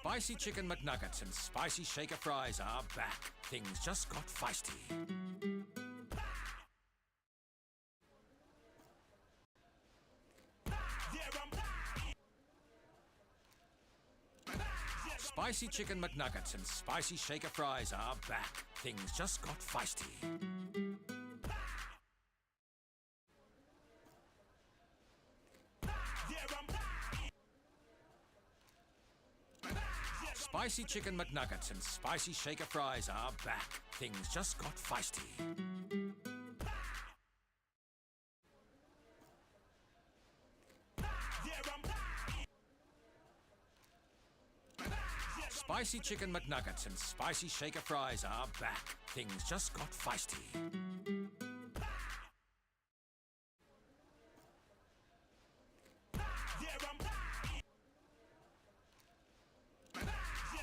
Spicy Chicken McNuggets and Spicy Shaker Fries are back. Things just got feisty. Spicy Chicken McNuggets and Spicy Shaker Fries are back. Things just got feisty. Spicy Chicken McNuggets and Spicy Shaker Fries are back. Things just got feisty. Spicy Chicken McNuggets and Spicy Shaker Fries are back. Things just got feisty.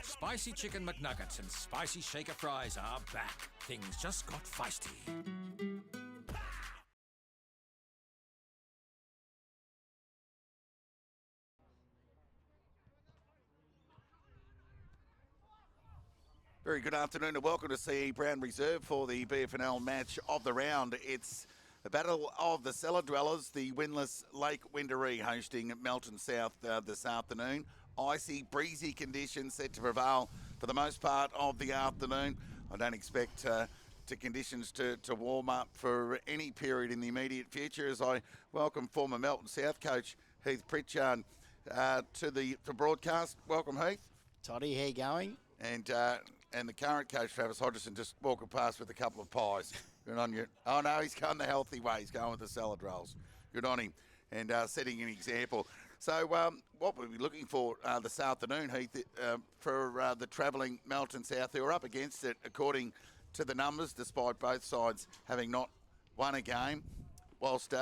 Spicy Chicken McNuggets and Spicy Shaker Fries are back. Things just got feisty. Very good afternoon and welcome to CE Brown Reserve for the BFNL match of the round. It's the Battle of the Cellar Dwellers, the winless Lake Wendouree hosting Melton South this afternoon. Icy, breezy conditions set to prevail for the most part of the afternoon. I don't expect conditions to warm up for any period in the immediate future as I welcome former Melton South coach Heath Pritchard to the broadcast. Welcome, Heath. Toddy, how you going? And the current coach, Travis Hodgson, just walking past with a couple of pies. Good on you. Oh, no, he's going the healthy way. He's going with the salad rolls. Good on him. And setting an example. So what we'll be looking for this afternoon, Heath, for the travelling Melton South, who are up against it according to the numbers, despite both sides having not won a game, whilst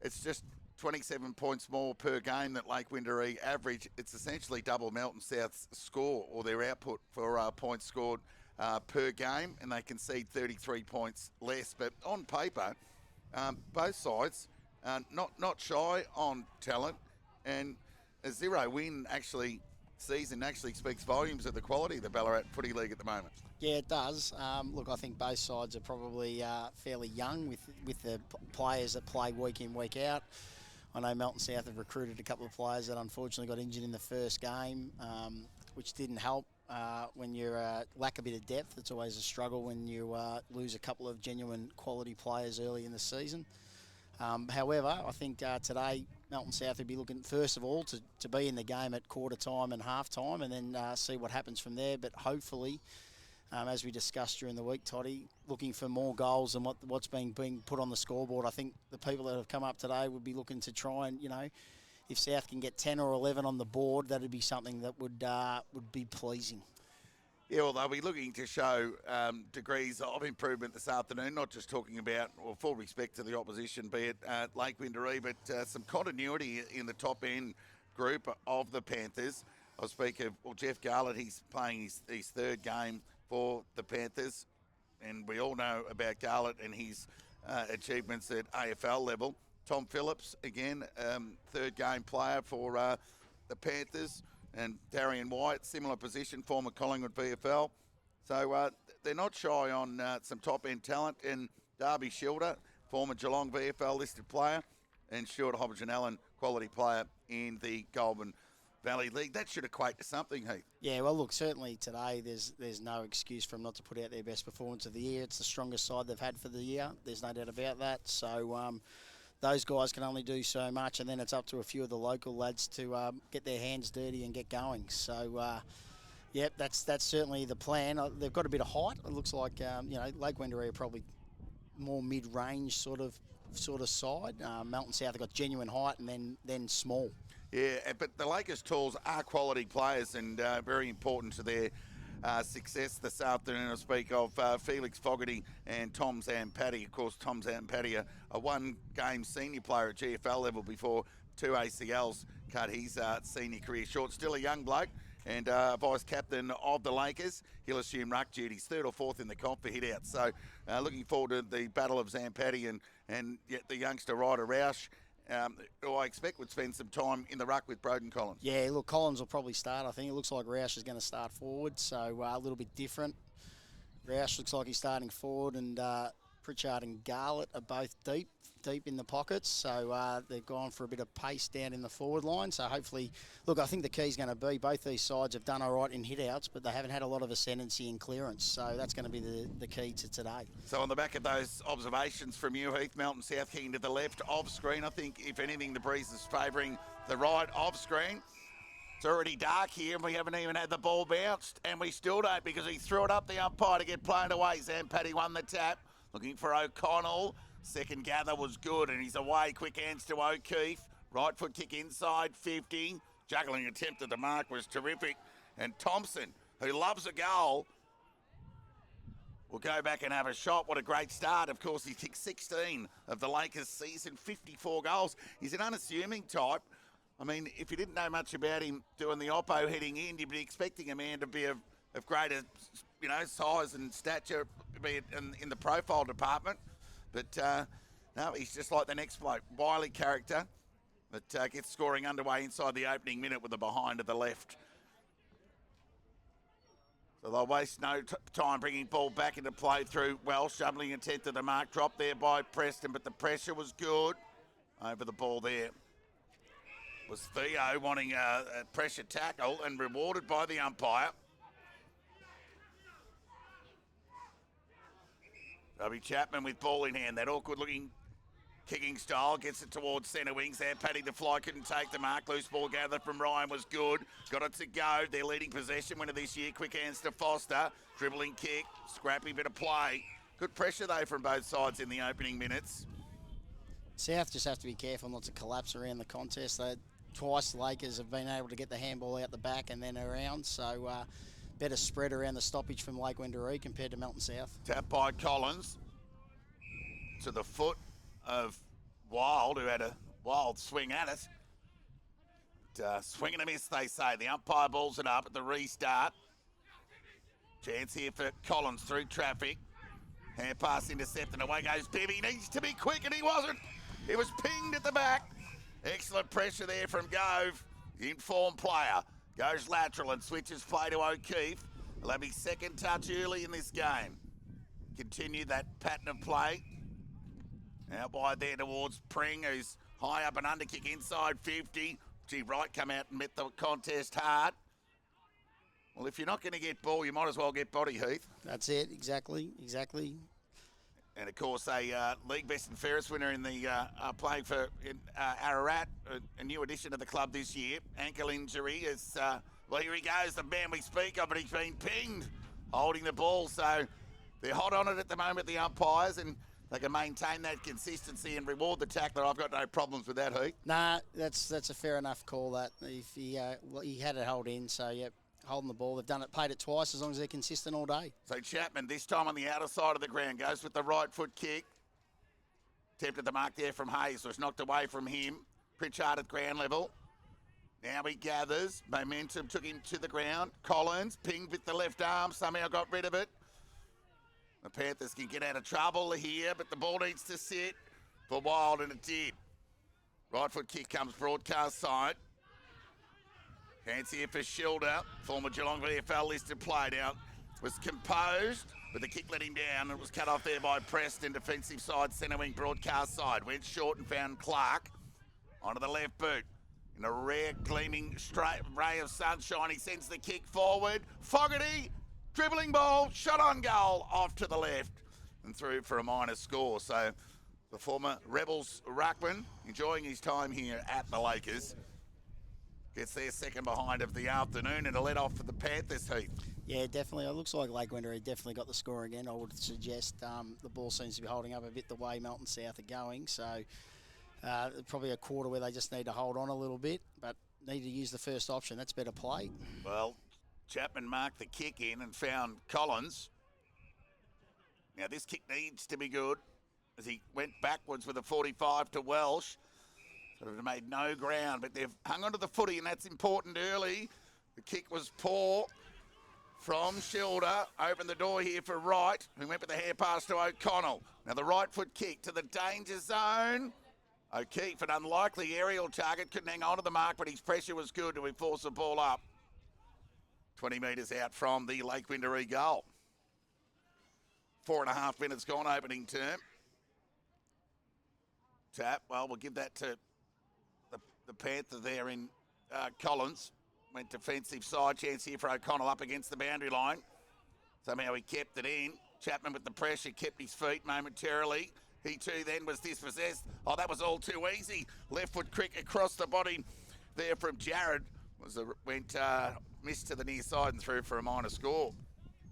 it's just 27 points more per game that Lake Wendouree average. It's essentially double Melton South's score or their output for points scored per game, and they concede 33 points less. But on paper, both sides not shy on talent, and a zero win season speaks volumes of the quality of the Ballarat Footy League at the moment. Yeah, it does. Look, I think both sides are probably fairly young with the players that play week in, week out. I know Melton South have recruited a couple of players that unfortunately got injured in the first game, which didn't help. When you lack a bit of depth, it's always a struggle when you lose a couple of genuine quality players early in the season. However, I think today Melton South will be looking, first of all, to be in the game at quarter time and half time and then see what happens from there. But hopefully, as we discussed during the week, Toddy, looking for more goals than what's being put on the scoreboard. I think the people that have come up today would be looking to try and, if South can get 10 or 11 on the board, that would be something that would be pleasing. Yeah, well, they'll be looking to show degrees of improvement this afternoon, not just talking about, full respect to the opposition, be it Lake Wendouree, but some continuity in the top end group of the Panthers. I'll speak of Jeff Garlett. He's playing his third game for the Panthers, and we all know about Garlett and his achievements at AFL level. Tom Phillips, again, third game player for the Panthers, and Darian White, similar position, former Collingwood VFL. So they're not shy on some top-end talent, and Darby Schilder, former Geelong VFL listed player, and Stuart Hobbiton-Allen, quality player in the Goulburn Valley League. That should equate to something, Heath. Yeah, well, look, certainly today there's no excuse for them not to put out their best performance of the year. It's the strongest side they've had for the year. There's no doubt about that. So those guys can only do so much, and then it's up to a few of the local lads to get their hands dirty and get going. So, yep, that's certainly the plan. They've got a bit of height. It looks like, Lake Wendouree are probably more mid-range sort of side. Melton South have got genuine height and then small. Yeah, but the Lakers Tools are quality players and very important to their success this afternoon. I speak of Felix Fogarty and Tom Zampatti. Of course, Tom Zampatti, a one-game senior player at GFL level before 2 ACLs cut his senior career short. Still a young bloke and vice-captain of the Lakers. He'll assume ruck duties, third or fourth in the comp for hit-outs. So looking forward to the battle of Zampatti and yet the youngster Ryder Roush who I expect would spend some time in the ruck with Broden Collins. Yeah, look, Collins will probably start. I think it looks like Roush is going to start forward, so a little bit different. Roush looks like he's starting forward, and Pritchard and Garlett are both deep in the pockets, so they've gone for a bit of pace down in the forward line. So hopefully, look, I think the key's going to be both these sides have done all right in hit-outs, but they haven't had a lot of ascendancy in clearance, so that's going to be the key to today. So on the back of those observations from you, Heath, Melton South kicking to the left off screen. I think, if anything, the breeze is favouring the right off screen. It's already dark here and we haven't even had the ball bounced, and we still don't because he threw it up the umpire to get blown away. Zampaddy won the tap, looking for O'Connell. Second gather was good and he's away. Quick hands to O'Keefe. Right foot kick inside 50. Juggling attempt at the mark was terrific. And Thompson, who loves a goal, will go back and have a shot. What a great start. Of course, he kicked 16 of the Lakers' season, 54 goals. He's an unassuming type. I mean, if you didn't know much about him doing the oppo heading in, you'd be expecting a man to be of greater, size and stature, be it in the profile department. But no, he's just like the next bloke, wily character that gets scoring underway inside the opening minute with the behind to the left. So they'll waste no time bringing ball back into play through Welsh, shoveling attempt to the mark, dropped there by Preston, but the pressure was good over the ball there. Was Theo wanting a pressure tackle and rewarded by the umpire. Robbie Chapman with ball in hand. That awkward-looking kicking style gets it towards centre wings there. Paddy the Fly couldn't take the mark. Loose ball gathered from Ryan was good. Got it to go. Their leading possession winner this year. Quick hands to Foster. Dribbling kick. Scrappy bit of play. Good pressure, though, from both sides in the opening minutes. South just have to be careful not to collapse around the contest. Twice the Lakers have been able to get the handball out the back and then around, so better spread around the stoppage from Lake Wendouree compared to Melton South. Tap by Collins to the foot of Wild, who had a wild swing at it. Swing and a miss, they say. The umpire balls it up at the restart. Chance here for Collins through traffic. Hand pass intercepted, away goes Bev. He needs to be quick, and he wasn't. He was pinged at the back. Excellent pressure there from Gove. The informed player goes lateral and switches play to O'Keefe. He'll have his second touch early in this game. Continue that pattern of play. Out wide there towards Pring, who's high up and under kick inside 50. Gee, Wright come out and met the contest hard. Well, if you're not going to get ball, you might as well get body, Heath. That's it, exactly. And, of course, a league best and fairest winner in the playing for Ararat, a new addition to the club this year. Ankle injury is, well, here he goes, the man we speak of, but he's been pinged holding the ball. So they're hot on it at the moment, the umpires, and they can maintain that consistency and reward the tackler. I've got no problems with that, Heath. Nah, that's a fair enough call, that. If he had it held in, so, yep. Holding the ball. They've paid it twice as long as they're consistent all day. So Chapman, this time on the outer side of the ground, goes with the right foot kick. Tempted the mark there from Hayes, was knocked away from him. Pritchard at ground level. Now he gathers. Momentum took him to the ground. Collins pinged with the left arm, somehow got rid of it. The Panthers can get out of trouble here, but the ball needs to sit for Wild, and it did. Right foot kick comes broadcast side. Hands here for Schilder, former Geelong VFL listed play. Now was composed, but the kick let him down. It was cut off there by Preston, defensive side, centre wing, broadcast side. Went short and found Clark onto the left boot. In a rare gleaming straight ray of sunshine, he sends the kick forward. Fogarty, dribbling ball, shot on goal, off to the left and through for a minor score. So the former Rebels ruckman enjoying his time here at the Lakers. Gets their second behind of the afternoon and a let off for the Panthers, Heath. Yeah, definitely. It looks like Lake Wendouree definitely got the score again. I would suggest the ball seems to be holding up a bit the way Melton South are going. So probably a quarter where they just need to hold on a little bit, but need to use the first option. That's better play. Well, Chapman marked the kick in and found Collins. Now this kick needs to be good as he went backwards with a 45 to Welsh. Sort of made no ground, but they've hung onto the footy, and that's important early. The kick was poor from Schilder. Opened the door here for Wright, who went with the hair pass to O'Connell. Now the right foot kick to the danger zone. O'Keefe, an unlikely aerial target, couldn't hang on to the mark, but his pressure was good to force the ball up. 20 metres out from the Lake Wendouree goal. 4.5 minutes gone, opening term. Tap, well, we'll give that to the Panther there in Collins. Went defensive side, chance here for O'Connell up against the boundary line. Somehow he kept it in. Chapman with the pressure, kept his feet momentarily. He too then was dispossessed. Oh, that was all too easy. Left foot crick across the body there from Jared. Missed to the near side and through for a minor score.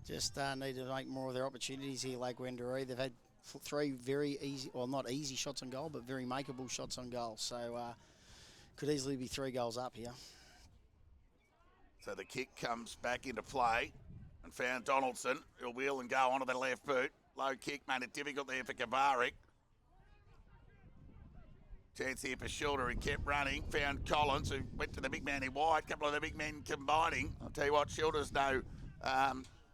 Just need to make more of their opportunities here, Lake Wendouree. They've had 3 very easy, well, not easy shots on goal, but very makeable shots on goal. So could easily be 3 goals up here. So the kick comes back into play and found Donaldson. He'll wheel and go onto the left boot. Low kick made it difficult there for Kavarik. Chance here for Schilder, who kept running. Found Collins, who went to the big man in white. Couple of the big men combining. I'll tell you what, Schilder's no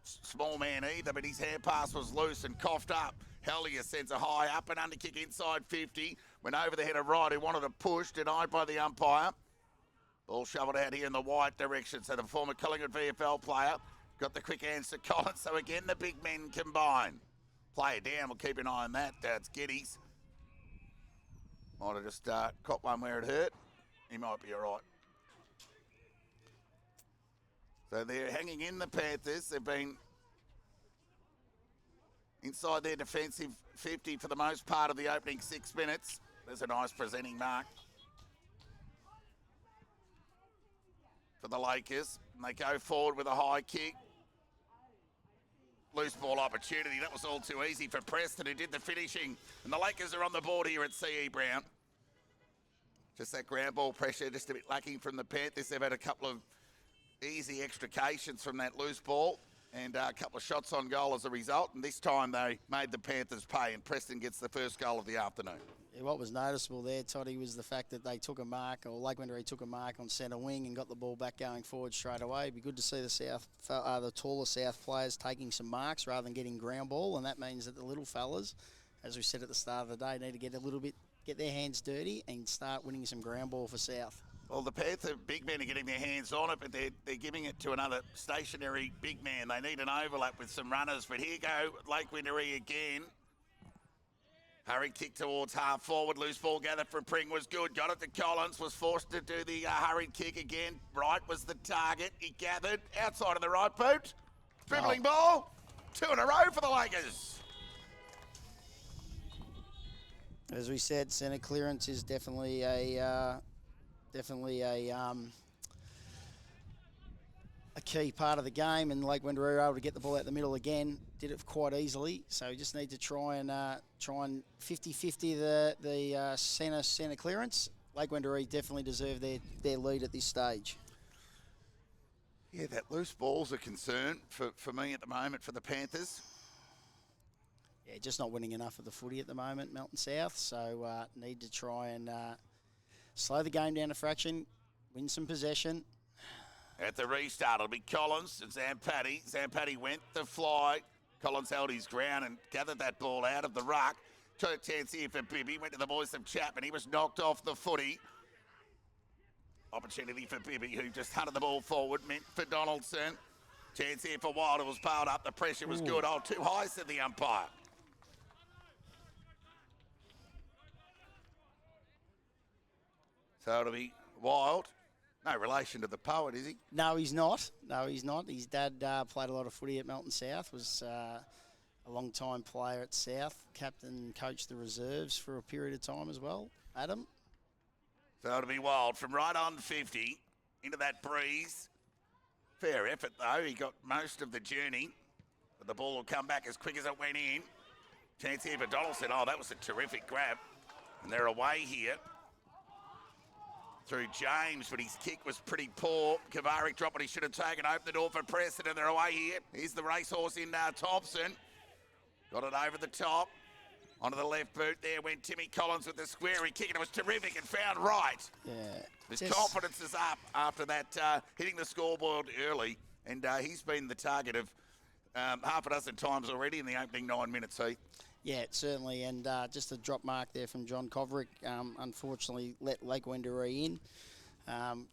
small man either, but his hand pass was loose and coughed up. Hellier sends a high up and under kick inside 50. Went over the head of right, who wanted to push, denied by the umpire. Ball shoveled out here in the white direction. So the former Collingwood VFL player got the quick hands to Collins. So again, the big men combine. Play it down. We'll keep an eye on that. It's Geddes. Might have just caught one where it hurt. He might be all right. So they're hanging in the Panthers. They've been inside their defensive 50 for the most part of the opening 6 minutes. There's a nice presenting mark for the Lakers. And they go forward with a high kick. Loose ball opportunity. That was all too easy for Preston, who did the finishing. And the Lakers are on the board here at C.E. Brown. Just that ground ball pressure, just a bit lacking from the Panthers. They've had a couple of easy extrications from that loose ball and a couple of shots on goal as a result. And this time they made the Panthers pay, and Preston gets the first goal of the afternoon. Yeah, what was noticeable there, Toddy, was the fact that they took a mark, or Lake Wendouree took a mark on centre wing and got the ball back going forward straight away. It'd be good to see the taller South players taking some marks rather than getting ground ball, and that means that the little fellas, as we said at the start of the day, need to get their hands dirty and start winning some ground ball for South. Well, the Panther big men are getting their hands on it, but they're giving it to another stationary big man. They need an overlap with some runners, but here go Lake Wendouree again. Hurried kick towards half forward. Loose ball gathered from Pring was good. Got it to Collins. Was forced to do the hurried kick again. Right was the target. He gathered outside of the right boot. Dribbling ball. 2 in a row for the Lakers. As we said, centre clearance is definitely a key part of the game, and Lake Wendouree were able to get the ball out the middle again. Did it quite easily, so we just need to try and 50-50 the centre clearance. Lake Wendouree definitely deserve their lead at this stage. Yeah, that loose ball's a concern for me at the moment for the Panthers. Yeah, just not winning enough of the footy at the moment, Melton South, so need to try and slow the game down a fraction, win some possession. At the restart, it'll be Collins and Zampatti. Zampatti went the fly. Collins held his ground and gathered that ball out of the ruck. Took a chance here for Bibby. Went to the voice of Chapman. He was knocked off the footy. Opportunity for Bibby, who just hunted the ball forward. Meant for Donaldson. Chance here for Wild. It was piled up. The pressure was good. Oh, too high, said the umpire. So it'll be Wild. No relation to the poet, is he? No, he's not. His dad played a lot of footy at Melton South, was a long-time player at South, captain, coached the reserves for a period of time as well. Adam? So it'll be Wild from right on 50 into that breeze. Fair effort, though. He got most of the journey, but the ball will come back as quick as it went in. Chance here for Donaldson. Oh, that was a terrific grab. And they're away here. Through James, but his kick was pretty poor. Kavarik dropped what he should have taken. Opened the door for Preston, and they're away here. Here's the racehorse in Thompson. Got it over the top. Onto the left boot there went Timmy Collins with the square. He kicked it. It was terrific and found right. Yeah. His confidence is up after that, hitting the scoreboard early. And he's been the target of half a dozen times already in the opening 9 minutes, Heath. Yeah, certainly, and just a drop mark there from John Kovrick. Unfortunately, let Lake Wendouree in.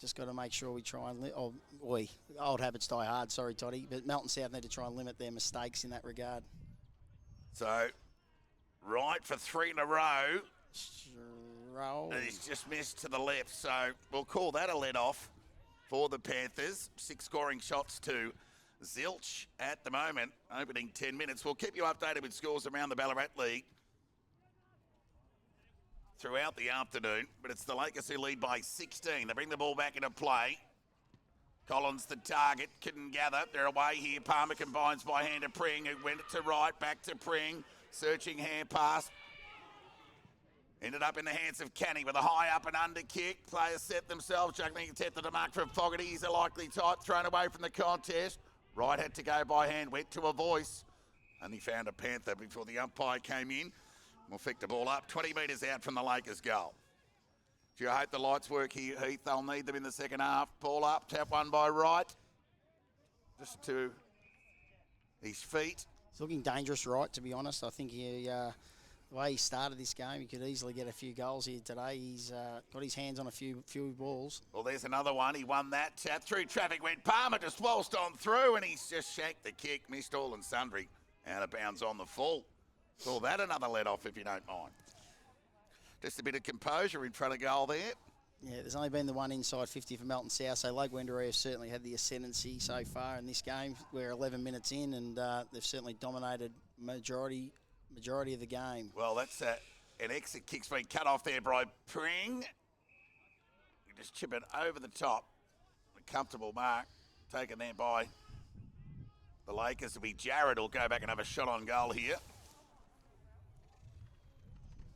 Just got to make sure we try and... old habits die hard, sorry, Toddy. But Melton South need to try and limit their mistakes in that regard. So, right for 3 in a row. Roll. And he's just missed to the left, so we'll call that a let-off for the Panthers. 6 scoring shots to zilch at the moment, opening 10 minutes. We'll keep you updated with scores around the Ballarat League throughout the afternoon, but it's the Lakers who lead by 16. They bring the ball back into play. Collins the target, couldn't gather. They're away here. Palmer combines by hand to Pring, who went to right, back to Pring. Searching hand pass. Ended up in the hands of Canny with a high up and under kick. Players set themselves, juggling attempt at the mark from Fogarty. He's a likely type, thrown away from the contest. Right had to go by hand, went to a voice. Only found a Panther before the umpire came in. We'll pick the ball up, 20 metres out from the Lakers' goal. Do you hope the lights work here, Heath? They'll need them in the second half. Ball up, tap one by right. Just to his feet. He's looking dangerous, right, to be honest. I think the way he started this game, he could easily get a few goals here today. He's got his hands on a few balls. Well, there's another one. He won that. Tap through traffic went Palmer, just waltzed on through, and he's just shanked the kick. Missed all and sundry. Out of bounds on the full. Call that another let-off if you don't mind. Just a bit of composure in front of goal there. Yeah, there's only been the one inside 50 for Melton South, so Lake Wendouree have certainly had the ascendancy so far in this game. We're 11 minutes in, and they've certainly dominated majority of the game. Well, that's an exit kick's been cut off there by Pring. You just chip it over the top. A comfortable mark taken there by the Lakers. Will be Jared will go back and have a shot on goal here.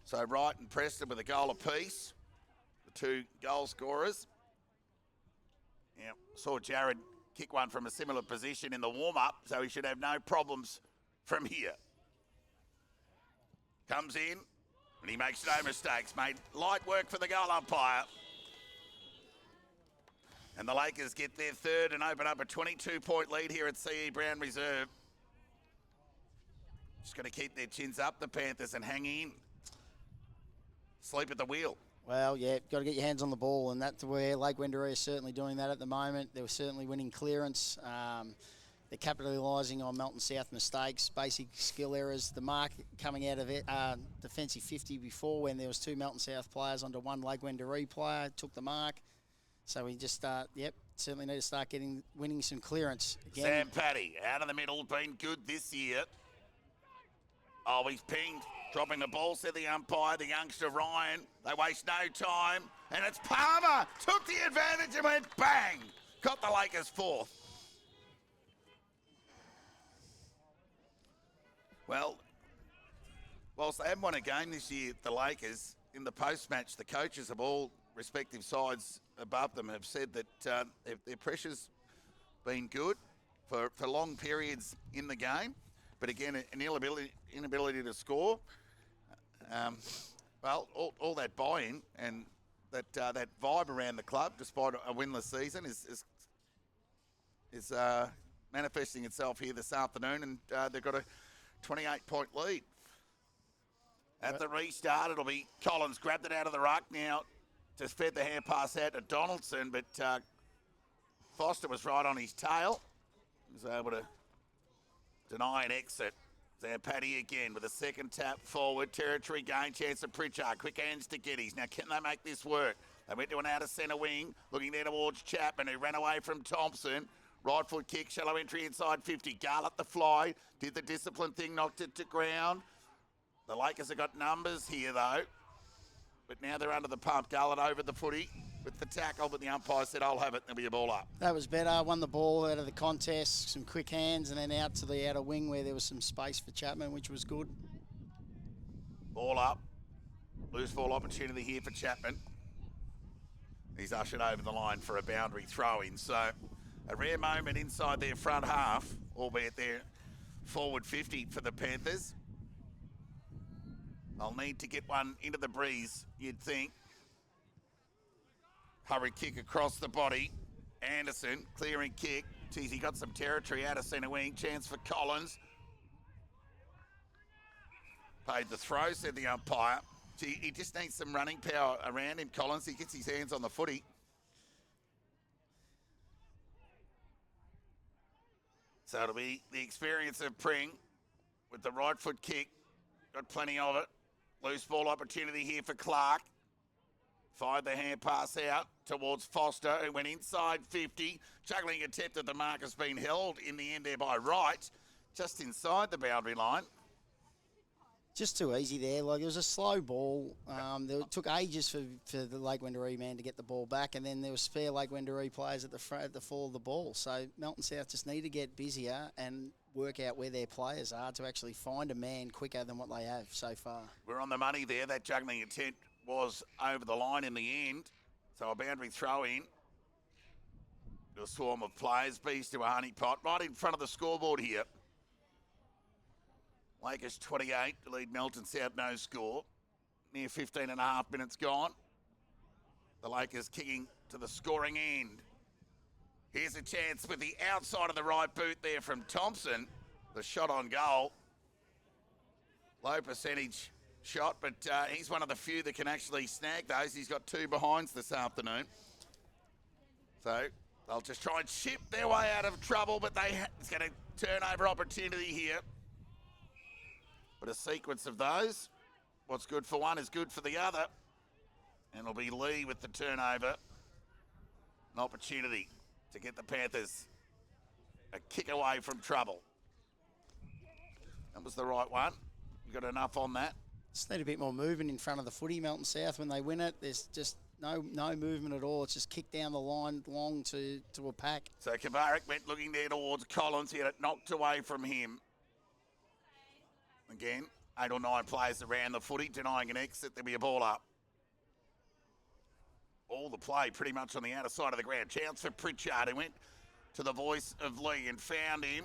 So Wright and Preston with a goal apiece, the 2 goal scorers. Yeah, saw Jared kick one from a similar position in the warm-up, so he should have no problems from here. Comes in, and he makes no mistakes. Made light work for the goal umpire. And the Lakers get their third and open up a 22-point lead here at C.E. Brown Reserve. Just got to keep their chins up, the Panthers, and hang in. Sleep at the wheel. Well, yeah, got to get your hands on the ball, and that's where Lake Wendouree is certainly doing that at the moment. They were certainly winning clearance. They're capitalising on Melton South mistakes, basic skill errors. The mark coming out of it, defensive 50 before when there was 2 Melton South players onto 1 Lake Wendouree player, took the mark. So we just certainly need to start winning some clearance again. Sam Paddy out of the middle, been good this year. Oh, he's pinged, dropping the ball, said the umpire, the youngster Ryan. They waste no time, and it's Palmer. Took the advantage and went bang. Got the Lakers 4th. Well, whilst they haven't won a game this year, the Lakers, in the post-match, the coaches of all respective sides above them have said that their pressure's been good for long periods in the game. But again, an inability to score. Well, all that buy-in and that vibe around the club, despite a winless season, is manifesting itself here this afternoon, and they've got a 28-point lead. At the restart, it'll be Collins grabbed it out of the ruck now. Just fed the hand pass out to Donaldson, but Foster was right on his tail. He was able to deny an exit. Zampatti again with a second tap forward. Territory gain, chance of Pritchard. Quick hands to Geddes. Now, can they make this work? They went to an outer centre wing, looking there towards Chapman, who ran away from Thompson. Right foot kick, shallow entry inside 50. Garlett the fly, did the discipline thing, knocked it to ground. The Lakers have got numbers here, though. But now they're under the pump. Garlett over the footy with the tackle, but the umpire said, I'll have it. There'll be a ball up. That was better. Won the ball out of the contest. Some quick hands, and then out to the outer wing where there was some space for Chapman, which was good. Ball up. Loose ball opportunity here for Chapman. He's ushered over the line for a boundary throw-in. So a rare moment inside their front half, albeit they're forward 50 for the Panthers. They'll need to get one into the breeze, you'd think. Hurry kick across the body. Anderson, clearing kick. Geez, he got some territory out of centre wing. Chance for Collins. Paid the throw, said the umpire. Gee, he just needs some running power around him, Collins. He gets his hands on the footy. So it'll be the experience of Pring with the right foot kick. Got plenty of it. Loose ball opportunity here for Clark. Fired the hand pass out towards Foster, who went inside 50. Juggling attempt at the mark has been held in the end there by Wright, just inside the boundary line. Just too easy there. Like, it was a slow ball. It took ages for the Lake Wendouree man to get the ball back, and then there was spare Lake Wendouree players at the front at the fall of the ball. So Melton South just need to get busier and work out where their players are to actually find a man quicker than what they have so far. We're on the money there. That juggling attempt was over the line in the end. So a boundary throw in. A swarm of players, bees to a honeypot, right in front of the scoreboard here. Lakers 28 to lead Melton South, no score. Near 15 and a half minutes gone. The Lakers kicking to the scoring end. Here's a chance with the outside of the right boot there from Thompson. The shot on goal. Low percentage shot, but he's one of the few that can actually snag those. He's got 2 behinds this afternoon. So they'll just try and ship their way out of trouble, but it's going to turnover opportunity here. But a sequence of those, what's good for one is good for the other. And it'll be Lee with the turnover. An opportunity to get the Panthers a kick away from trouble. That was the right one. Got enough on that. Just need a bit more movement in front of the footy, Melton South. When they win it, there's just no movement at all. It's just kicked down the line long to a pack. So Kavarik went looking there towards Collins. He had it knocked away from him. Again, 8 or 9 players around the footy, denying an exit. There'll be a ball up. All the play pretty much on the outer side of the ground. Chance for Pritchard, who went to the voice of Lee and found him.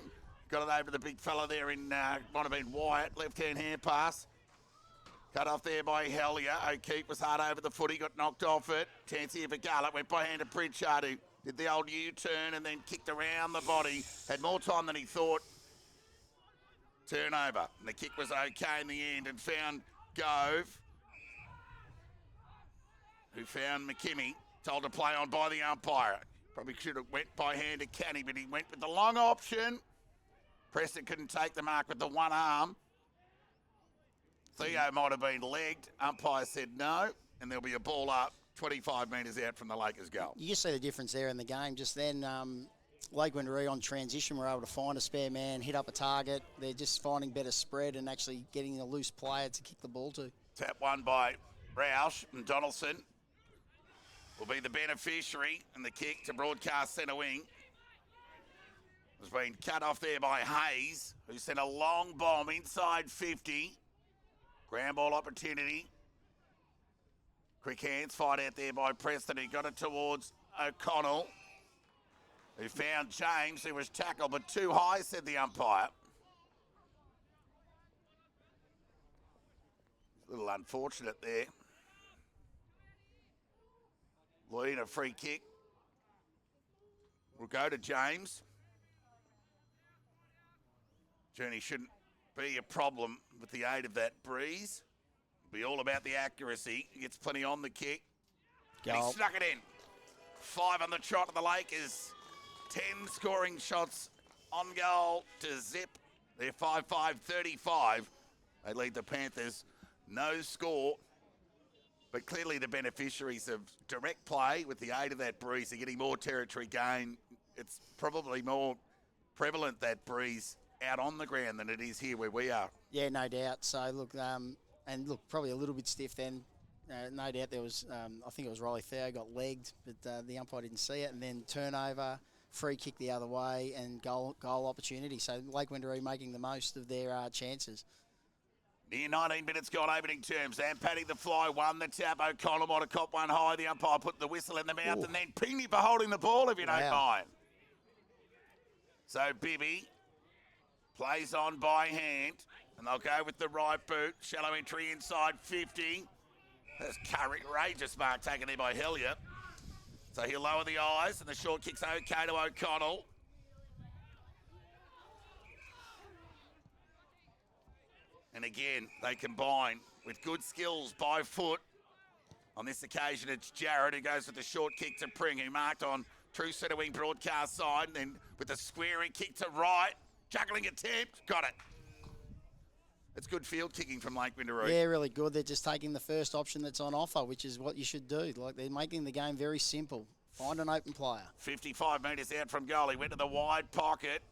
Got it over to the big fella there in, might have been Wyatt. Left-hand hand pass. Cut off there by Hellier. O'Keefe was hard over the footy, got knocked off it. Chance here for Garlett. Went by hand to Pritchard, who did the old U-turn and then kicked around the body. Had more time than he thought. Turnover. And the kick was okay in the end and found Gove, who found McKimmie, told to play on by the umpire. Probably should have went by hand to Canny, but he went with the long option. Preston couldn't take the mark with the one arm. Theo might have been legged. Umpire said no, and there'll be a ball up 25 metres out from the Lakers' goal. You just see the difference there in the game. Just then, Lake Wendouree on transition were able to find a spare man, hit up a target. They're just finding better spread and actually getting a loose player to kick the ball to. Tap one by Roush, and Donaldson will be the beneficiary, and the kick to broadcast centre wing has been cut off there by Hayes, who sent a long bomb inside 50. Ground ball opportunity. Quick hands fight out there by Preston, who got it towards O'Connell, who found James, who was tackled, but too high, said the umpire. A little unfortunate there. Lee, a free kick. We'll go to James. Journey shouldn't be a problem with the aid of that breeze. It'll be all about the accuracy. He gets plenty on the kick. And he snuck it in. 5 on the trot of the Lakers. 10 scoring shots on goal to zip. They're 5-5-35. They lead the Panthers. No score. But clearly the beneficiaries of direct play with the aid of that breeze are getting more territory gain. It's probably more prevalent, that breeze, out on the ground than it is here where we are. Yeah, no doubt. So, look, probably a little bit stiff then. No doubt there was, I think it was Riley Theo got legged, but the umpire didn't see it. And then turnover, free kick the other way, and goal opportunity. So, Lake Wendouree making the most of their chances. Near 19 minutes gone, opening terms. And patting the fly, won the tap. O'Connell might have caught one high. The umpire put the whistle in the mouth. And then Pingney for holding the ball, if you don't mind. So Bibby plays on by hand. And they'll go with the right boot. Shallow entry inside 50. That's courageous mark taken there by Hellier. So he'll lower the eyes. And the short kick's okay to O'Connell. And again, they combine with good skills by foot. On this occasion, it's Jarrett who goes with the short kick to Pring, who marked on true centre wing broadcast side, and then with a squaring kick to right, juggling attempt, got it. It's good field kicking from Lake Wendouree. Yeah, really good. They're just taking the first option that's on offer, which is what you should do. Like, they're making the game very simple. Find an open player. 55 metres out from goal. He went to the wide pocket.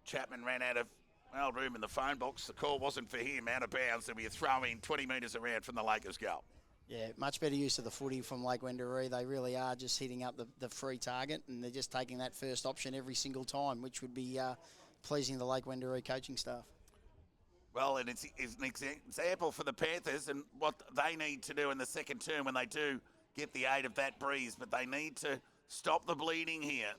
Chapman ran out of, well, room in the phone box. The call wasn't for him. Out of bounds. There'll be a throw in 20 metres around from the Lakers' goal. Yeah, much better use of the footy from Lake Wendouree. They really are just hitting up the free target, and they're just taking that first option every single time, which would be pleasing the Lake Wendouree coaching staff. Well, and it's an example for the Panthers and what they need to do in the second term when they do get the aid of that breeze. But they need to stop the bleeding here.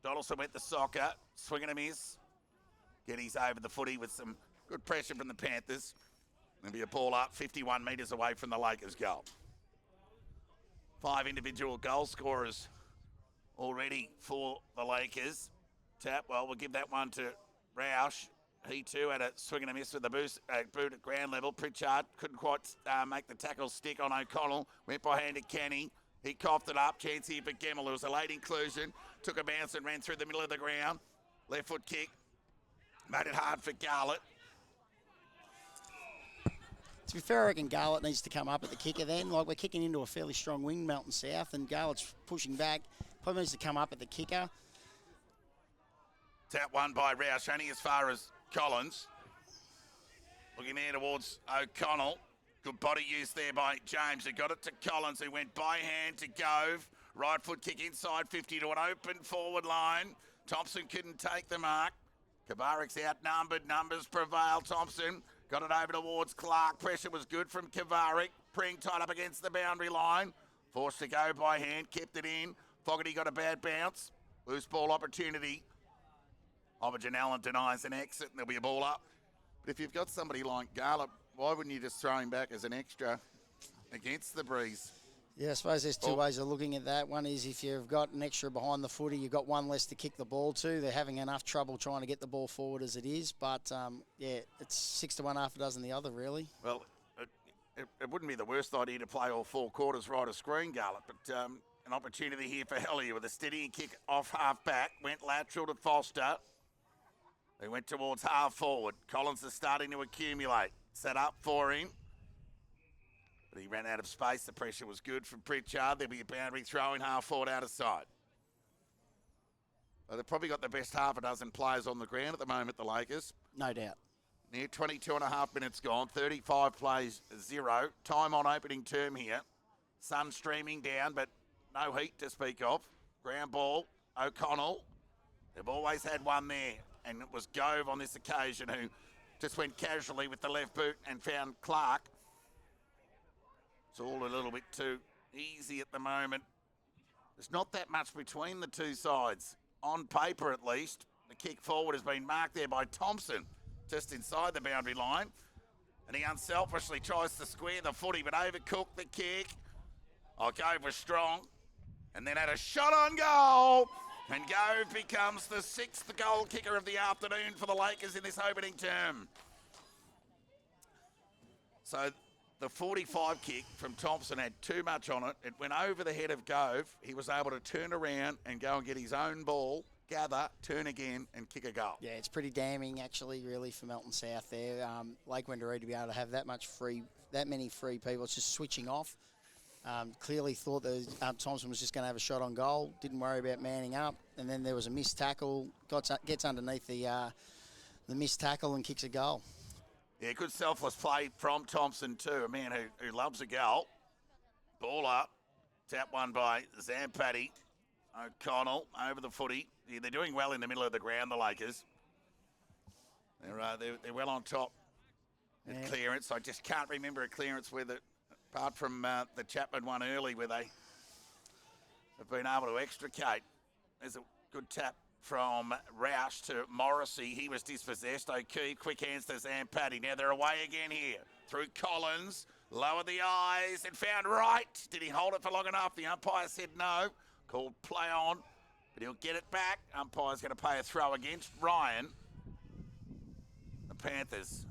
Donaldson went the soccer, swing and a miss. Geddes over the footy with some good pressure from the Panthers. There'll be a ball up 51 metres away from the Lakers' goal. 5 individual goal scorers already for the Lakers. Tapwell will give that one to Roush. He too had a swing and a miss with the boot at ground level. Pritchard couldn't quite make the tackle stick on O'Connell. Went by hand to Kenny. He coughed it up. Chance here for Gemmell. It was a late inclusion. Took a bounce and ran through the middle of the ground. Left foot kick. Made it hard for Garlett. To be fair, I reckon Garlett needs to come up at the kicker then. Like, we're kicking into a fairly strong wing, Melton South, and Garlett's pushing back. Probably needs to come up at the kicker. Tap one by Roush, only as far as Collins. Looking there towards O'Connell. Good body use there by James, who got it to Collins, who went by hand to Gove. Right foot kick inside 50 to an open forward line. Thompson couldn't take the mark. Kabarik's outnumbered. Numbers prevail. Thompson got it over towards Clark. Pressure was good from Kavarik. Pring tied up against the boundary line. Forced to go by hand. Kept it in. Fogarty got a bad bounce. Loose ball opportunity. Obergen Allen denies an exit, and there'll be a ball up. But if you've got somebody like Garlett, why wouldn't you just throw him back as an extra against the breeze? Yeah, I suppose there's two ways of looking at that. One is if you've got an extra behind the footy, you've got one less to kick the ball to. They're having enough trouble trying to get the ball forward as it is. But, yeah, it's 6 to 1, half a dozen the other, really. Well, it wouldn't be the worst idea to play all 4 quarters right of screen, Garlett. But an opportunity here for Hellier with a steady kick off half back. Went lateral to Foster. They went towards half forward. Collins is starting to accumulate. Set up for him. But he ran out of space. The pressure was good from Pritchard. There'll be a boundary throw in half forward out of sight. Well, they've probably got the best half a dozen players on the ground at the moment, the Lakers. No doubt. Near 22 and a half minutes gone. 35 plays, 0. Time on opening term here. Sun streaming down, but no heat to speak of. Ground ball, O'Connell. They've always had one there. And it was Gove on this occasion who just went casually with the left boot and found Clark. It's all a little bit too easy at the moment. There's not that much between the two sides. On paper, at least. The kick forward has been marked there by Thompson, just inside the boundary line. And he unselfishly tries to square the footy, but overcooked the kick. Oh, Gove was strong. And then had a shot on goal. And Gove becomes the 6th goal kicker of the afternoon for the Lakers in this opening term. So the 45 kick from Thompson had too much on it. It went over the head of Gove. He was able to turn around and go and get his own ball, gather, turn again, and kick a goal. Yeah, it's pretty damning, actually, really, for Melton South there. Lake Wendouree to be able to have that many free people. It's just switching off. Clearly thought that Thompson was just going to have a shot on goal. Didn't worry about manning up. And then there was a missed tackle. Gets underneath the missed tackle and kicks a goal. Yeah, good selfless play from Thompson too. A man who loves a goal. Ball up. Tap one by Zampati. O'Connell over the footy. Yeah, they're doing well in the middle of the ground, the Lakers. They're well on top at clearance. I just can't remember a clearance where apart from the Chapman one early where they have been able to extricate. There's a good tap from Roush to Morrissey. He was dispossessed. O'Keefe, quick hands to Zampati. Now they're away again here. Through Collins, lowered the eyes and found right. Did he hold it for long enough? The umpire said no. Called play on, but he'll get it back. Umpire's going to pay a throw against Ryan. The Panthers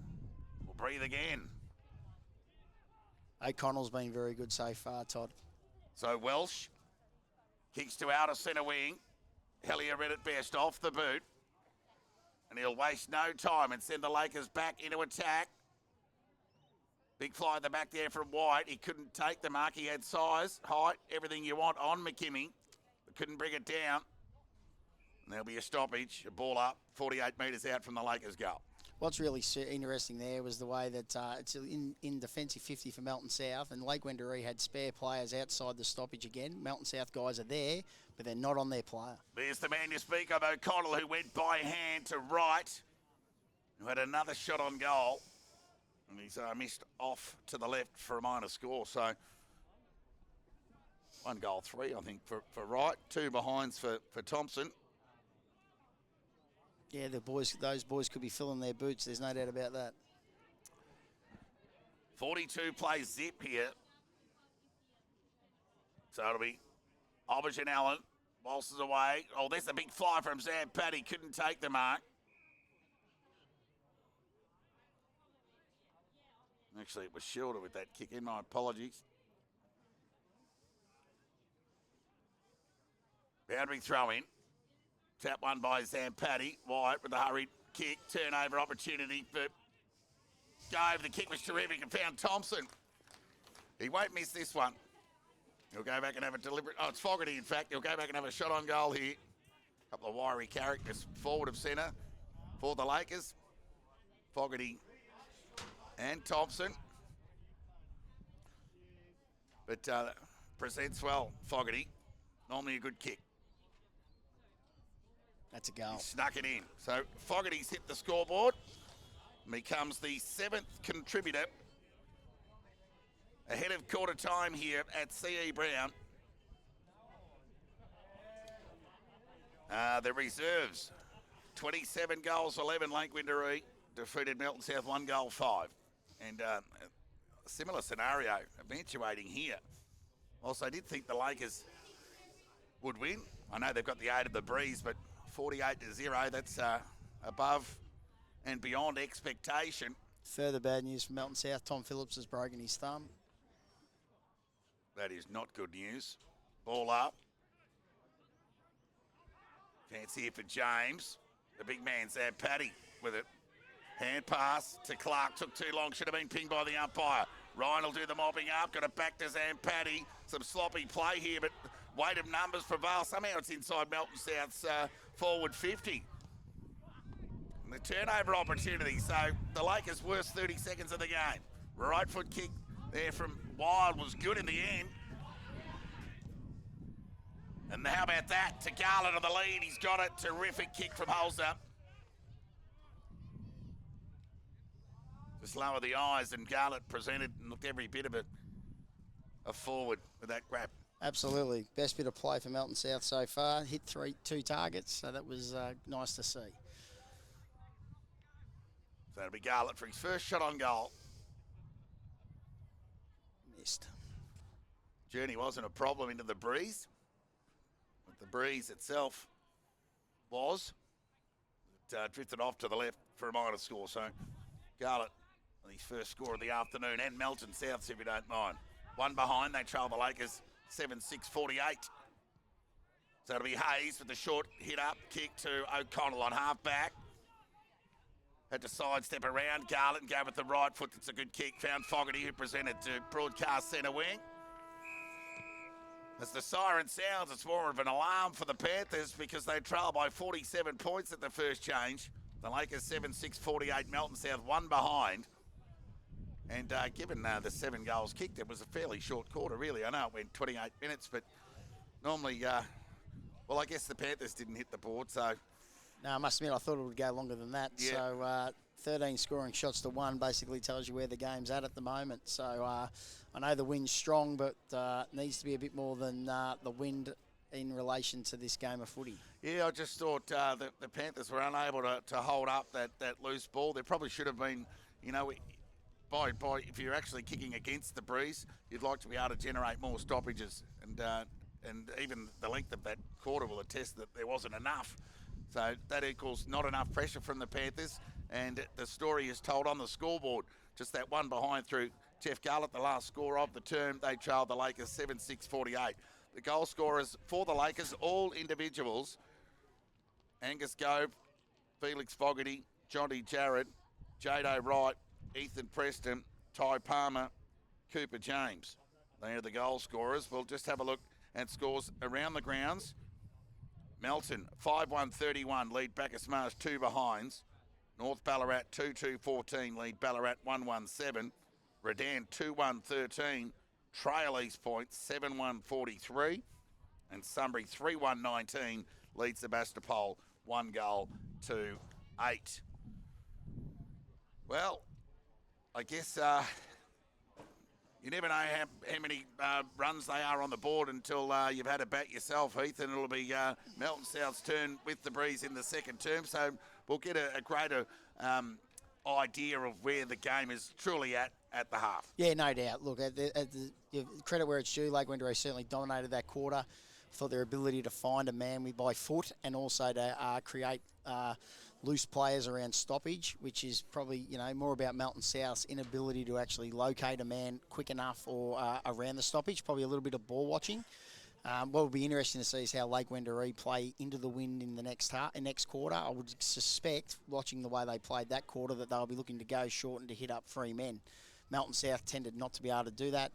breathe again. O'Connell's been very good so far, Todd. So Welsh kicks to outer centre wing. Hellier read it best off the boot. And he'll waste no time and send the Lakers back into attack. Big fly at the back there from White. He couldn't take the mark. He had size, height, everything you want on McKimmie. But couldn't bring it down. And there'll be a stoppage, a ball up, 48 metres out from the Lakers goal. What's really interesting there was the way that it's in defensive 50 for Melton South, and Lake Wendouree had spare players outside the stoppage again. Melton South guys are there, but they're not on their player. There's the man you speak of, O'Connell, who went by hand to right, who had another shot on goal. And he's missed off to the left for a minor score. So 1 goal, 3, I think, for Wright. 2 behinds for Thompson. Yeah, those boys could be filling their boots. There's no doubt about that. 42 plays zip here. So it'll be Aubergine Allen. Waltzes away. Oh, there's a big fly from Zam Paddy. Couldn't take the mark. Actually, it was shorter with that kick in. My apologies. Boundary throw in. Tap one by Zampatti. White with the hurried kick. Turnover opportunity for Gove. The kick was terrific and found Thompson. He won't miss this one. He'll go back and have a deliberate... Oh, it's Fogarty, in fact. He'll go back and have a shot on goal here. A couple of wiry characters forward of centre for the Lakers. Fogarty and Thompson. But presents well, Fogarty. Normally a good kick. That's a goal. He snuck it in. So Fogarty's hit the scoreboard. Becomes the 7th contributor. Ahead of quarter time here at C.E. Brown. The reserves. 27 goals, 11 Lake Wendouree. Defeated Melton South 1 goal, 5. And a similar scenario eventuating here. Also, I did think the Lakers would win. I know they've got the aid of the breeze, but 48-0, that's above and beyond expectation. Further bad news from Melton South. Tom Phillips has broken his thumb. That is not good news. Ball up. Fancy here for James. The big man, Zab Paddy, with it. Hand pass to Clark. Took too long. Should have been pinged by the umpire. Ryan will do the mopping up. Got it back to Zam Paddy. Some sloppy play here, but weight of numbers prevail. Somehow it's inside Melton South's forward 50. And the turnover opportunity. So the Lakers' worst 30 seconds of the game. Right foot kick there from Wild was good in the end. And how about that? To Garland on the lead. He's got it. Terrific kick from Holzer. Just lower the eyes, and Garland presented and looked every bit of it a forward with that grab. Absolutely. Best bit of play for Melton South so far. Hit 2 targets, so that was nice to see. So it'll be Garland for his first shot on goal. Missed. Journey wasn't a problem into the breeze. But the breeze itself was. It drifted off to the left for a minor score. So Garland, his first score of the afternoon, and Melton South, if you don't mind. 1 behind, they trail the Lakers 7-6-48. So it'll be Hayes with the short hit up kick to O'Connell on half back. Had to sidestep around. Garland go with the right foot. It's a good kick. Found Fogarty, who presented to broadcast centre wing. As the siren sounds, it's more of an alarm for the Panthers because they trail by 47 points at the first change. The Lakers 7-6-48, Melton South 1 behind. And given the 7 goals kicked, it was a fairly short quarter, really. I know it went 28 minutes, but normally, well, I guess the Panthers didn't hit the board, so... No, I must admit, I thought it would go longer than that. Yeah. So 13 scoring shots to 1 basically tells you where the game's at the moment. So I know the wind's strong, but needs to be a bit more than the wind in relation to this game of footy. Yeah, I just thought the Panthers were unable to hold up that loose ball. There probably should have been, you know, by if you're actually kicking against the breeze, you'd like to be able to generate more stoppages. And even the length of that quarter will attest that there wasn't enough. So that equals not enough pressure from the Panthers. And the story is told on the scoreboard. just that one behind through Jeff Garlett, the last score of the term. They trailed the Lakers 7-6-48. The goal scorers for the Lakers, all individuals: Angus Gove, Felix Fogarty, Johnny Jarrett, Jado Wright, Ethan Preston, Ty Palmer, Cooper James. They are the goal scorers. We'll just have a look at scores around the grounds. Melton 5-1-31 lead Bacchus Marsh 2 behinds. North Ballarat 2-2-14 lead Ballarat 1-1-7. Redan 2-1-13 trail East Point 7-1-43. And Sunbury 3-1-19 leads Sebastopol 1-8. Well, I guess you never know how many runs they are on the board until you've had a bat yourself, Heath, and it'll be Melton South's turn with the breeze in the second term. So we'll get a greater idea of where the game is truly at the half. Yeah, no doubt. Look, credit where it's due. Lake Wendouree certainly dominated that quarter. For their ability to find a man by foot and also to create loose players around stoppage, which is probably, more about Melton South's inability to actually locate a man quick enough or around the stoppage. Probably a little bit of ball watching. What will be interesting to see is how Lake Wendouree play into the wind in the next quarter. I would suspect, watching the way they played that quarter, that they'll be looking to go short and to hit up 3 men. Melton South tended not to be able to do that.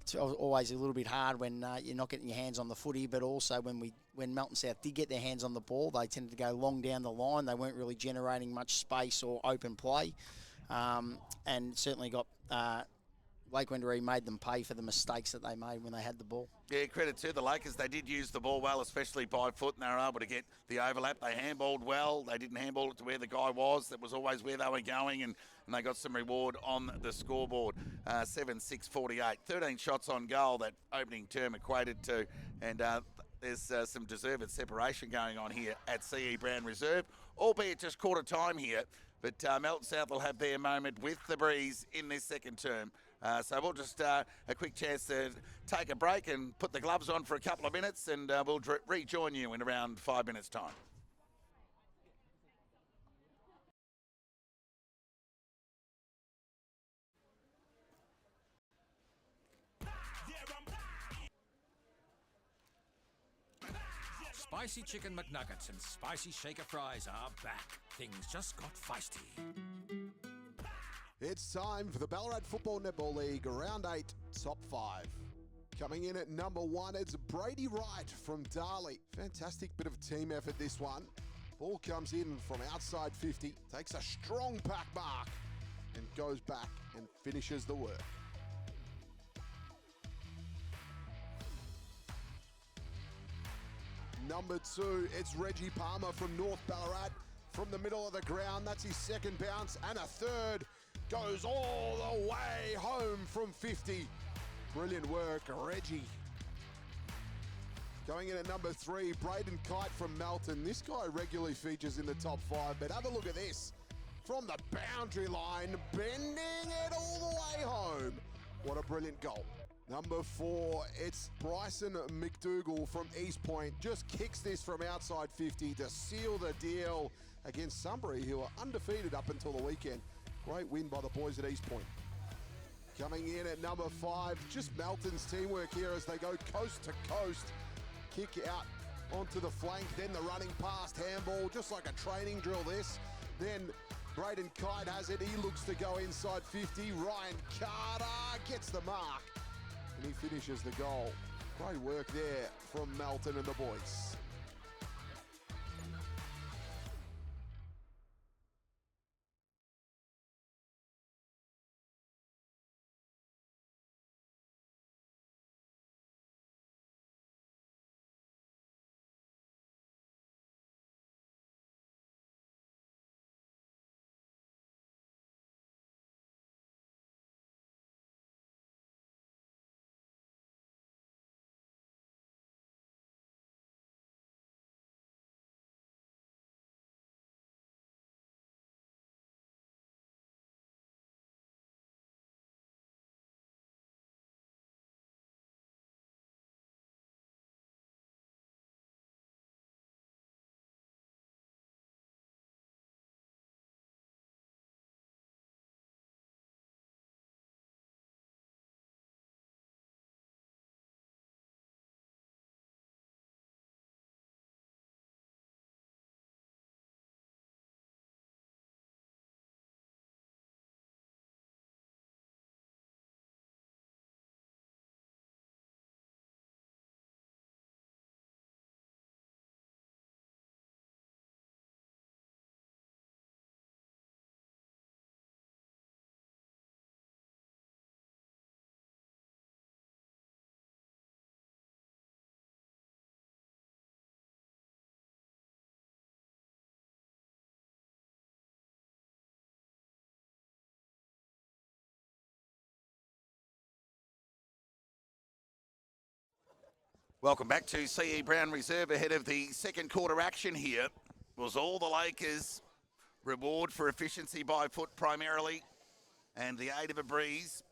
It's always a little bit hard when you're not getting your hands on the footy, but also when Melton South did get their hands on the ball, they tended to go long down the line. They weren't really generating much space or open play, and certainly got Lake Wendouree made them pay for the mistakes that they made when they had the ball. Yeah, credit to the Lakers. They did use the ball well, especially by foot, and they were able to get the overlap. They handballed well. They didn't handball it to where the guy was. That was always where they were going, and they got some reward on the scoreboard. 7-6-48. 13 shots on goal that opening term equated to, and there's some deserved separation going on here at CE Brown Reserve, albeit just quarter time here. But Melton South will have their moment with the breeze in this second term. So we'll just a quick chance to take a break and put the gloves on for a couple of minutes, and we'll rejoin you in around 5 minutes' time. Spicy Chicken McNuggets and Spicy Shaker Fries are back. Things just got feisty. It's time for the Ballarat Football Netball League Round 8 Top 5. Coming in at number 1, it's Brady Wright from Darley. Fantastic bit of team effort this one. Ball comes in from outside 50, takes a strong pack mark and goes back and finishes the work. Number 2, it's Reggie Palmer from North Ballarat. From the middle of the ground, that's his second bounce, and a third. Goes all the way home from 50. Brilliant work, Reggie. Going in at number 3, Braden Kite from Melton. This guy regularly features in the top 5, but have a look at this. From the boundary line, bending it all the way home. What a brilliant goal. Number 4, it's Bryson McDougall from East Point. Just kicks this from outside 50 to seal the deal against Sunbury, who are undefeated up until the weekend. Great win by the boys at East Point. Coming in at number 5, just Melton's teamwork here as they go coast to coast. Kick out onto the flank, then the running past handball, just like a training drill this. Then Braden Kite has it, he looks to go inside 50. Ryan Carter gets the mark, and he finishes the goal. Great work there from Melton and the boys. Welcome back to CE Brown Reserve ahead of the second quarter action here. Was all the Lakers reward for efficiency by foot primarily and the aid of a breeze.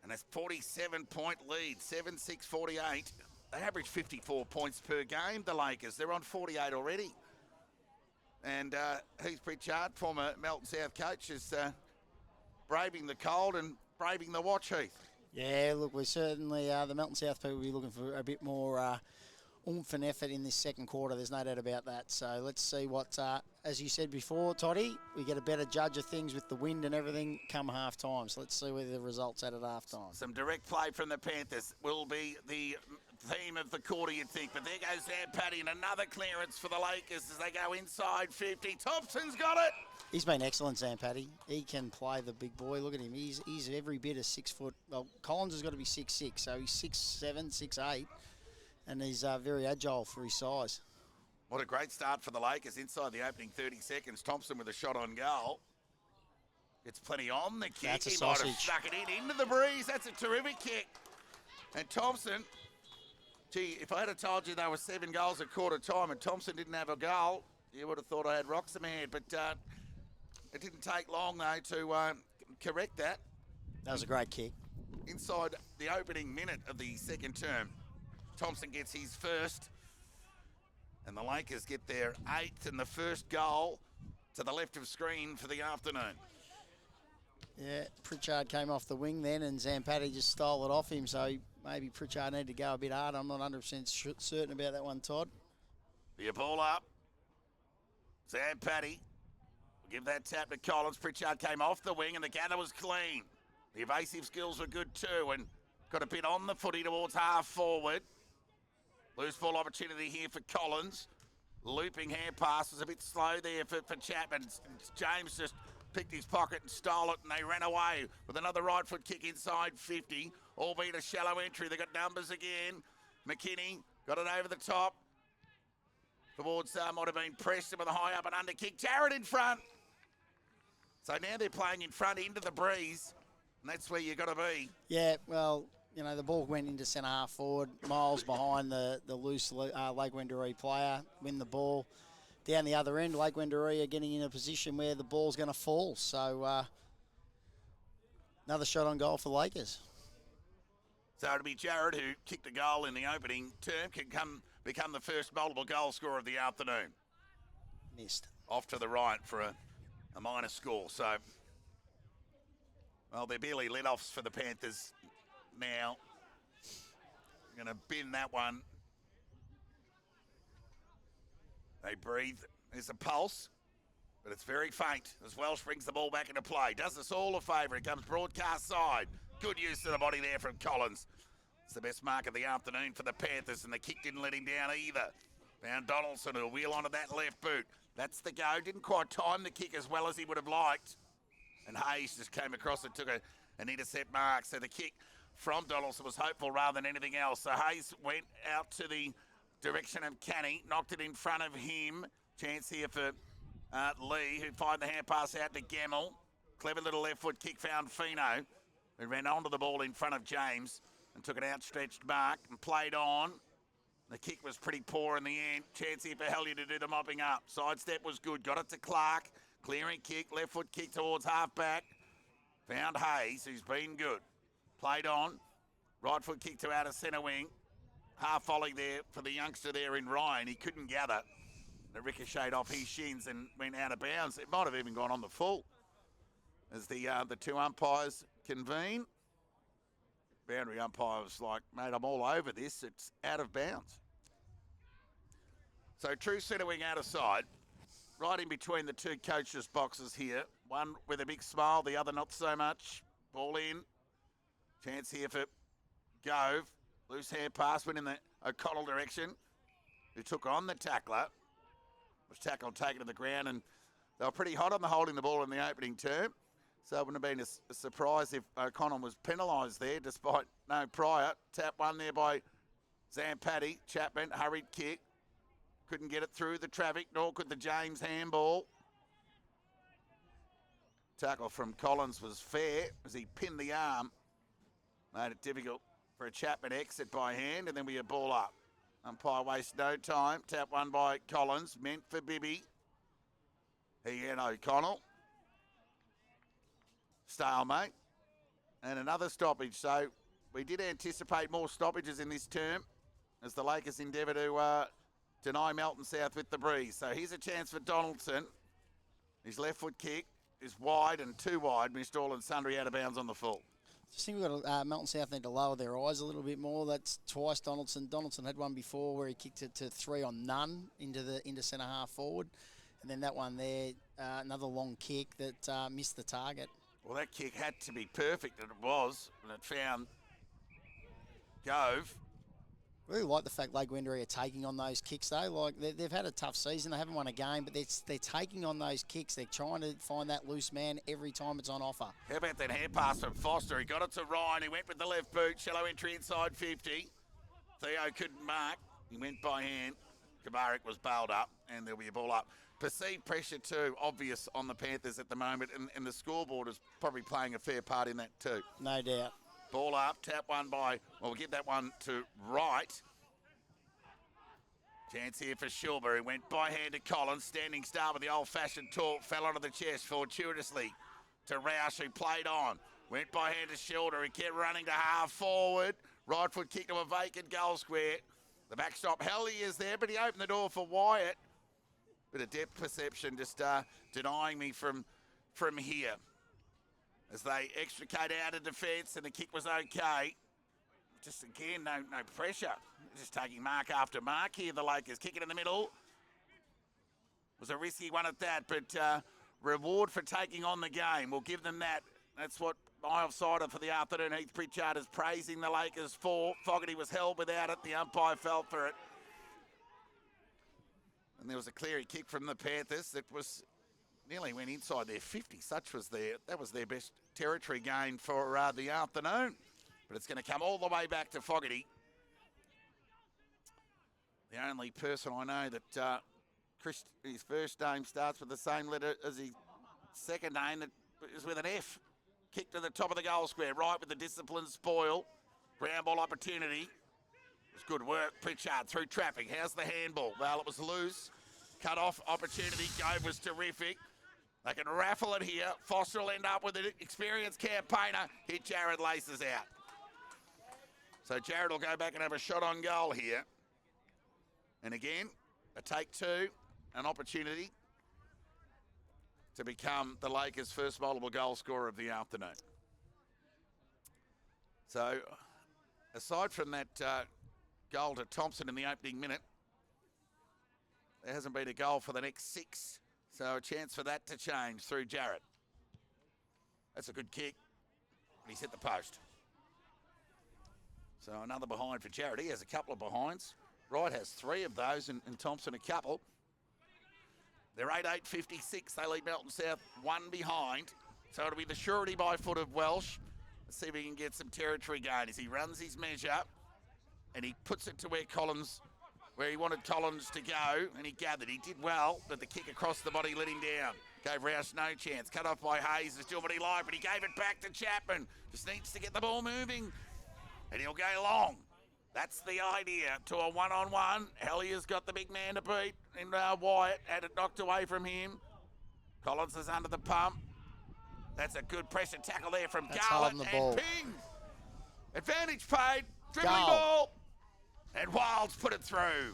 And that's 47-point lead, 7-6-48. They average 54 points per game, the Lakers. They're on 48 already. And Heath Pritchard, former Melton South coach, is braving the cold and braving the watch, Heath. Yeah, look, we're certainly, the Melton South people will be looking for a bit more oomph and effort in this second quarter. There's no doubt about that. So let's see what, as you said before, Toddy, we get a better judge of things with the wind and everything come half-time. So let's see where the results at half-time. Some direct play from the Panthers will be the theme of the quarter, you'd think. But there goes Paddy, and another clearance for the Lakers as they go inside 50. Thompson's got it. He's been excellent, Paddy. He can play the big boy. Look at him. He's every bit of 6 foot. Well, Collins has got to be 6'6", so he's 6'7", 6'8", and he's very agile for his size. What a great start for the Lakers inside the opening 30 seconds. Thompson with a shot on goal. It's plenty on the kick. That's a he sausage. might have stuck it in into the breeze. That's a terrific kick. And Thompson, gee, if I had told you there were 7 goals at quarter time and Thompson didn't have a goal, you would have thought I had rocks in my head. But it didn't take long, though, to correct that. That was a great kick. Inside the opening minute of the second term, Thompson gets his first, and the Lakers get their 8th and the first goal to the left of screen for the afternoon. Yeah, Pritchard came off the wing then, and Zampatti just stole it off him, so maybe Pritchard needed to go a bit harder. I'm not 100% certain about that one, Todd. The ball up. Zampatti will give that tap to Collins. Pritchard came off the wing, and the gather was clean. The evasive skills were good too, and got a bit on the footy towards half forward. Loose ball opportunity here for Collins. Looping hand pass was a bit slow there for Chapman. James just picked his pocket and stole it, and they ran away with another right foot kick inside 50, albeit a shallow entry. They got numbers again. McKinney got it over the top. Towards might have been Preston with a high up and under kick. Jarrett in front. So now they're playing in front into the breeze, and that's where you got to be. Yeah, well, you know, the ball went into centre half forward, miles behind the loose Lake Wendouree player, win the ball. Down the other end, Lake Wendouree are getting in a position where the ball's going to fall. So another shot on goal for the Lakers. So it'll be Jarrett, who kicked a goal in the opening term, can become the first multiple goal scorer of the afternoon. Missed. Off to the right for a minor score. So, well, they're barely let-offs for the Panthers now. Going to bin that one. They breathe. There's a pulse, but it's very faint as Welsh brings the ball back into play. Does us all a favour. It comes broadcast side. Good use of the body there from Collins. It's the best mark of the afternoon for the Panthers, and the kick didn't let him down either. Found Donaldson, who'll wheel onto that left boot. That's the go. Didn't quite time the kick as well as he would have liked. And Hayes just came across and took an intercept mark. So the kick from Donaldson was hopeful rather than anything else. So Hayes went out to the direction of Canny, knocked it in front of him. Chance here for Lee, who fired the hand pass out to Gemmell. Clever little left foot kick found Fino, who ran onto the ball in front of James and took an outstretched mark and played on. The kick was pretty poor in the end. Chance here for Hellier to do the mopping up. Sidestep was good. Got it to Clark. Clearing kick, left foot kick towards half-back. Found Hayes, who's been good. Played on. Right foot kick to outer centre wing. Half volley there for the youngster there in Ryan. He couldn't gather. It ricocheted off his shins and went out of bounds. It might have even gone on the full as the two umpires convene. Boundary umpire was like, mate, I'm all over this. It's out of bounds. So true centre wing out of side. Right in between the two coaches' boxes here. One with a big smile, the other not so much. Ball in. Chance here for Gove. Loose hand pass went in the O'Connell direction, who took on the tackler. Was tackled, taken to the ground, and they were pretty hot on the holding the ball in the opening term. So it wouldn't have been a surprise if O'Connell was penalised there, despite no prior. Tap one there by Zampatti. Chapman, hurried kick. Couldn't get it through the traffic, nor could the James handball. Tackle from Collins was fair as he pinned the arm. Made it difficult for a Chapman exit by hand, and then we a ball up. Umpire wastes no time. Tap one by Collins, meant for Bibby. Ian O'Connell. Stalemate. And another stoppage. So we did anticipate more stoppages in this term as the Lakers endeavour to deny Melton South with the breeze. So here's a chance for Donaldson. His left foot kick is wide and too wide. Missed all and sundry out of bounds on the full. Just think we've got Melton South need to lower their eyes a little bit more. That's twice Donaldson. Donaldson had one before where he kicked it to 3 on none into centre half forward. And then that one there, another long kick that missed the target. Well, that kick had to be perfect, and it was. And it found Gove. Really like the fact Lake Wendouree are taking on those kicks though. Like they've had a tough season. They haven't won a game, but they're taking on those kicks. They're trying to find that loose man every time it's on offer. How about that hand pass from Foster? He got it to Ryan. He went with the left boot. Shallow entry inside 50. Theo couldn't mark. He went by hand. Kabarik was bailed up, and there'll be a ball up. Perceived pressure too, obvious on the Panthers at the moment, and the scoreboard is probably playing a fair part in that too. No doubt. Ball up, tap one by, well, we'll give that one to Wright. Chance here for Shilber, who went by hand to Collins, standing start with the old-fashioned talk, fell onto the chest fortuitously to Roush, who played on. Went by hand to Shilder, he kept running to half forward. Right foot kick to a vacant goal square. The backstop, Helly is there, but he opened the door for Wyatt. Bit of depth perception just denying me from here. As they extricate out of defence, and the kick was okay. Just again, no pressure. Just taking mark after mark here. The Lakers kick it in the middle. Was a risky one at that, but reward for taking on the game. We'll give them that. That's what my offsider for the afternoon. Heath Pritchard is praising the Lakers for. Fogarty was held without it. The umpire fell for it. And there was a cleary kick from the Panthers that was nearly went inside their 50. That was their best territory gain for the afternoon. But it's going to come all the way back to Fogarty. The only person I know that his first name starts with the same letter as his second name, that is with an F. Kick to the top of the goal square, right with the discipline spoil. Ground ball opportunity. It's good work. Pritchard through traffic. How's the handball? Well, it was loose. Cut off opportunity. Gove was terrific. They can raffle it here. Foster will end up with an experienced campaigner. Hit Jared Laces out. So Jared will go back and have a shot on goal here. And again, a take two, an opportunity to become the Lakers' first multiple goal scorer of the afternoon. So aside from that goal to Thompson in the opening minute, there hasn't been a goal for the next 6. So a chance for that to change through Jarrett. That's a good kick. He's hit the post. So another behind for Jarrett. He has a couple of behinds. Wright has 3 of those, and Thompson a couple. They're 8-8-56. They lead Melton South 1 behind. So it'll be the surety by foot of Welsh. Let's see if he can get some territory gain as he runs his measure and he puts it to where he wanted Collins to go, and he gathered. He did well, but the kick across the body let him down. Gave Rouse no chance. Cut off by Hayes. Is still what he liked, but he gave it back to Chapman. Just needs to get the ball moving, and he'll go long. That's the idea. To a one-on-one. Hellier's got the big man to beat, and Wyatt had it knocked away from him. Collins is under the pump. That's a good pressure tackle there from Garland, and ping. Advantage paid. Dribbling ball. And Wilds put it through.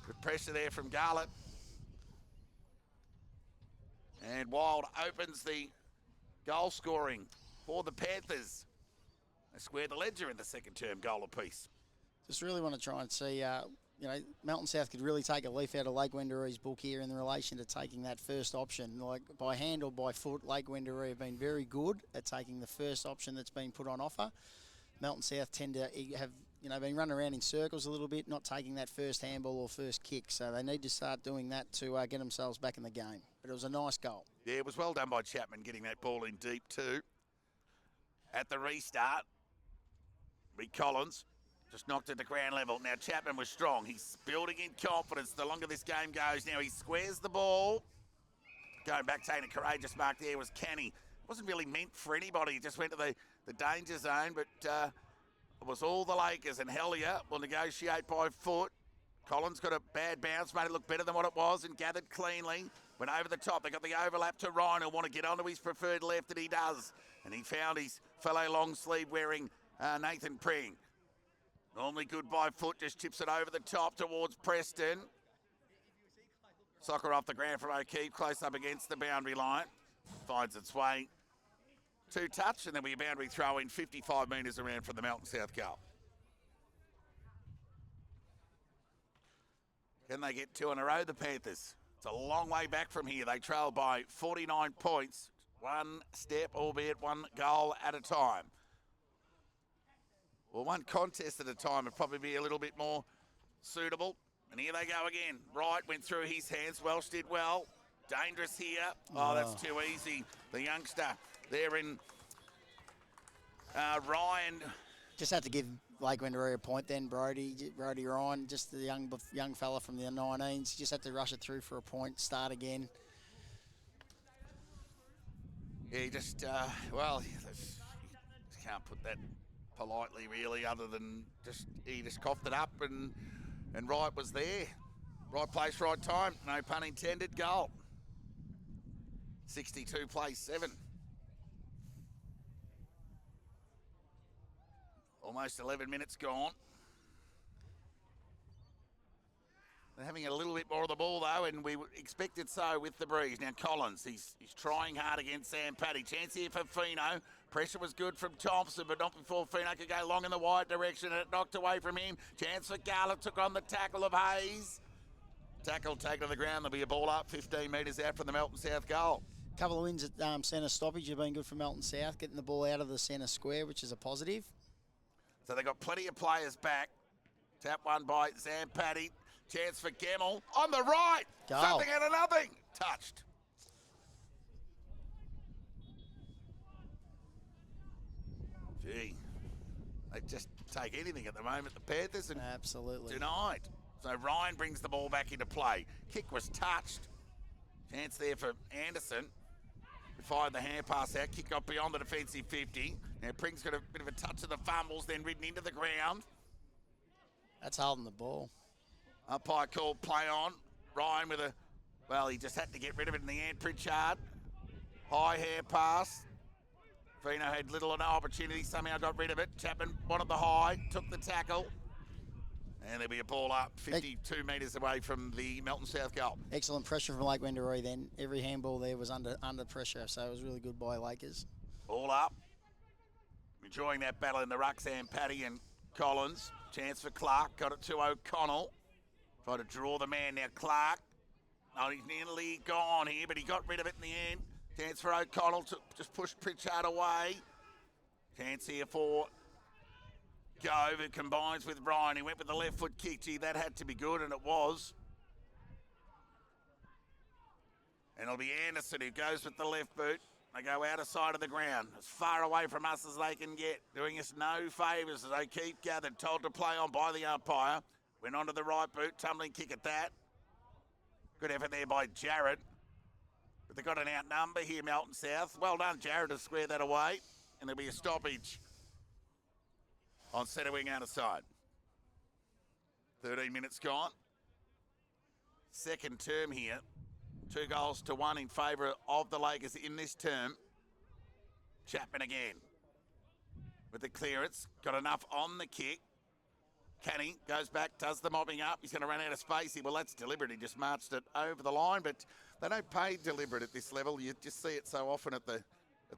Good pressure there from Garland. And Wild opens the goal scoring for the Panthers. They squared the ledger in the second term goal apiece. Just really want to try and see, Melton South could really take a leaf out of Lake Wendouree's book here in relation to taking that first option. Like by hand or by foot, Lake Wendouree have been very good at taking the first option that's been put on offer. Melton South tend to have, been running around in circles a little bit, not taking that first handball or first kick. So they need to start doing that to get themselves back in the game. But it was a nice goal. Yeah, it was well done by Chapman getting that ball in deep too. At the restart, Rick Collins just knocked it to ground level. Now Chapman was strong. He's building in confidence the longer this game goes. Now he squares the ball. Going back, taking a courageous mark there was Canny. Wasn't really meant for anybody. He just went to the the danger zone, but it was all the Lakers, and Hellier will negotiate by foot. Collins got a bad bounce, made it look better than what it was, and gathered cleanly. Went over the top. They got the overlap to Ryan, who'll want to get onto his preferred left, and he does. And he found his fellow long sleeve wearing Nathan Pring. Normally good by foot, just chips it over the top towards Preston. Soccer off the ground from O'Keefe, close up against the boundary line. Finds its way to touch, and then we boundary throw in 55 metres around from the Melton South goal. Can they get 2 in a row, the Panthers? It's a long way back from here. They trail by 49 points. One step, albeit one goal at a time. Well, one contest at a time would probably be a little bit more suitable. And here they go again. Wright went through his hands. Welsh did well. Dangerous here. Oh, that's too easy. The youngster there in Ryan. Just had to give Lake Wendouree a point then, Brody Ryan, just the young fella from the 19s. Just had to rush it through for a point, start again. Yeah, he just, well, you can't put that politely really, other than he just coughed it up, and Wright was there. Right place, right time, no pun intended, goal. 62 plays 7. Almost 11 minutes gone. They're having a little bit more of the ball though, and we expected so with the breeze. Now Collins, he's trying hard against Sam Paddy. Chance here for Fino. Pressure was good from Thompson, but not before Fino could go long in the wide direction, and it knocked away from him. Chance for Garlick, took on the tackle of Hayes. Tackle taken to the ground. There'll be a ball up 15 metres out from the Melton South goal. Couple of wins at centre stoppage have been good for Melton South, getting the ball out of the centre square, which is a positive. So they've got plenty of players back. Tap one by Zampati. Chance for Gemmell. On the right. Goal. Something out of nothing. Touched. Gee. They just take anything at the moment, the Panthers, and absolutely denied. So Ryan brings the ball back into play. Kick was touched. Chance there for Anderson. Fired the hand pass out. Kick got beyond the defensive 50. Now Pring's got a bit of a touch of the fumbles, then ridden into the ground. That's holding the ball. Umpire called play on. Ryan with he just had to get rid of it in the end. Pritchard. High hair pass. Fino had little or no opportunity. Somehow got rid of it. Chapman wanted the high. Took the tackle. And there'll be a ball up 52 metres away from the Melton South goal. Excellent pressure from Lake Wendouree then. Every handball there was under pressure, so it was really good by Lakers. Ball up. Enjoying that battle in the ruck, Sam Paddy and Collins. Chance for Clark. Got it to O'Connell. Tried to draw the man now. Clark. Oh, he's nearly gone here, but he got rid of it in the end. Chance for O'Connell to just push Pritchard away. Chance here for Gove, who combines with Ryan. He went with the left foot kick. Gee, that had to be good, and it was. And it'll be Anderson who goes with the left boot. They go out of sight of the ground, as far away from us as they can get, doing us no favours as O'Keefe gathered, told to play on by the umpire. Went onto the right boot, tumbling kick at that. Good effort there by Jarrett. But they've got an outnumber here, Melton South. Well done, Jarrett, to square that away. And there'll be a stoppage on centre wing out of side. 13 minutes gone. Second term here. 2 goals to 1 in favour of the Lakers in this term. Chapman again with the clearance. Got enough on the kick. Canny goes back, does the mobbing up. He's going to run out of space here. Well, that's deliberate. He just marched it over the line, but they don't pay deliberate at this level. You just see it so often at the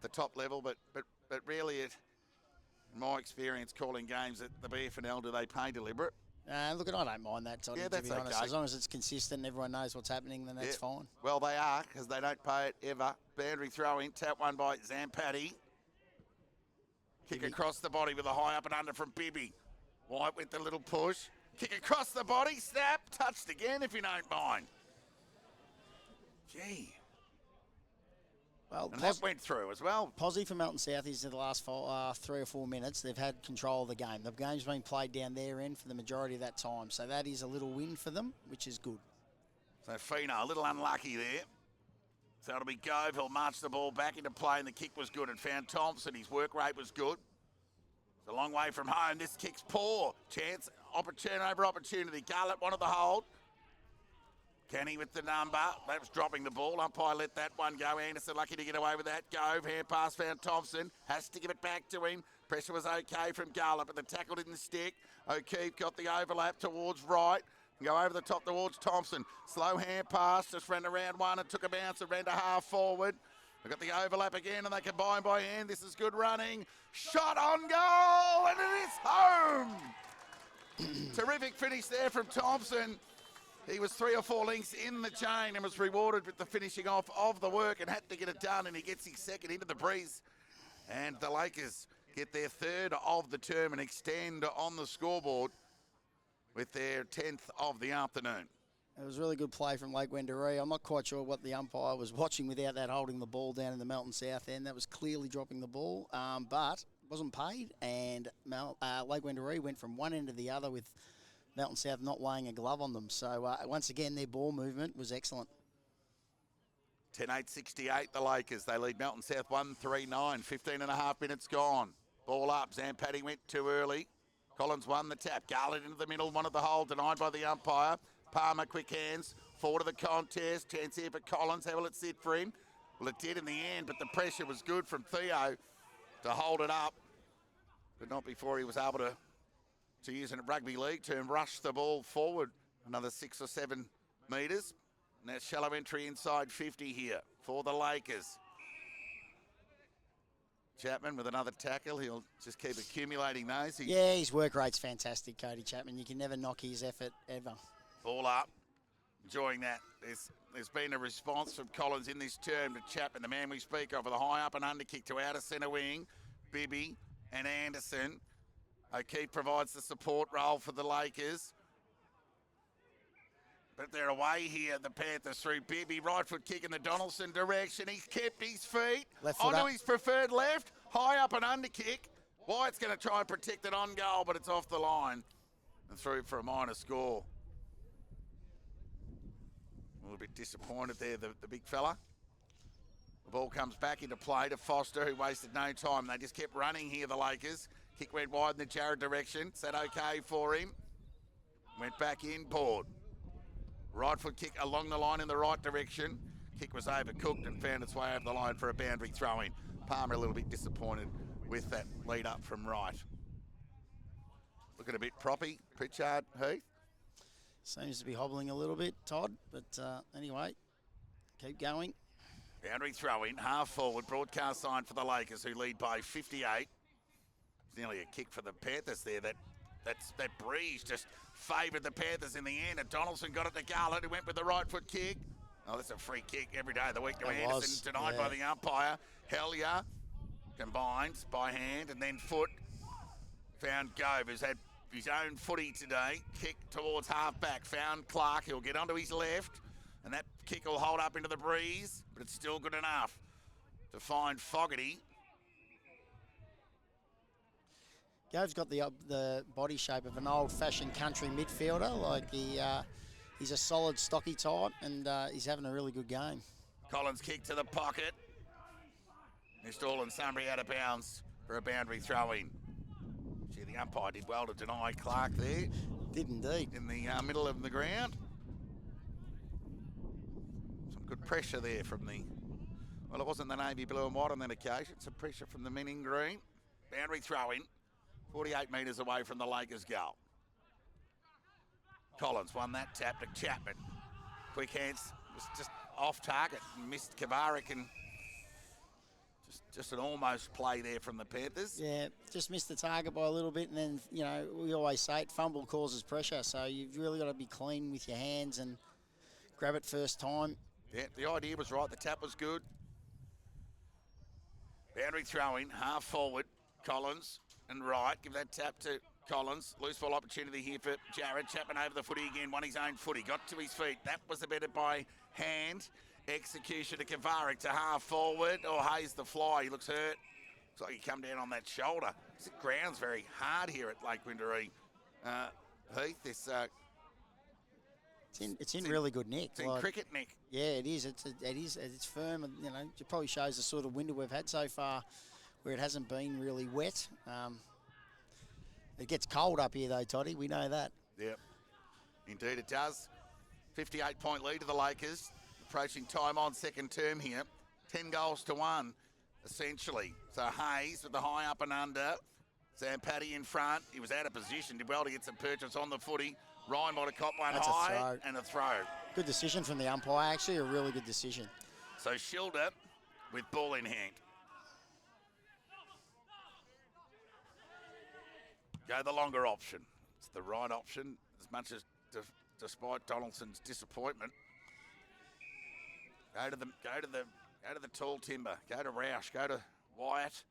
top level, but really, in my experience calling games at the BFNL, do they pay deliberate? Look, I don't mind that, Toddy, that's to be honest. okay. As long as it's consistent and everyone knows what's happening, then that's fine. Well, they are, because they don't pay it ever. Boundary throw in, tap one by Zampati. Kick across the body with a high up and under from Bibby. White with the little push. Kick across the body, snap, touched again if you don't mind. Gee. Well, and that went through as well. Positive for Melton South is in the last 3 or 4 minutes, they've had control of the game. The game's been played down their end for the majority of that time, so that is a little win for them, which is good. So Fino, a little unlucky there. So it'll be Gove. He'll march the ball back into play, and the kick was good. And found Thompson. His work rate was good. It's a long way from home. This kick's poor. Chance, opportunity over opportunity. Garlett wanted the hold. Kenny with the number. That was dropping the ball. Umpire let that one go. Anderson lucky to get away with that. Gove, hand pass, found Thompson. Has to give it back to him. Pressure was okay from Garlett, but the tackle didn't stick. O'Keefe got the overlap towards right. Go over the top towards Thompson. Slow hand pass. Just ran around one and took a bounce and ran to half forward. They've got the overlap again, and they combine by hand. This is good running. Shot on goal, and it is home. Terrific finish there from Thompson. He was 3 or 4 links in the chain and was rewarded with the finishing off of the work and had to get it done, and he gets his second into the breeze. And the Lakers get their third of the term and extend on the scoreboard with their 10th of the afternoon. It was really good play from Lake Wendouree. I'm not quite sure what the umpire was watching without that holding the ball down in the Melton South end. That was clearly dropping the ball, but wasn't paid. And Lake Wendouree went from one end to the other with Melton South not weighing a glove on them. So once again, their ball movement was excellent. 10-8-68, the Lakers. They lead Melton South 1-3-9. 15 and a half minutes gone. Ball up. Zampatti went too early. Collins won the tap. Garlett into the middle. Wanted the hold. Denied by the umpire. Palmer, quick hands. Forward to the contest. Chance here for Collins. How will it sit for him? Well, it did in the end, but the pressure was good from Theo to hold it up. But not before he was able to use a rugby league term, rush the ball forward another 6 or 7 metres. And that's shallow entry inside 50 here for the Lakers. Chapman with another tackle. He'll just keep accumulating those. Yeah, his work rate's fantastic, Cody Chapman. You can never knock his effort, ever. Ball up. Enjoying that. There's been a response from Collins in this term to Chapman, the man we speak of, with a high up and under kick to outer centre wing. Bibby and Anderson. O'Keefe provides the support role for the Lakers. But they're away here, the Panthers, through Bibby. Right foot kick in the Donaldson direction. He's kept his feet. Onto his preferred left. High up and under kick. Wyatt's going to try and protect it on goal, but it's off the line. And through for a minor score. A little bit disappointed there, the big fella. The ball comes back into play to Foster, who wasted no time. They just kept running here, the Lakers. Kick went wide in the Jarrett direction. Is that okay for him? Went back in, Port. Right foot kick along the line in the right direction. Kick was overcooked and found its way over the line for a boundary throw-in. Palmer a little bit disappointed with that lead up from right. Looking a bit proppy, Pritchard, Heath. Seems to be hobbling a little bit, Todd. But anyway, keep going. Boundary throw-in, half forward, broadcast sign for the Lakers, who lead by 58. It's nearly a kick for the Panthers there. That breeze just favoured the Panthers in the end. And Donaldson got it to Garlett, who went with the right foot kick. Oh, that's a free kick every day of the week to Anderson. Denied by the umpire. Hellier combines by hand and then foot. Found Gove, who's had his own footy today. Kick towards half back. Found Clark. He'll get onto his left. And that kick will hold up into the breeze. But it's still good enough to find Fogarty. Gove's got the body shape of an old-fashioned country midfielder. Like he's a solid, stocky type, and he's having a really good game. Collins kick to the pocket. Missed all and Sunbury out of bounds for a boundary throw-in. Gee, the umpire did well to deny Clark there. Did indeed. In the middle of the ground. Some good pressure there from the... Well, it wasn't the navy blue and white on that occasion. Some pressure from the men in green. Boundary throw-in. 48 metres away from the Lakers' goal. Collins won that tap to Chapman. Quick hands, was just off target and missed Kavarik, and just an almost play there from the Panthers. Yeah, just missed the target by a little bit, and then, you know, we always say it, fumble causes pressure, so you've really got to be clean with your hands and grab it first time. Yeah, the idea was right, the tap was good. Boundary throw-in, half forward, Collins. And right, give that tap to Collins. Loose ball opportunity here for Jarrett. Chapman over the footy again, won his own footy. Got to his feet. That was abetted by hand. Execution to Kavarik to half forward. Oh, Hayes the fly. He looks hurt. Looks like he come down on that shoulder. The ground's very hard here at Lake Wendouree. Heath, this It's in really good nick. It's in cricket nick. Yeah, it is. It's firm, and it probably shows the sort of winter we've had so far, where it hasn't been really wet. It gets cold up here though, Toddy. We know that. Yep, indeed it does. 58-point lead to the Lakers. Approaching time on second term here. 10 goals to 1, essentially. So Hayes with the high up and under. Zampatti in front. He was out of position. Did well to get some purchase on the footy. Ryan might have caught one That's high and a throw. Good decision from the umpire, actually, a really good decision. So Schilder with ball in hand. Go the longer option. It's the right option, as much as despite Donaldson's disappointment. Go to the tall timber. Go to Roush. Go to Wyatt.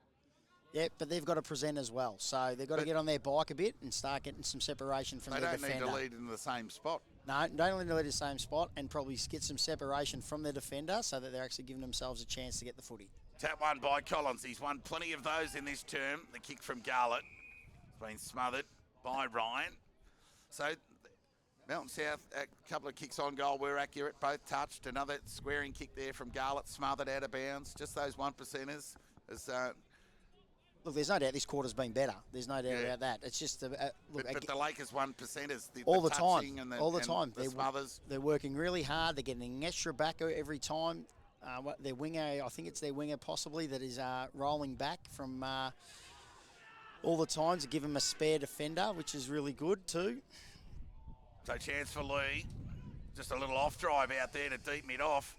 Yeah, but they've got to present as well. So they've got to get on their bike a bit and start getting some separation from their defender. They don't need to lead in the same spot. No, don't need to lead in the same spot, and probably get some separation from their defender so that they're actually giving themselves a chance to get the footy. Tap one by Collins. He's won plenty of those in this term. The kick from Garlett has been smothered by Ryan. So Melton South, a couple of kicks on goal were accurate, both touched. Another squaring kick there from Garlett, smothered out of bounds. Just those 1%ers. Look, there's no doubt this quarter's been better. There's no doubt about that. It's just look. But the Lakers 1%ers, all the time, all the time. The smothers. They're working really hard. They're getting an extra backer every time. Their winger, I think it's their winger possibly, that is rolling back from all the time to give them a spare defender, which is really good too. So chance for Lee. Just a little off drive out there to deep mid off.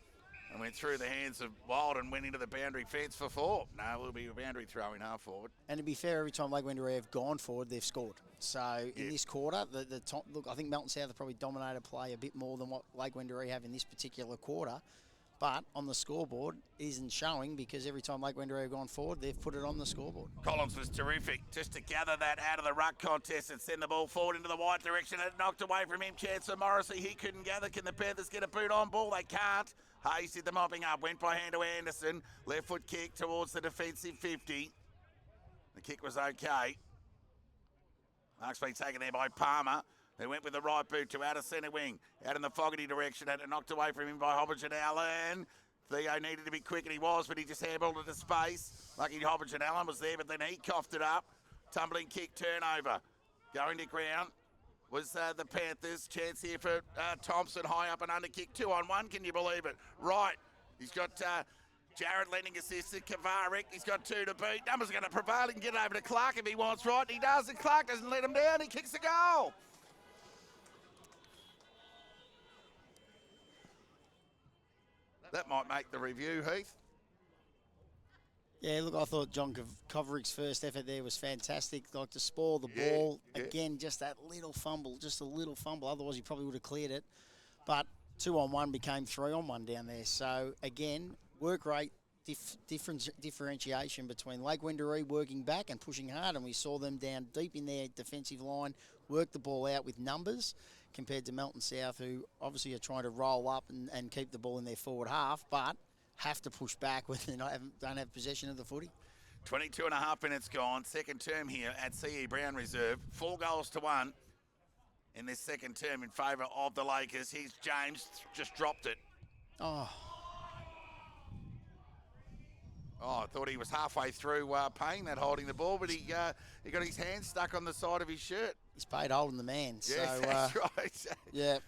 And went through the hands of Wild and went into the boundary fence for 4. No, it'll be a boundary throw in half forward. And to be fair, every time Lake Wendouree have gone forward, they've scored. So in this quarter, the top, look, I think Melton South have probably dominated play a bit more than what Lake Wendouree have in this particular quarter. But on the scoreboard, it isn't showing because every time Lake Wendouree have gone forward, they've put it on the scoreboard. Collins was terrific just to gather that out of the ruck contest and send the ball forward into the wide direction. It knocked away from him. Chancellor Morrissey, he couldn't gather. Can the Panthers get a boot on ball? They can't. Hayes did the mopping up, went by hand to Anderson. Left foot kick towards the defensive 50. The kick was okay. Mark's been taken there by Palmer. They went with the right boot to outer centre wing. Out in the Fogarty direction. And it knocked away from him by Hobbage and Allen. Theo needed to be quick, and he was, but he just handballed it to space. Lucky Hobbage and Allen was there, but then he coughed it up. Tumbling kick, turnover. Going to ground was the Panthers. Chance here for Thompson, high up and under kick. 2-on-1, can you believe it? Right. He's got Jarrett lending assistant, Kavarik. He's got 2 to beat. Numbers are going to prevail. He can get it over to Clark if he wants, right? He does, and Clark doesn't let him down. He kicks the goal. That might make the review, Heath. Yeah, look, I thought John Kovarik's first effort there was fantastic. Like to spoil the ball. Yeah. Again, just that little fumble, just a little fumble. Otherwise, he probably would have cleared it. But 2-on-1 became 3-on-1 down there. So, again, work rate differentiation between Lake Wendouree working back and pushing hard. And we saw them down deep in their defensive line, work the ball out with numbers compared to Melton South, who obviously are trying to roll up and keep the ball in their forward half, but have to push back when they don't have possession of the footy. 22 and a half minutes gone. Second term here at C.E. Brown Reserve. 4 goals to 1 in this second term in favour of the Lakers. Here's James, just dropped it. Oh, I thought he was halfway through paying that, holding the ball, but he got his hand stuck on the side of his shirt. he's paid holding the man. Yes, So, that's right. yeah.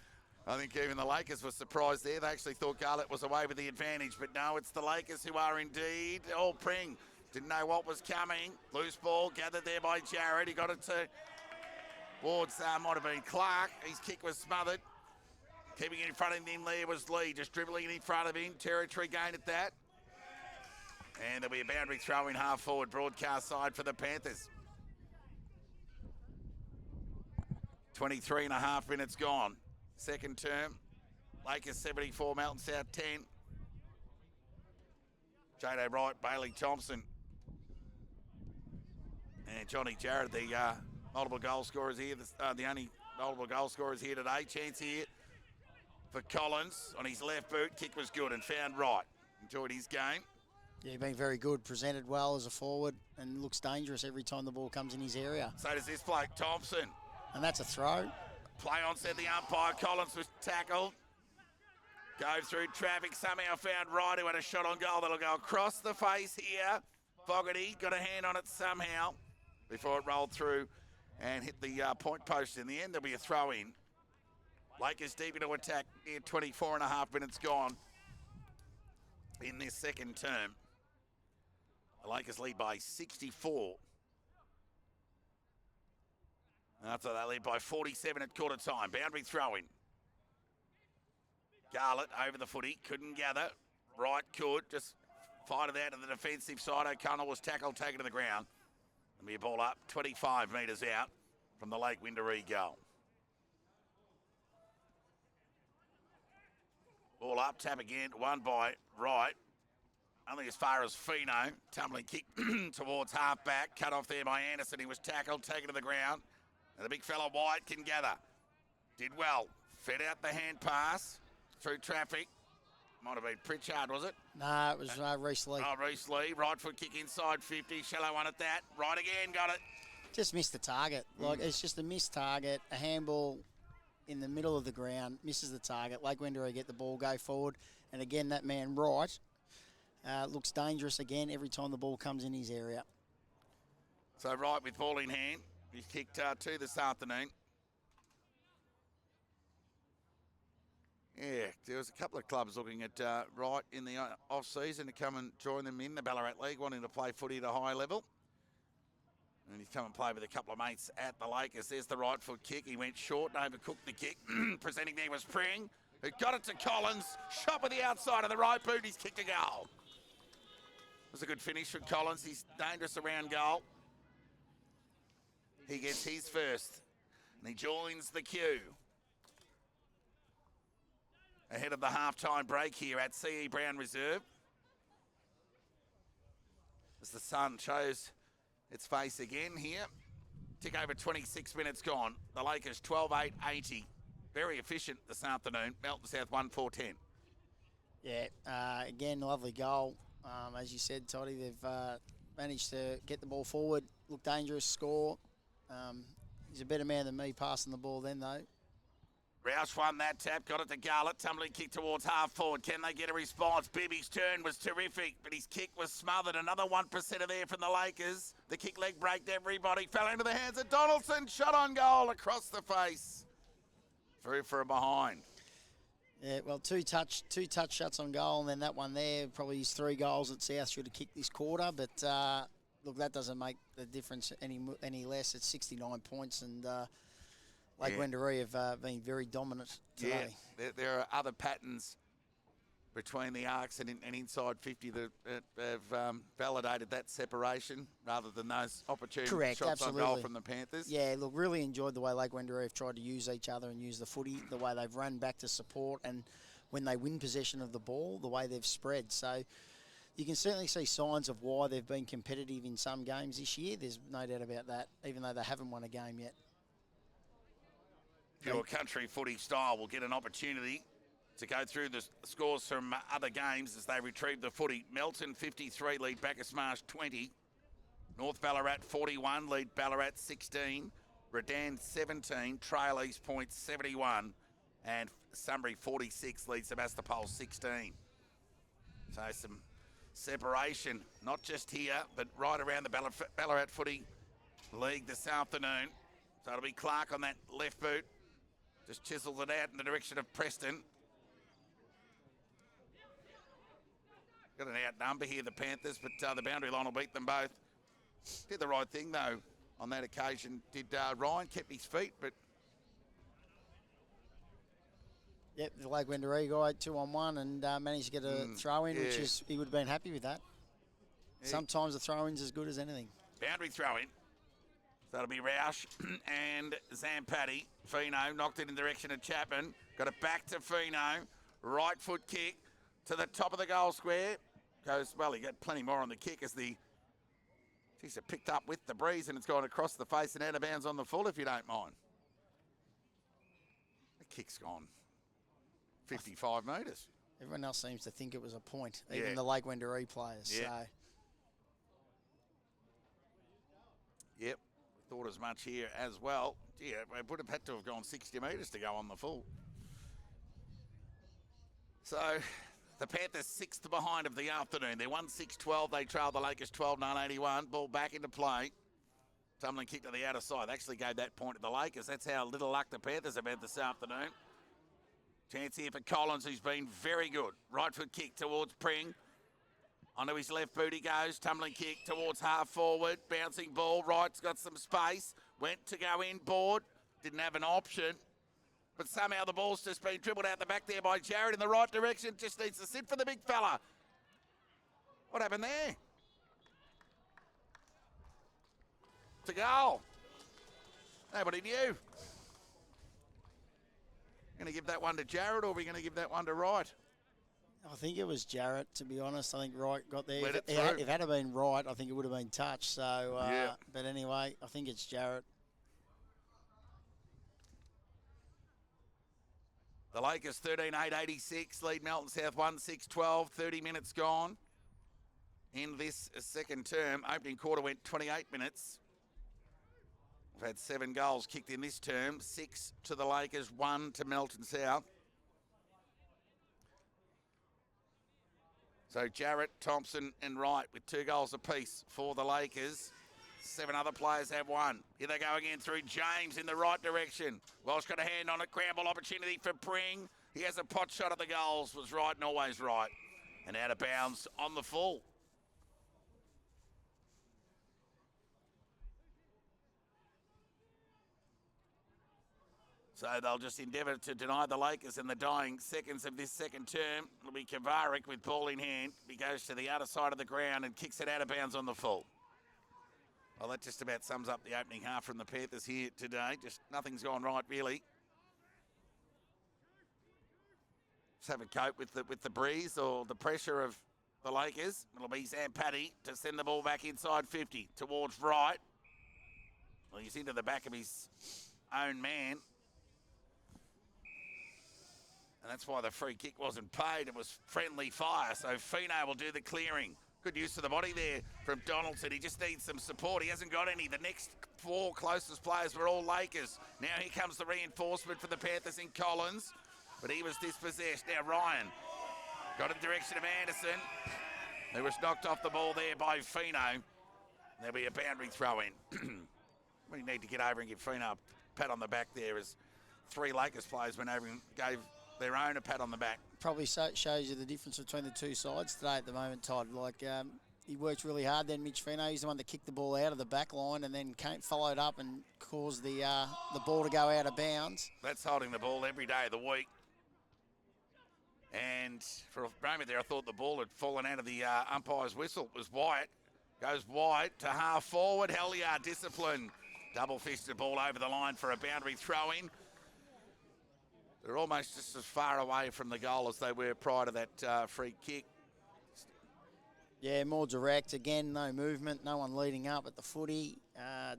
I think even the Lakers were surprised there. They actually thought Garlett was away with the advantage, but no, it's the Lakers who are indeed all pring. Didn't know what was coming. Loose ball gathered there by Jarrett. He got it towards, might have been Clark. His kick was smothered. Keeping it in front of him there was Lee, just dribbling it in front of him. Territory gain at that. And there'll be a boundary throw in half forward broadcast side for the Panthers. 23 and a half minutes gone. Second term. Lakers 74, Melton South 10. Jado Wright, Bailey Thompson. And Johnny Jarrett, the multiple goal scorers here. The only multiple goal scorers here today. Chance here for Collins on his left boot. Kick was good and found Wright. Enjoyed his game. Yeah, been very good, presented well as a forward and looks dangerous every time the ball comes in his area. So does this bloke, Thompson. And that's a throw. Play on, said the umpire. Collins was tackled. Goes through traffic, somehow found Wright, who had a shot on goal. That'll go across the face here. Fogarty got a hand on it somehow before it rolled through and hit the point post. In the end, there'll be a throw in. Lakers deep into attack, near 24 and a half minutes gone in this second term. The Lakers lead by 64. After they lead by 47 at quarter time. Boundary throw in. Garlett over the footy, couldn't gather. Wright could, just fight it out to the defensive side. O'Connell was tackled, taken to the ground. There'll be a ball up, 25 metres out from the Lake Wendouree goal. Ball up, tap again, won by Wright. Only as far as Fino. Tumbling kick towards half back. Cut off there by Anderson. He was tackled, taken to the ground. And the big fella White can gather. Did well. Fed out the hand pass through traffic. Might have been Pritchard, was it? No, it was Reece Lee. Oh, Reece Lee. Right foot kick inside 50. Shallow one at that. Right again, got it. Just missed the target. Like, it's just a missed target. A handball in the middle of the ground. Misses the target. Lake Wendouree get the ball, go forward. And again, that man Wright looks dangerous again every time the ball comes in his area. So Wright with ball in hand. He's kicked two this afternoon. Yeah, there was a couple of clubs looking at Wright in the off-season to come and join them in the Ballarat League, wanting to play footy at a high level. And he's come and played with a couple of mates at the Lakers. There's the right foot kick. He went short and overcooked the kick. Presenting there was Pring, who got it to Collins. Shot with the outside of the right boot. He's kicked a goal. It was a good finish from Collins. He's dangerous around goal. He gets his first, and he joins the queue. Ahead of the half-time break here at CE Brown Reserve. As the sun shows its face again here. Tick over 26 minutes gone. The Lakers 12-8-80. Very efficient this afternoon. Melton South 1-4-10. Yeah, again, lovely goal. As you said, Toddy, they've managed to get the ball forward, look dangerous, score. He's a better man than me passing the ball then, though. Roush won that tap, got it to Garlett. Tumbling kick towards half forward. Can they get a response? Bibby's turn was terrific, but his kick was smothered. Another 1% there from the Lakers. The kick leg braked everybody. Fell into the hands of Donaldson. Shot on goal across the face. Through for a behind. Yeah, well, two touch shots on goal, and then that one there, probably his 3 goals that South should have kicked this quarter. But look, that doesn't make the difference any less. It's 69 points, and Lake Wendouree have been very dominant today. Yeah, there are other patterns between the arcs and inside 50 that have validated that separation rather than those opportune shots absolutely. on goal from the Panthers. Yeah, look, really enjoyed the way Lake Wendouree have tried to use each other and use the footy, the way they've run back to support, and when they win possession of the ball, the way they've spread. So you can certainly see signs of why they've been competitive in some games this year. There's no doubt about that, even though they haven't won a game yet. Pure country footy style will get an opportunity to go through the scores from other games as they retrieve the footy. Melton 53 lead Bacchus Marsh 20. North Ballarat 41 lead Ballarat 16. Redan 17 trail East Point 71. And Sunbury 46 lead Sebastopol 16. So some separation, not just here, but right around the Ballarat footy league this afternoon. So it'll be Clark on that left boot. Just chisels it out in the direction of Preston. Got an outnumber here, the Panthers, but the boundary line will beat them both. Did the right thing, though, on that occasion. Did Ryan, kept his feet, but... Yep, the Lake Wendouree guy, 2-on-1, and managed to get a throw-in, which is, he would have been happy with that. Yeah. Sometimes the throw-in's as good as anything. Boundary throw-in. So that'll be Roush and Zampatti. Fino knocked it in the direction of Chapman. Got it back to Fino. Right foot kick to the top of the goal square. Goes, well, he got plenty more on the kick as the... Geez, it picked up with the breeze and it's gone across the face and out of bounds on the full, if you don't mind. The kick's gone 55 metres. Everyone else seems to think it was a point, even the Lake Wendouree players. Yeah. So. Yep. thought as much here as well. Gee, it would have had to have gone 60 metres to go on the full. So the Panthers 6th behind of the afternoon. They're 1-6-12. They trail the Lakers 12-9-81. Ball back into play. Tumbling kick to the outer side. They actually gave that point to the Lakers. That's how little luck the Panthers have had this afternoon. Chance here for Collins, who's been very good. Right foot kick towards Pring. Onto his left boot he goes. Tumbling kick towards half forward. Bouncing ball. Right's got some space. Went to go inboard. Didn't have an option. But somehow the ball's just been dribbled out the back there by Jared in the right direction. Just needs to sit for the big fella. What happened there? To goal. Nobody knew. Going to give that one to Jared, or are we going to give that one to Wright? I think it was Jarrett, to be honest. I think Wright got there. Let it If through. it had been Wright, I think it would have been touched. So, Yeah. But anyway, I think it's Jarrett. The Lakers 13-8-86, lead Melton South 1-6-12, 30 minutes gone in this second term. Opening quarter went 28 minutes. We've had 7 goals kicked in this term, 6 to the Lakers, 1 to Melton South. So Jarrett, Thompson and Wright with 2 goals apiece for the Lakers. 7 other players have 1. Here they go again through James in the right direction. Welsh got a hand on it. Cramble opportunity for Pring. He has a pot shot at the goals. Was right and always right. And out of bounds on the full. So they'll just endeavour to deny the Lakers in the dying seconds of this second term. It'll be Kavarik with ball in hand. He goes to the outer side of the ground and kicks it out of bounds on the full. Well, that just about sums up the opening half from the Panthers here today. Just nothing's gone right, really. Just have a cope with the breeze or the pressure of the Lakers. It'll be Zampatti to send the ball back inside 50 towards Wright. Well, he's into the back of his own man. And that's why the free kick wasn't paid. It was friendly fire. So Fino will do the clearing. Good use of the body there from Donaldson. He just needs some support. He hasn't got any. The next 4 closest players were all Lakers. Now here comes the reinforcement for the Panthers in Collins. But he was dispossessed. Now Ryan got in the direction of Anderson, who was knocked off the ball there by Fino. There'll be a boundary throw in. We need to get over and give Fino a pat on the back there, as 3 Lakers players went over and gave their own a pat on the back. Probably shows you the difference between the two sides today at the moment, Todd. Like, he worked really hard then, Mitch Fino. He's the one that kicked the ball out of the back line and then followed up and caused the ball to go out of bounds. That's holding the ball every day of the week. And for a moment there, I thought the ball had fallen out of the umpire's whistle. It was Wyatt. Goes wide to half forward. Helliard, discipline. Double-fisted ball over the line for a boundary throw-in. They're almost just as far away from the goal as they were prior to that free kick. Yeah, more direct. Again, no movement, no one leading up at the footy.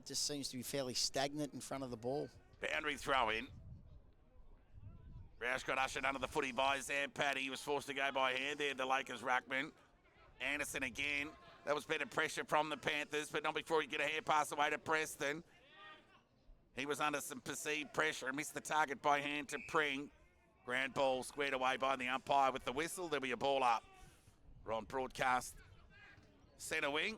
Just seems to be fairly stagnant in front of the ball. Boundary throw-in. Roush got ushered under the footy by Zampatti. He was forced to go by hand there, the Lakers ruckman. Anderson again. That was better pressure from the Panthers, but not before he get a hair pass away to Preston. He was under some perceived pressure and missed the target by hand to Pring. Ground ball squared away by the umpire with the whistle. There'll be a ball up. We're on broadcast. Centre wing.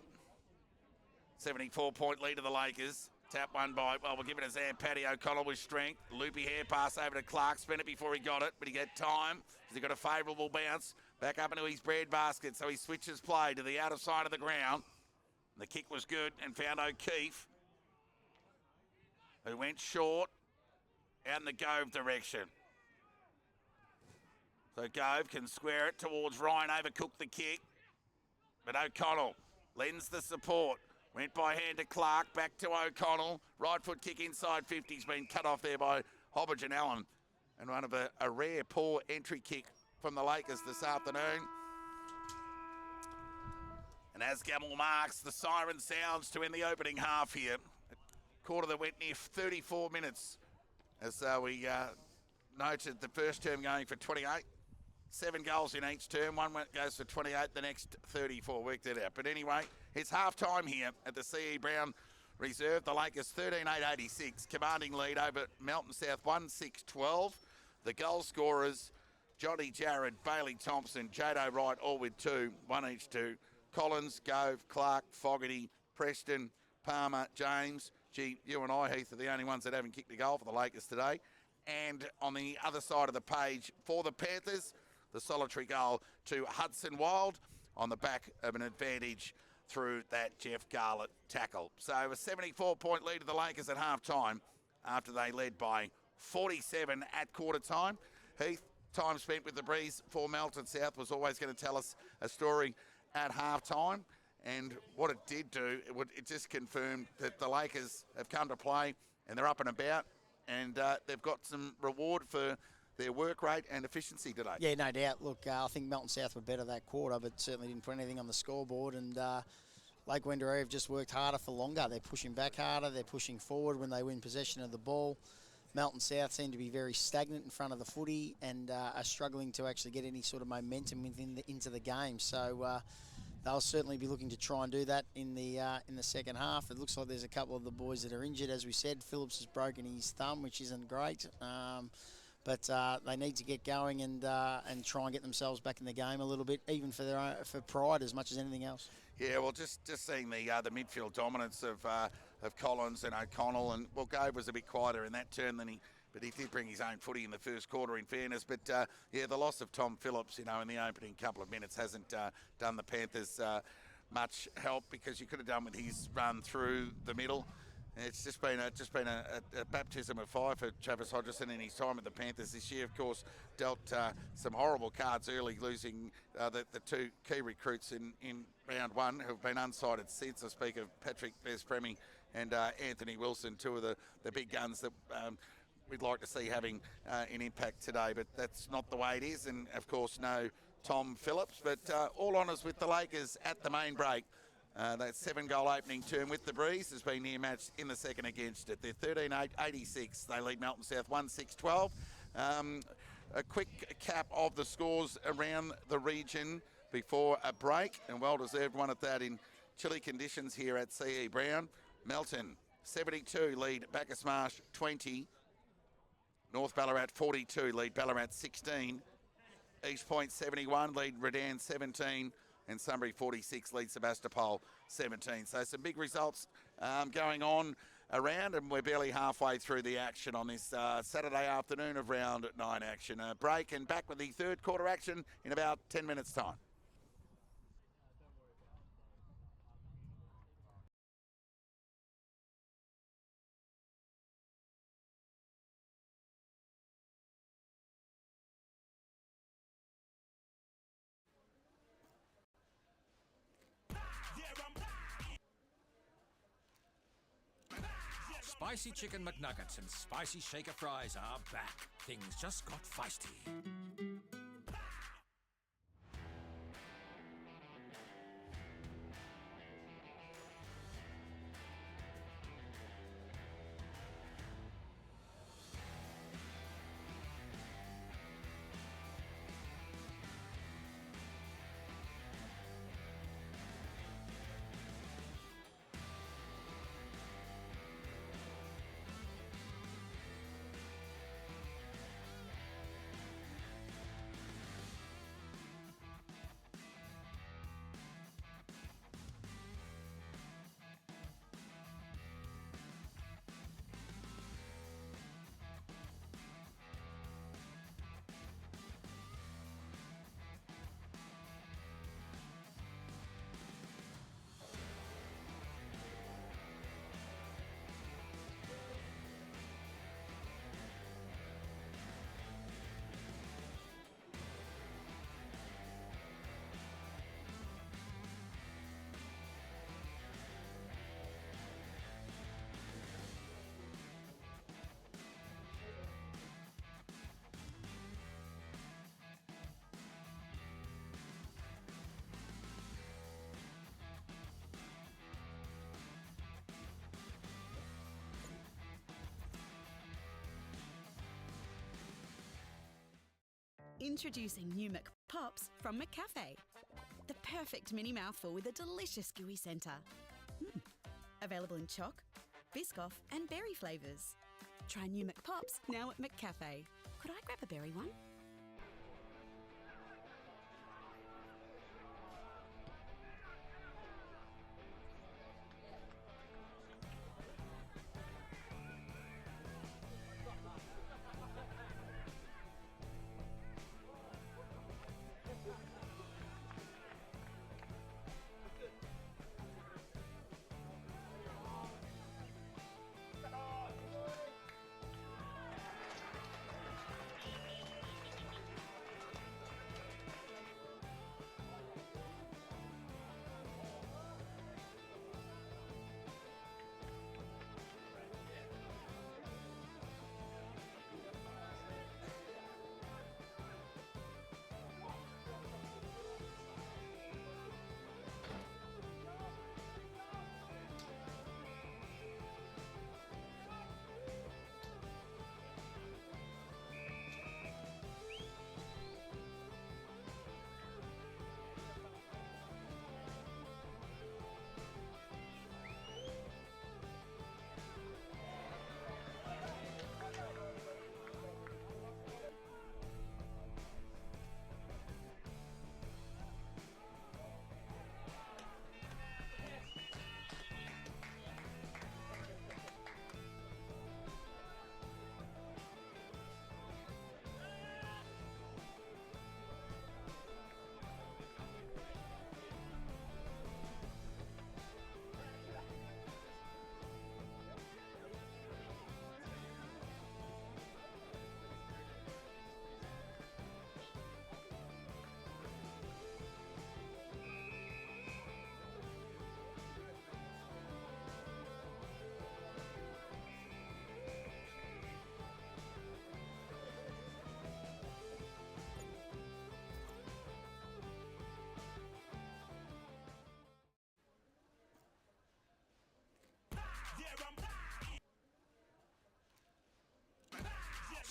74-point lead of the Lakers. Tap one by, well, we'll give it to Zampatti. O'Connell with strength. Loopy hair pass over to Clark. Spent it before he got it, but he got time because he got a favourable bounce. Back up into his bread basket, so he switches play to the outer side of the ground. The kick was good and found O'Keefe, who went short out in the Gove direction. So Gove can square it towards Ryan, overcooked the kick. But O'Connell lends the support. Went by hand to Clark, back to O'Connell. Right foot kick inside 50. He's been cut off there by Hobbage and Allen. And one of a rare poor entry kick from the Lakers this afternoon. And as Gamble marks, the siren sounds to end the opening half here. Quarter that went near 34 minutes as we noted the first term going for 28. 7 goals in each term. One goes for 28, the next 34. Worked it out. But anyway, it's half time here at the C.E. Brown reserve. The Lakers 13-8-86, commanding lead over Melton South 1-6-12. The goal scorers, Johnny Jarrett, Bailey Thompson, Jado Wright, all with 2, 1 each to Collins, Gove, Clark, Fogarty, Preston, Palmer, James. Gee, you and I, Heath, are the only ones that haven't kicked a goal for the Lakers today. And on the other side of the page for the Panthers, the solitary goal to Hudson Wild on the back of an advantage through that Jeff Garlett tackle. So a 74-point lead to the Lakers at half-time after they led by 47 at quarter time. Heath, time spent with the breeze for Melton South was always going to tell us a story at half-time. And what it did do, it just confirmed that the Lakers have come to play and they're up and about, and they've got some reward for their work rate and efficiency today. Yeah, no doubt. Look, I think Melton South were better that quarter, but certainly didn't put anything on the scoreboard. And Lake Wendouree have just worked harder for longer. They're pushing back harder. They're pushing forward when they win possession of the ball. Melton South seem to be very stagnant in front of the footy and are struggling to actually get any sort of momentum into the game. So they'll certainly be looking to try and do that in the second half. It looks like there's a couple of the boys that are injured, as we said. Phillips has broken his thumb, which isn't great. But they need to get going and try and get themselves back in the game a little bit, even for their own, for pride as much as anything else. Yeah, well, just seeing the midfield dominance of Collins and O'Connell, and well, Gove was a bit quieter in that turn but he did bring his own footy in the first quarter, in fairness. But yeah, the loss of Tom Phillips, in the opening couple of minutes hasn't done the Panthers much help, because you could have done with his run through the middle. It's just been a baptism of fire for Travis Hodgson in his time at the Panthers this year. Of course, dealt some horrible cards early, losing the two key recruits in round one who have been unsighted since. I speak of Patrick Vespremi and Anthony Wilson, two of the big guns that we'd like to see having an impact today. But that's not the way it is. And, of course, no Tom Phillips. But all honours with the Lakers at the main break. That 7-goal opening term with the breeze has been near matched in the second against it. They're 13-8-86. They lead Melton South 1-6-12. A quick cap of the scores around the region before a break, and well-deserved one at that in chilly conditions here at C.E. Brown. Melton 72 lead Bacchus Marsh 20. North Ballarat 42 lead Ballarat 16. East Point 71 lead Redan 17. And Sunbury 46 leads Sebastopol 17. So some big results going on around, and we're barely halfway through the action on this Saturday afternoon of round 9 action. A break and back with the third quarter action in about 10 minutes' time. Spicy chicken McNuggets and spicy shaker fries are back. Things just got feisty. Introducing new McPops from McCafe. The perfect mini mouthful with a delicious gooey centre. Available in choc, Biscoff and berry flavours. Try new McPops now at McCafe. Could I grab a berry one?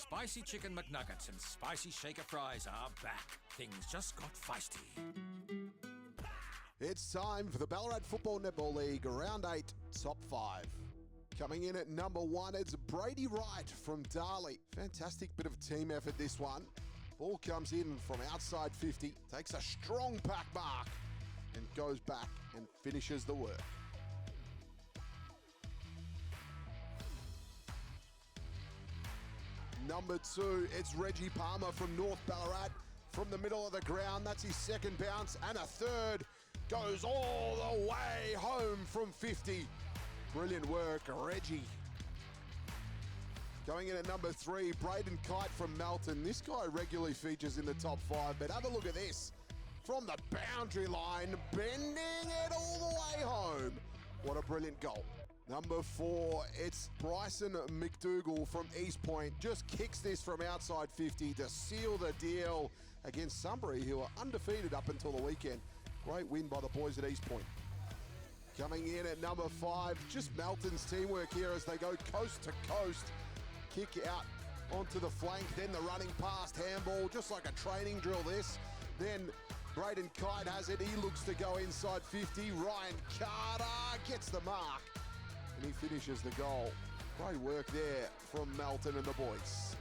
Spicy chicken McNuggets and spicy shaker fries are back. Things just got feisty. It's time for the Ballarat Football Netball League Round 8 Top 5. Coming in at number 1, it's Brady Wright from Darley. Fantastic bit of team effort this one. Ball comes in from outside 50, takes a strong pack mark and goes back and finishes the work. Number 2, it's Reggie Palmer from North Ballarat. From the middle of the ground, that's his second bounce, and a third. Goes all the way home from 50. Brilliant work, Reggie. Going in at number 3, Braden Kite from Melton. This guy regularly features in the top 5, but have a look at this. From the boundary line, bending it all the way home. What a brilliant goal. Number 4, it's Bryson McDougall from East Point. Just kicks this from outside 50 to seal the deal against Sunbury, who are undefeated up until the weekend. Great win by the boys at East Point. Coming in at number 5, just Melton's teamwork here as they go coast to coast. Kick out onto the flank, then the running past handball, just like a training drill this. Then Braden Kite has it, he looks to go inside 50. Ryan Carter gets the mark and he finishes the goal. Great work there from Melton and the boys.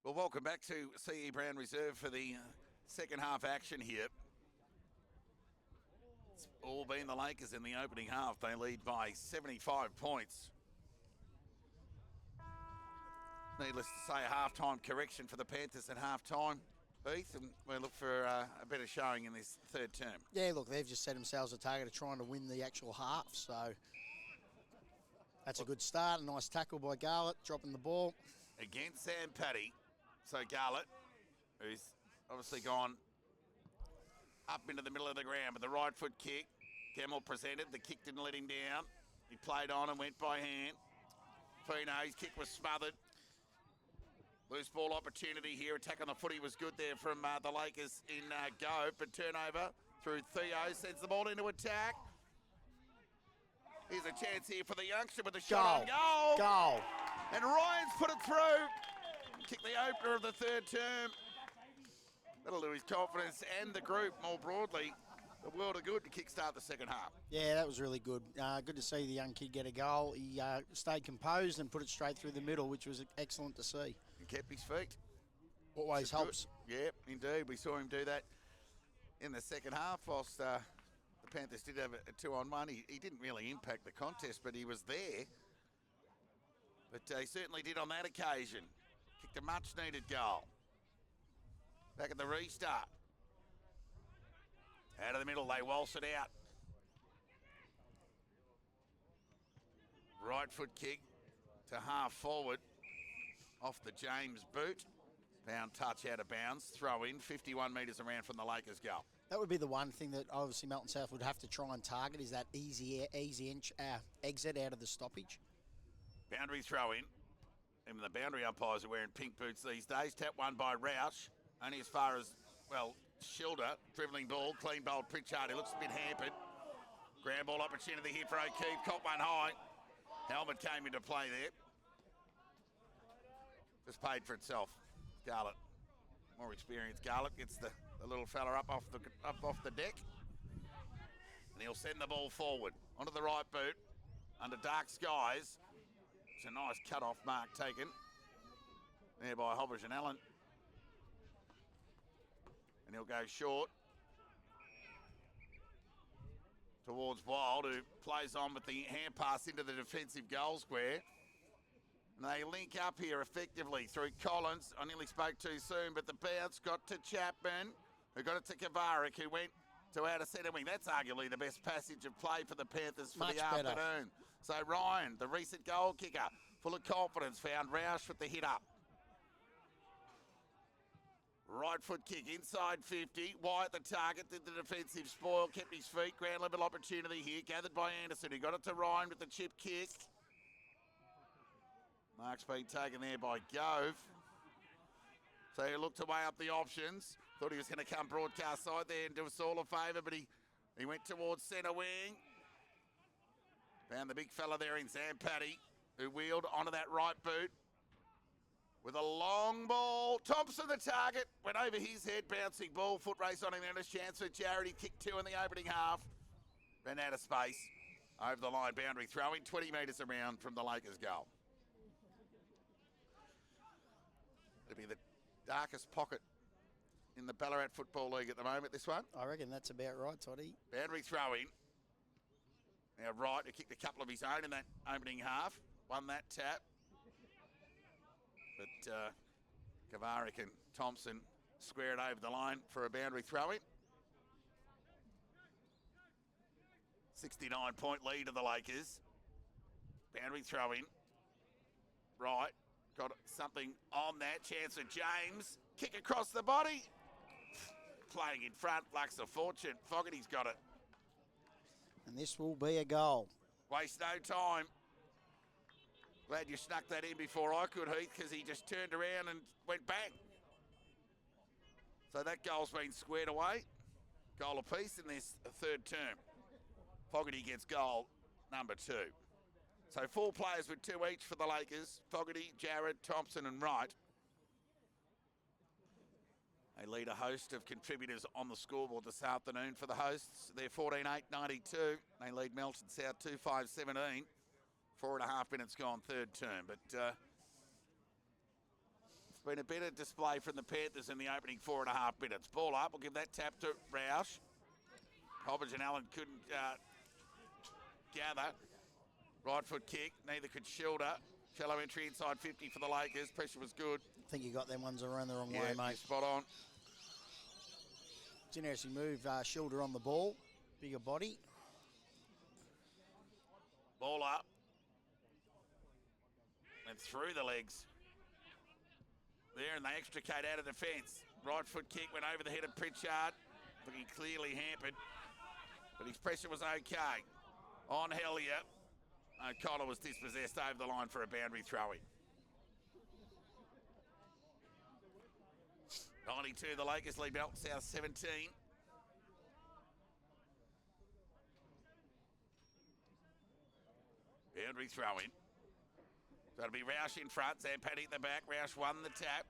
Well, welcome back to CE Brown Reserve for the second half action here. It's all been the Lakers in the opening half. They lead by 75 points. Needless to say, a half-time correction for the Panthers at half-time, Heath, and we'll look for a better showing in this third term. Yeah, look, they've just set themselves a target of trying to win the actual half, so that's a good start. A nice tackle by Garlett, dropping the ball. Against Sam Paddy. So Garlett, who's obviously gone up into the middle of the ground with the right foot kick. Gemmell presented, the kick didn't let him down. He played on and went by hand. Fino, his kick was smothered. Loose ball opportunity here. Attack on the footy was good there from the Lakers in go, but turnover through Theo. Sends the ball into attack. Here's a chance here for the youngster with a shot on goal. Goal. And Ryan's put it through. Kick the opener of the third term. That'll do his confidence and the group more broadly. The world of good to kickstart the second half. Yeah, that was really good. Good to see the young kid get a goal. He stayed composed and put it straight through the middle, which was excellent to see. He kept his feet. Always helps. Yep, indeed. We saw him do that in the second half whilst the Panthers did have a 2-on-1. He didn't really impact the contest, but he was there. But he certainly did on that occasion. Kicked a much-needed goal. Back at the restart. Out of the middle, they waltz it out. Right foot kick to half forward. Off the James boot. Bound touch out of bounds. Throw in, 51 metres around from the Lakers goal. That would be the one thing that obviously Melton South would have to try and target is that easy exit out of the stoppage. Boundary throw in. Even the boundary umpires are wearing pink boots these days. Tap one by Roush. Only as far as, well, Schilder. Dribbling ball. Clean bowled Pritchard. He looks a bit hampered. Ground ball opportunity here for O'Keefe. Caught one high. Helmet came into play there. Just paid for itself. Garlett. More experienced Garlett gets the little fella up off the deck. And he'll send the ball forward. Onto the right boot. Under dark skies. It's a nice cut-off mark taken there by Hobbs and Allen. And he'll go short towards Wild, who plays on with the hand pass into the defensive goal square. And they link up here effectively through Collins. I nearly spoke too soon, but the bounce got to Chapman, who got it to Kavarik, who went to out of centre wing. That's arguably the best passage of play for the Panthers for Much the better. afternoon. So Ryan, the recent goal kicker, full of confidence, found Roush with the hit up. Right foot kick inside 50. Wyatt the target, did the defensive spoil, kept his feet. Ground level opportunity here, gathered by Anderson, who got it to Ryan with the chip kick. Mark's been taken there by Gove. So he looked to weigh up the options. Thought he was going to come broadcast side there and do us all a favour, but he went towards centre wing. Found the big fella there in Sam Paddy, who wheeled onto that right boot with a long ball. Thompson the target, went over his head, bouncing ball, foot race on him, and a chance for Jarrett. He kicked two in the opening half. Ran out of space. Over the line, boundary throwing 20 metres around from the Lakers goal. It'll be the darkest pocket in the Ballarat Football League at the moment, this one. I reckon that's about right, Toddy. Boundary throw-in. Now Wright, who kicked a couple of his own in that opening half, won that tap. But Kavarik and Thompson square it over the line for a boundary throw-in. 69-point lead of the Lakers. Boundary throw-in. Wright got something on that. Chance for James. Kick across the body. Playing in front, Lux of Fortune. Fogarty's got it. And this will be a goal. Waste no time. Glad you snuck that in before I could, Heath, because he just turned around and went bang. So that goal's been squared away. Goal apiece in this third term. Fogarty gets goal number 2. So 4 players with 2 each for the Lakers. Fogarty, Jarrett, Thompson and Wright. They lead a host of contributors on the scoreboard this afternoon for the hosts. They're 14-8-92. They lead Melton South 2-5-17. 4.5 minutes gone third term. But been a better display from the Panthers in the opening 4.5 minutes. Ball up, we'll give that tap to Roush. Hobbs and Allen couldn't gather. Right foot kick, neither could Schilder. Shallow entry inside 50 for the Lakers. Pressure was good. I think you got them ones around the wrong way, mate. Spot on. It's interesting move. Schilder on the ball, bigger body. Ball up. And through the legs. There, and they extricate out of defence. Right foot kick went over the head of Pritchard. Looking clearly hampered. But his pressure was okay. On Hellier. O'Connor was dispossessed over the line for a boundary throw-in. 92, the Lakers lead Melton South 17. Boundary throw-in. So it'll be Roush in front, Zampatti at the back. Roush won the tap.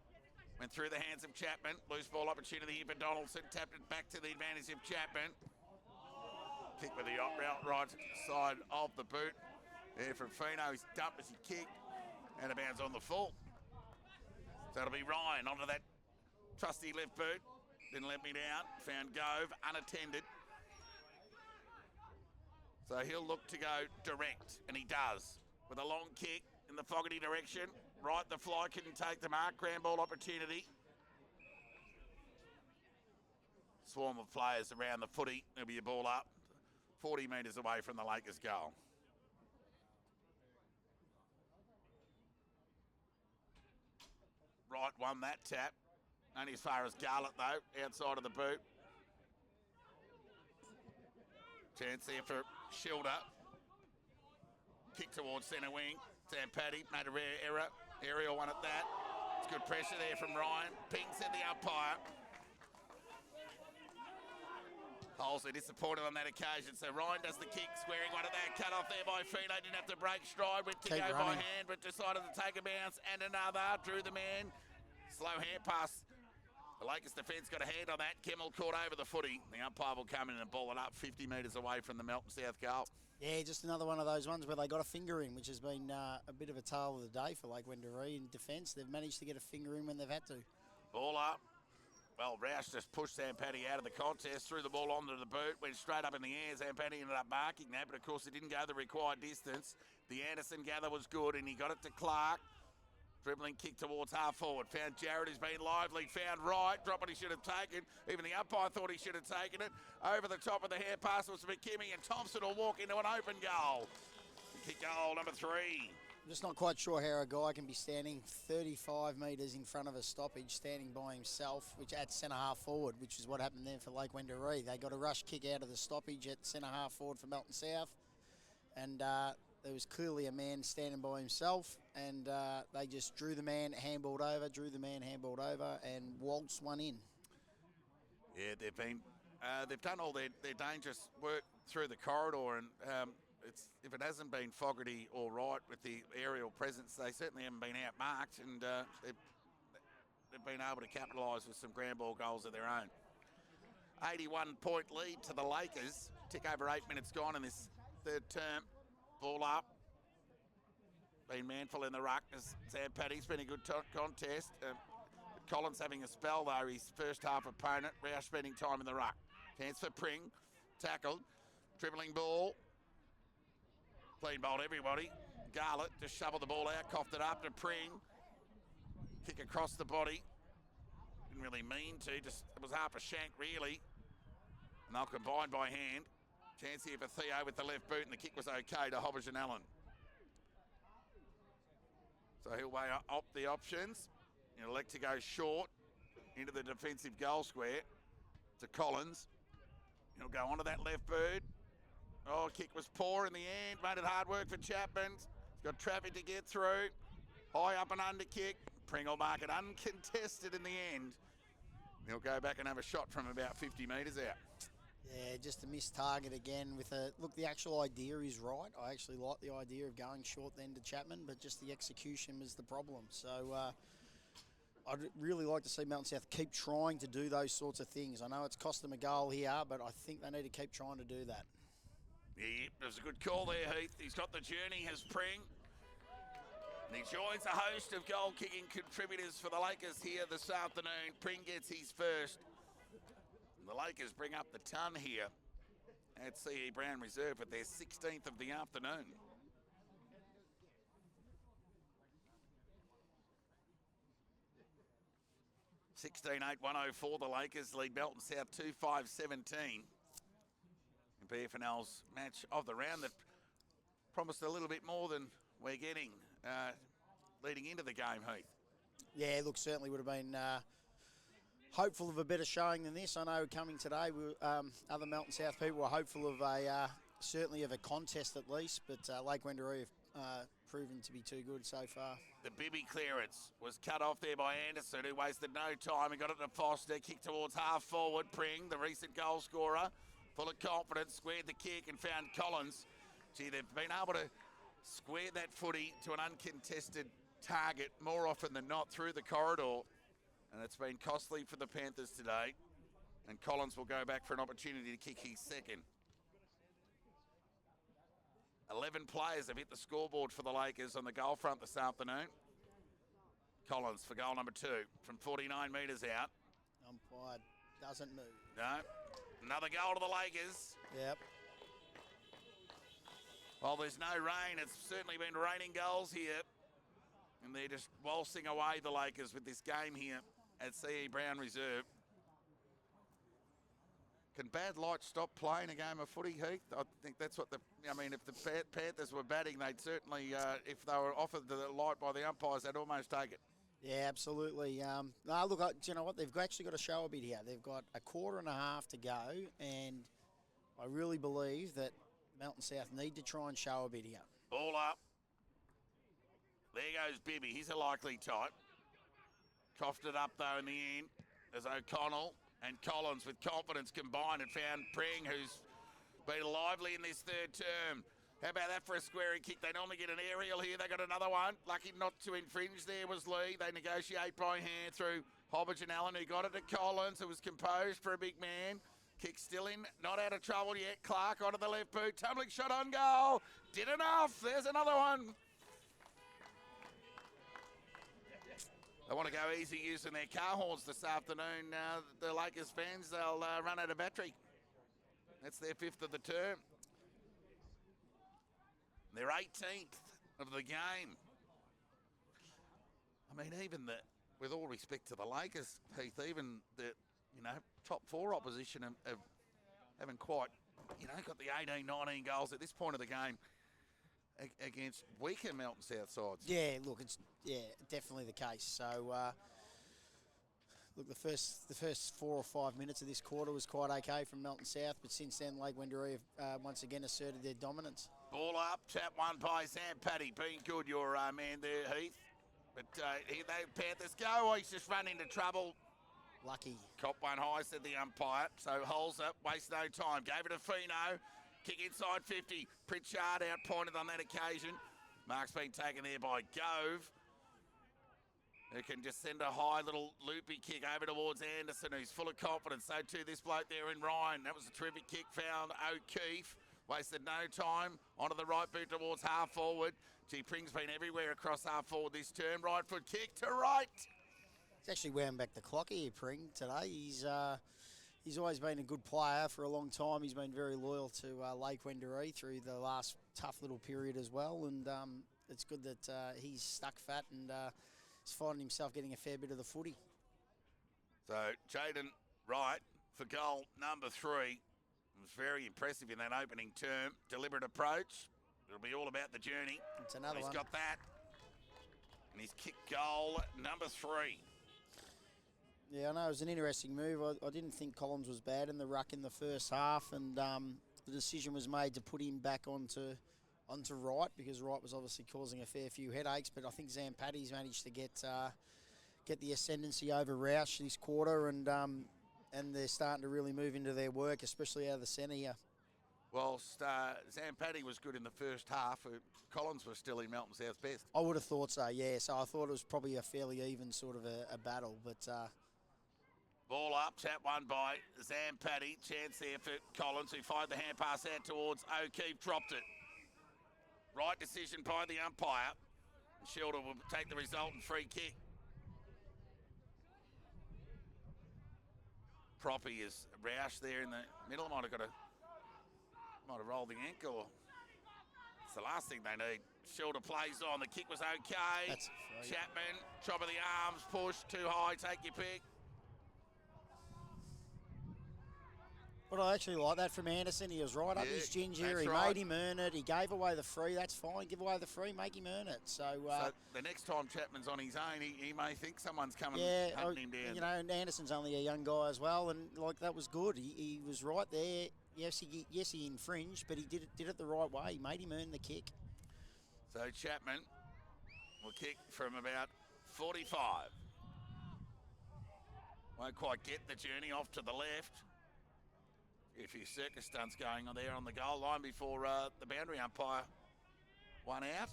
Went through the hands of Chapman. Loose ball opportunity here for Donaldson. Tapped it back to the advantage of Chapman. Kick with the right side of the boot. There from Fino. He's dumped as he kicked. Out of bounds on the full. So it'll be Ryan onto that trusty left boot. Didn't let me down. Found Gove unattended. So he'll look to go direct, and he does. With a long kick in the Fogarty direction. Right, the fly couldn't take the mark. Grand ball opportunity. Swarm of players around the footy. There'll be a ball up. 40 metres away from the Lakers' goal. Right, won that tap. Only as far as Garlett, though, outside of the boot. Chance there for Schilder. Kick towards centre wing. Zampatti made a rare error. Aerial one at that. It's good pressure there from Ryan. Pings at the umpire. Holes are disappointed on that occasion. So Ryan does the kick, squaring one at that. Cut off there by Fino. Didn't have to break stride. Went to Keep go running. by hand, but decided to take a bounce. And another. Drew the man. Slow hand pass. The Lakers defence got a hand on that. Kemmel caught over the footy. The umpire will come in and ball it up 50 metres away from the Melton South goal. Yeah, just another one of those ones where they got a finger in, which has been a bit of a tale of the day for Lake Wendouree in defence. They've managed to get a finger in when they've had to. Ball up. Well, Roush just pushed Zampatti out of the contest, threw the ball onto the boot, went straight up in the air. Zampatti ended up marking that, but of course he didn't go the required distance. The Anderson gather was good, and he got it to Clark. Dribbling kick towards half forward. Found Jarrett, who's been lively. Found Wright. Drop what he should have taken. Even the umpire thought he should have taken it. Over the top of the hair pass was McKimmie, and Thompson will walk into an open goal. Kick goal number 3. I'm just not quite sure how a guy can be standing 35 metres in front of a stoppage, standing by himself, which at centre half forward, which is what happened there for Lake Wendouree. They got a rush kick out of the stoppage at centre half forward for Melton South, and there was clearly a man standing by himself, and they just drew the man, handballed over, and waltzed one in. Yeah, they've done all their dangerous work through the corridor, and if it hasn't been Fogarty or Wright with the aerial presence, they certainly haven't been outmarked, and they've been able to capitalise with some grand ball goals of their own. 81-point lead to the Lakers. Tick over 8 minutes gone in this third term. Ball up. Been manful in the ruck as Zampatti's been a good contest. Collins having a spell though, his first half opponent. Roush spending time in the ruck. Chance for Pring. Tackled. Dribbling ball. Clean bowled everybody. Garlett just shoveled the ball out, coughed it up to Pring. Kick across the body. Didn't really mean to, just it was half a shank really. And they'll combine by hand. Chance here for Theo with the left boot, and the kick was okay to Hobbs and Allen. So he'll weigh up the options. He'll elect to go short into the defensive goal square to Collins. He'll go onto that left boot. Oh, kick was poor in the end. Made it hard work for Chapman. He's got traffic to get through. High up and under kick. Pring will mark it uncontested in the end. He'll go back and have a shot from about 50 metres out. Yeah, just a missed target again with a... Look, the actual idea is right. I actually like the idea of going short then to Chapman, but just the execution was the problem. So I'd really like to see Melton South keep trying to do those sorts of things. I know it's cost them a goal here, but I think they need to keep trying to do that. Yeah, it was a good call there, Heath. He's got the journey, has Pring. And he joins a host of goal-kicking contributors for the Lakers here this afternoon. Pring gets his first. And the Lakers bring up the ton here at CE Brown Reserve with their 16th of the afternoon. (16-8-104), the Lakers lead Melton South 2-5-17. And BFNL's match of the round that promised a little bit more than we're getting leading into the game, Heath. Yeah, look, certainly would have been hopeful of a better showing than this. I know coming today, other Melton South people were hopeful of certainly of a contest at least, but Lake Wendouree have proven to be too good so far. The Bibby clearance was cut off there by Anderson, who wasted no time. He got it to Foster, kicked towards half forward. Pring, the recent goal scorer, full of confidence, squared the kick and found Collins. Gee, they've been able to square that footy to an uncontested target more often than not through the corridor, and it's been costly for the Panthers today. And Collins will go back for an opportunity to kick his second. 11 players have hit the scoreboard for the Lakers on the goal front this afternoon. Collins for goal number 2 from 49 metres out. Umpire doesn't move. No. Another goal to the Lakers. Yep. Well, there's no rain. It's certainly been raining goals here. And they're just waltzing away, the Lakers, with this game here at CE Brown Reserve. Can bad light stop playing a game of footy, Heath? I think that's what if the Panthers were batting, they'd certainly, if they were offered the light by the umpires, they'd almost take it. Yeah, absolutely. No, look, you know what? They've actually got to show a bit here. They've got a quarter and a half to go, and I really believe that Melton South need to try and show a bit here. Ball up. There goes Bibby. He's a likely type. Coughed it up, though, in the end, as O'Connell and Collins with confidence combined and found Pring, who's been lively in this third term. How about that for a square kick? They normally get an aerial here. They got another one. Lucky not to infringe there was Lee. They negotiate by hand through Hobbage and Allen, who got it to Collins, who was composed for a big man. Kick still in, not out of trouble yet. Clark onto the left boot. Tumbling shot on goal. Did enough. There's another one. They want to go easy using their car horns this afternoon. The Lakers fans, they'll run out of battery. That's their 5th of the term. They're 18th of the game. I mean, even with all respect to the Lakers, Heath, even the top 4 opposition haven't quite got the 18, 19 goals at this point of the game against weaker Melton South sides. Yeah, look, it's definitely the case. So, look, the first 4 or 5 minutes of this quarter was quite okay from Melton South, but since then, Lake Wendouree have once again asserted their dominance. Ball up, tap one by Sam Paddy. Being good, your man there, Heath. But here they Panthers go. Oh, he's just run into trouble. Lucky. Cop one high, said the umpire. So holds up, waste no time. Gave it to Fino. Kick inside 50. Pritchard outpointed on that occasion. Mark's been taken there by Gove, who can just send a high little loopy kick over towards Anderson, who's full of confidence. So too this bloke there in Ryan. That was a terrific kick, found O'Keefe. Wasted no time. Onto the right boot towards half forward. Gee, Pring's been everywhere across half forward this term. Right foot kick to right. He's actually wound back the clock here, Pring, today. He's always been a good player for a long time. He's been very loyal to Lake Wendouree through the last tough little period as well. And it's good that he's stuck fat and he's finding himself getting a fair bit of the footy. So Jaden Wright for goal number 3. It was very impressive in that opening term. Deliberate approach. It'll be all about the journey. It's another He's one. got that. And he's kicked goal number 3. Yeah, I know it was an interesting move. I didn't think Collins was bad in the ruck in the first half, and the decision was made to put him back onto Wright because Wright was obviously causing a fair few headaches. But I think Zampatti's managed to get the ascendancy over Roush this quarter, and they're starting to really move into their work, especially out of the centre here. Whilst Zampatti was good in the first half, Collins was still in Melton South's best. I would have thought so, yeah. So I thought it was probably a fairly even sort of a battle, but. Ball up, tap one by Zampatti. Chance there for Collins, who fired the hand pass out towards O'Keefe, dropped it. Right decision by the umpire. Shilder will take the resultant free kick. Proppy is Roush there in the middle. Might have rolled the ankle. It's the last thing they need. Shilder plays on. The kick was okay. That's free. Chapman, top of the arms, push too high. Take your pick. But I actually like that from Anderson. He was right up his ginger. He made him earn it. He gave away the free. That's fine. Give away the free. Make him earn it. So the next time Chapman's on his own, he may think someone's coming hunting him down. You know, and Anderson's only a young guy as well, and like that was good. He was right there. Yes, he infringed, but he did it the right way. He made him earn the kick. So Chapman will kick from about 45. Won't quite get the journey off to the left. A few circus stunts going on there on the goal line before the boundary umpire one out.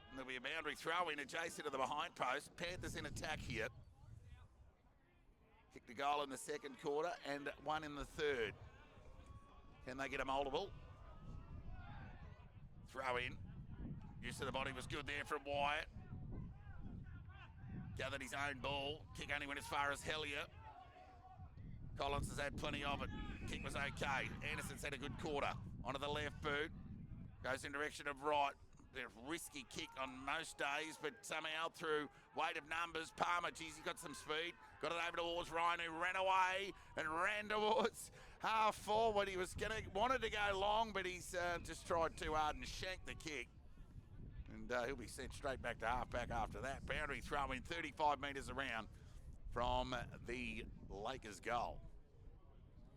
And there'll be a boundary throw in adjacent to the behind post. Panthers in attack here. Kicked a goal in the second quarter and one in the third. Can they get a multiple? Throw in. Use of the body was good there from Wyatt. Gathered his own ball. Kick only went as far as Hellier. Collins has had plenty of it. Kick was okay. Anderson's had a good quarter. Onto the left boot. Goes in direction of right. A risky kick on most days, but somehow through weight of numbers, Palmer, geez, he got some speed. Got it over towards Ryan, who ran away and ran towards half forward. He wanted to go long, but he's just tried too hard and shanked the kick. And he'll be sent straight back to half-back after that. Boundary throw in 35 metres around from the Lakers goal.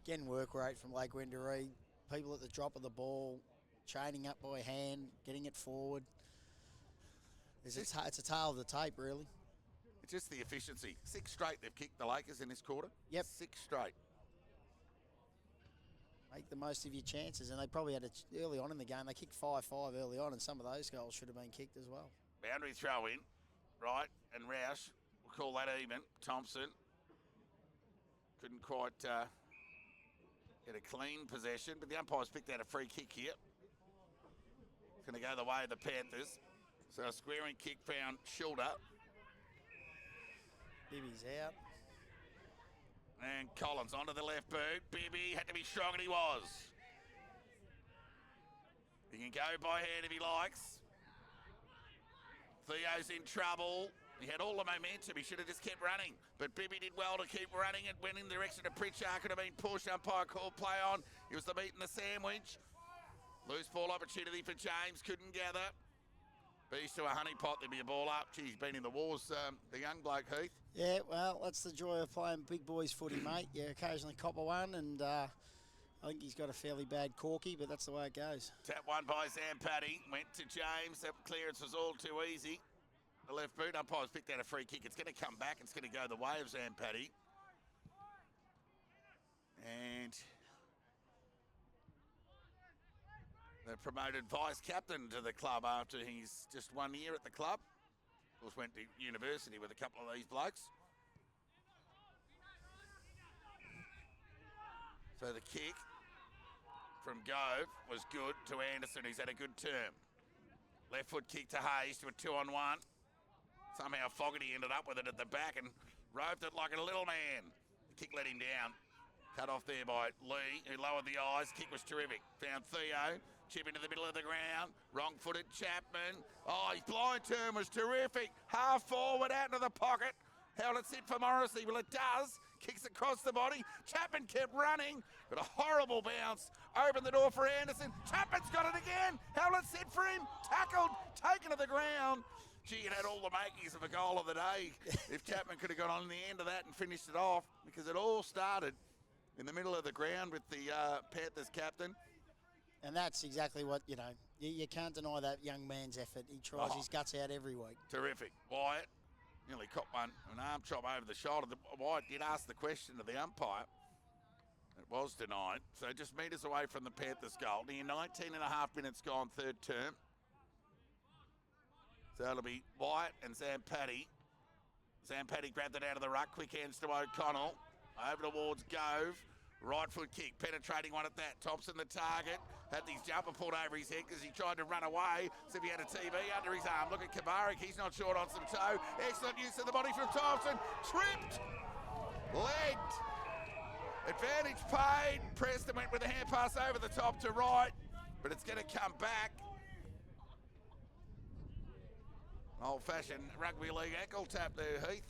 Again, work rate from Lake Wendouree. People at the drop of the ball, chaining up by hand, getting it forward. It's a tale of the tape, really. It's just the efficiency. 6 straight they've kicked the Lakers in this quarter. Yep. 6 straight. Make the most of your chances, and they probably had it early on in the game. They kicked 5-5 early on, and some of those goals should have been kicked as well. Boundary throw in, right, and Roush, we'll call that even. Thompson couldn't quite get a clean possession, but the umpire's picked out a free kick here. It's going to go the way of the Panthers. So a squaring kick found Shilder. Bibby's out. And Collins onto the left boot. Bibby had to be strong, and he was. He can go by hand if he likes. Theo's in trouble. He had all the momentum. He should have just kept running. But Bibby did well to keep running. It went in the direction of Pritchard. Could have been pushed. Umpire called play on. He was the meat and the sandwich. Loose ball opportunity for James. Couldn't gather. Beast to a honeypot. There'd be a ball up. Gee, he's been in the wars, the young bloke, Heath. Yeah, well, that's the joy of playing big boys footy, mate. You occasionally cop a one, and I think he's got a fairly bad corky, but that's the way it goes. Tap one by Zampatti. Went to James. That clearance was all too easy. The left boot umpire's picked out a free kick. It's going to come back. It's going to go the way of Zampatti. And the promoted vice-captain to the club after he's just 1 year at the club. Of course, went to university with a couple of these blokes. So the kick from Gove was good to Anderson. He's had a good term. Left foot kick to Hayes to a 2-on-1. Somehow Fogarty ended up with it at the back and roved it like a little man. The kick let him down. Cut off there by Lee, who lowered the eyes. Kick was terrific. Found Theo. Chip into the middle of the ground. Wrong-footed Chapman. Oh, his blind turn was terrific. Half forward out into the pocket. Held it sit for Morrissey. Well, it does. Kicks across the body. Chapman kept running. But a horrible bounce. Opened the door for Anderson. Chapman's got it again. Held it sit for him. Tackled. Taken to the ground. Gee, it had all the makings of a goal of the day. If Chapman could have got on the end of that and finished it off. Because it all started in the middle of the ground with the Panthers captain. And that's exactly what, you can't deny that young man's effort. He tries his guts out every week. Terrific. Wyatt nearly copped an arm chop over the shoulder. Wyatt did ask the question to the umpire. It was denied. So just metres away from the Panthers goal. Near 19 and a half minutes gone, third term. So it'll be Wyatt and Zampatti. Zampatti grabbed it out of the ruck. Quick hands to O'Connell. Over towards Gove. Right foot kick, penetrating one at that. Thompson the target. Had his jumper pulled over his head because he tried to run away. So if he had a TV under his arm. Look at Kabarik, he's not short on some toe. Excellent use of the body from Thompson. Tripped. Legged. Advantage paid. Preston went with a hand pass over the top to right. But it's going to come back. Old-fashioned rugby league ankle tap there, Heath.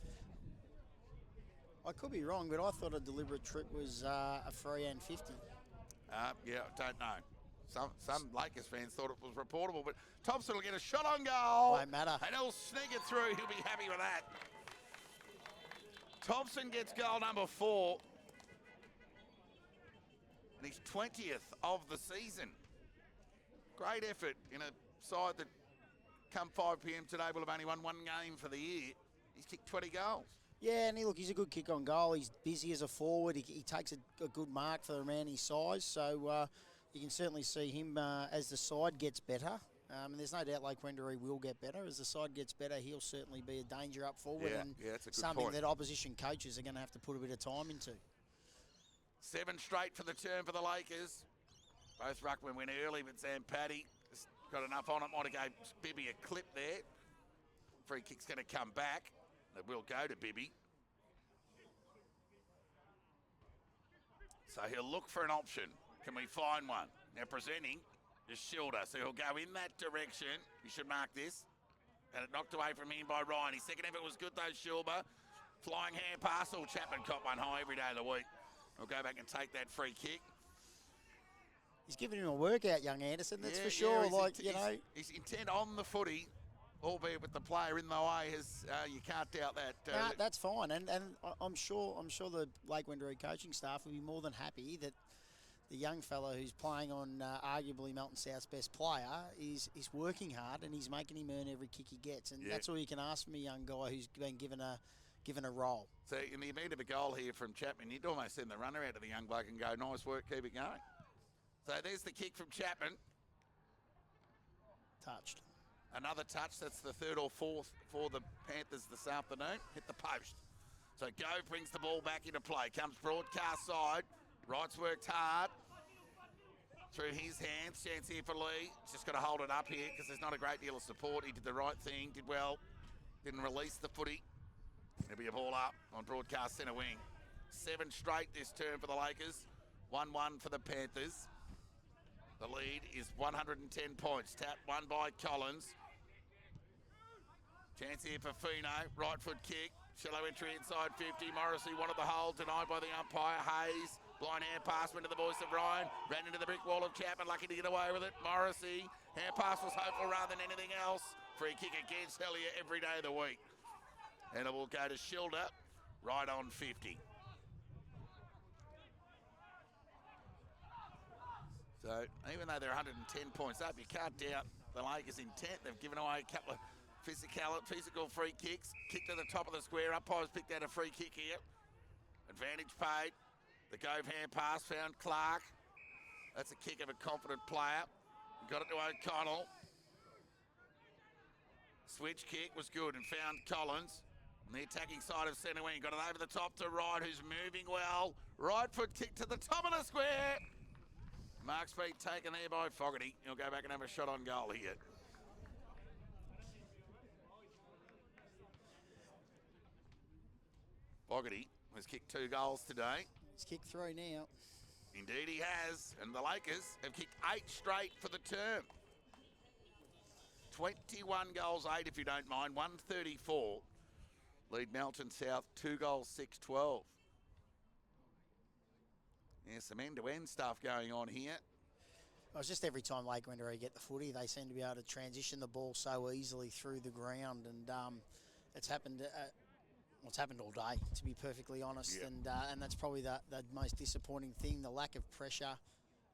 I could be wrong, but I thought a deliberate trip was a free and 50. Yeah, don't know. Some Lakers fans thought it was reportable, but Thompson will get a shot on goal. Won't matter. And he'll sneak it through. He'll be happy with that. Thompson gets goal number 4. And he's 20th of the season. Great effort in a side that come 5 p.m. today will have only won 1 game for the year. He's kicked 20 goals. Yeah, and he's a good kick on goal. He's busy as a forward. He takes a good mark for a man his size. So you can certainly see him as the side gets better. And there's no doubt Lake Wendouree will get better. As the side gets better, he'll certainly be a danger up forward. Yeah, and that's a good something point. that opposition coaches are going to have to put a bit of time into. 7 straight for the turn for the Lakers. Both ruckmen went early, but Sam Paddy has got enough on it. Might have gave Bibby a clip there. Free kick's going to come back. It will go to Bibby. So he'll look for an option. Can we find one? Now presenting is Schilder, so he'll go in that direction. You should mark this. And it knocked away from him by Ryan. His second effort was good though, Schilder. Flying hand pass. All Chapman caught one high every day of the week. We'll go back and take that free kick. He's giving him a workout, young Anderson, that's for sure. He's intent on the footy, albeit with the player in the way. You can't doubt that. Nah, that's fine, and I'm sure the Lake Wendouree coaching staff will be more than happy that the young fellow who's playing on arguably Melton South's best player is working hard and he's making him earn every kick he gets, and that's all you can ask from a young guy who's been given a role. So in the event of a goal here from Chapman, you'd almost send the runner out to the young bloke and go, nice work, keep it going. So there's the kick from Chapman. Touched. Another touch, that's the 3rd or 4th for the Panthers this afternoon. Hit the post. So Gove brings the ball back into play. Comes broadcast side. Wright's worked hard. Through his hands, chance here for Lee. He's just got to hold it up here because there's not a great deal of support. He did the right thing, did well. Didn't release the footy. There'll be a ball up on broadcast centre wing. 7 straight this turn for the Lakers. 1-1 for the Panthers. The lead is 110 points. Tap won by Collins. Chance here for Fino. Right foot kick. Shallow entry inside 50. Morrissey wanted the hold. Denied by the umpire. Hayes. Blind hand pass went to the voice of Ryan. Ran into the brick wall of Chapman. Lucky to get away with it. Morrissey. Hand pass was hopeful rather than anything else. Free kick against Hellier every day of the week. And it will go to Schilder. Right on 50. So even though they're 110 points up, you can't doubt the Lakers' intent. They've given away a couple of physical free kicks. Kick to the top of the square. Umpires picked out a free kick here. Advantage paid. The Gove hand pass found Clark. That's a kick of a confident player. Got it to O'Connell. Switch kick was good and found Collins. On the attacking side of centre wing. Got it over the top to Wright, who's moving well. Right foot kick to the top of the square. Mark speed taken there by Fogarty. He'll go back and have a shot on goal here. Fogarty has kicked 2 goals today. He's kicked 3 now. Indeed he has. And the Lakers have kicked 8 straight for the term. 21 goals, 8 if you don't mind. 134. Lead Melton South 2 goals, 6-12. Yeah, some end-to-end stuff going on here. Well, it's just every time Lake Wendouree get the footy, they seem to be able to transition the ball so easily through the ground, and it's happened. It's happened all day, to be perfectly honest, and that's probably the most disappointing thing: the lack of pressure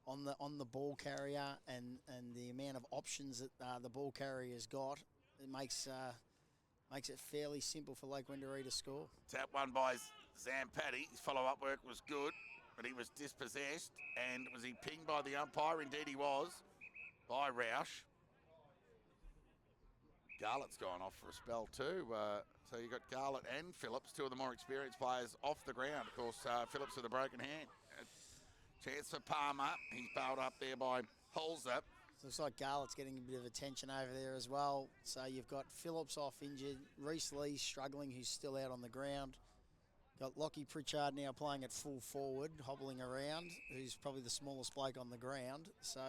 on the ball carrier, and the amount of options that the ball carrier's got. It makes it fairly simple for Lake Wendouree to score. Tap one by Zampatti. His follow-up work was good, but he was dispossessed. And was he pinged by the umpire? Indeed he was, by Roush. Garlett's gone off for a spell too. So you got Garlett and Phillips, 2 of the more experienced players, off the ground. Of course, Phillips with a broken hand. Chance for Palmer. He's bowled up there by Holzer. Looks like Garlett's getting a bit of attention over there as well. So you've got Phillips off injured, Reece Lee struggling, who's still out on the ground. Got Lockie Pritchard now playing at full forward, hobbling around, who's probably the smallest bloke on the ground. So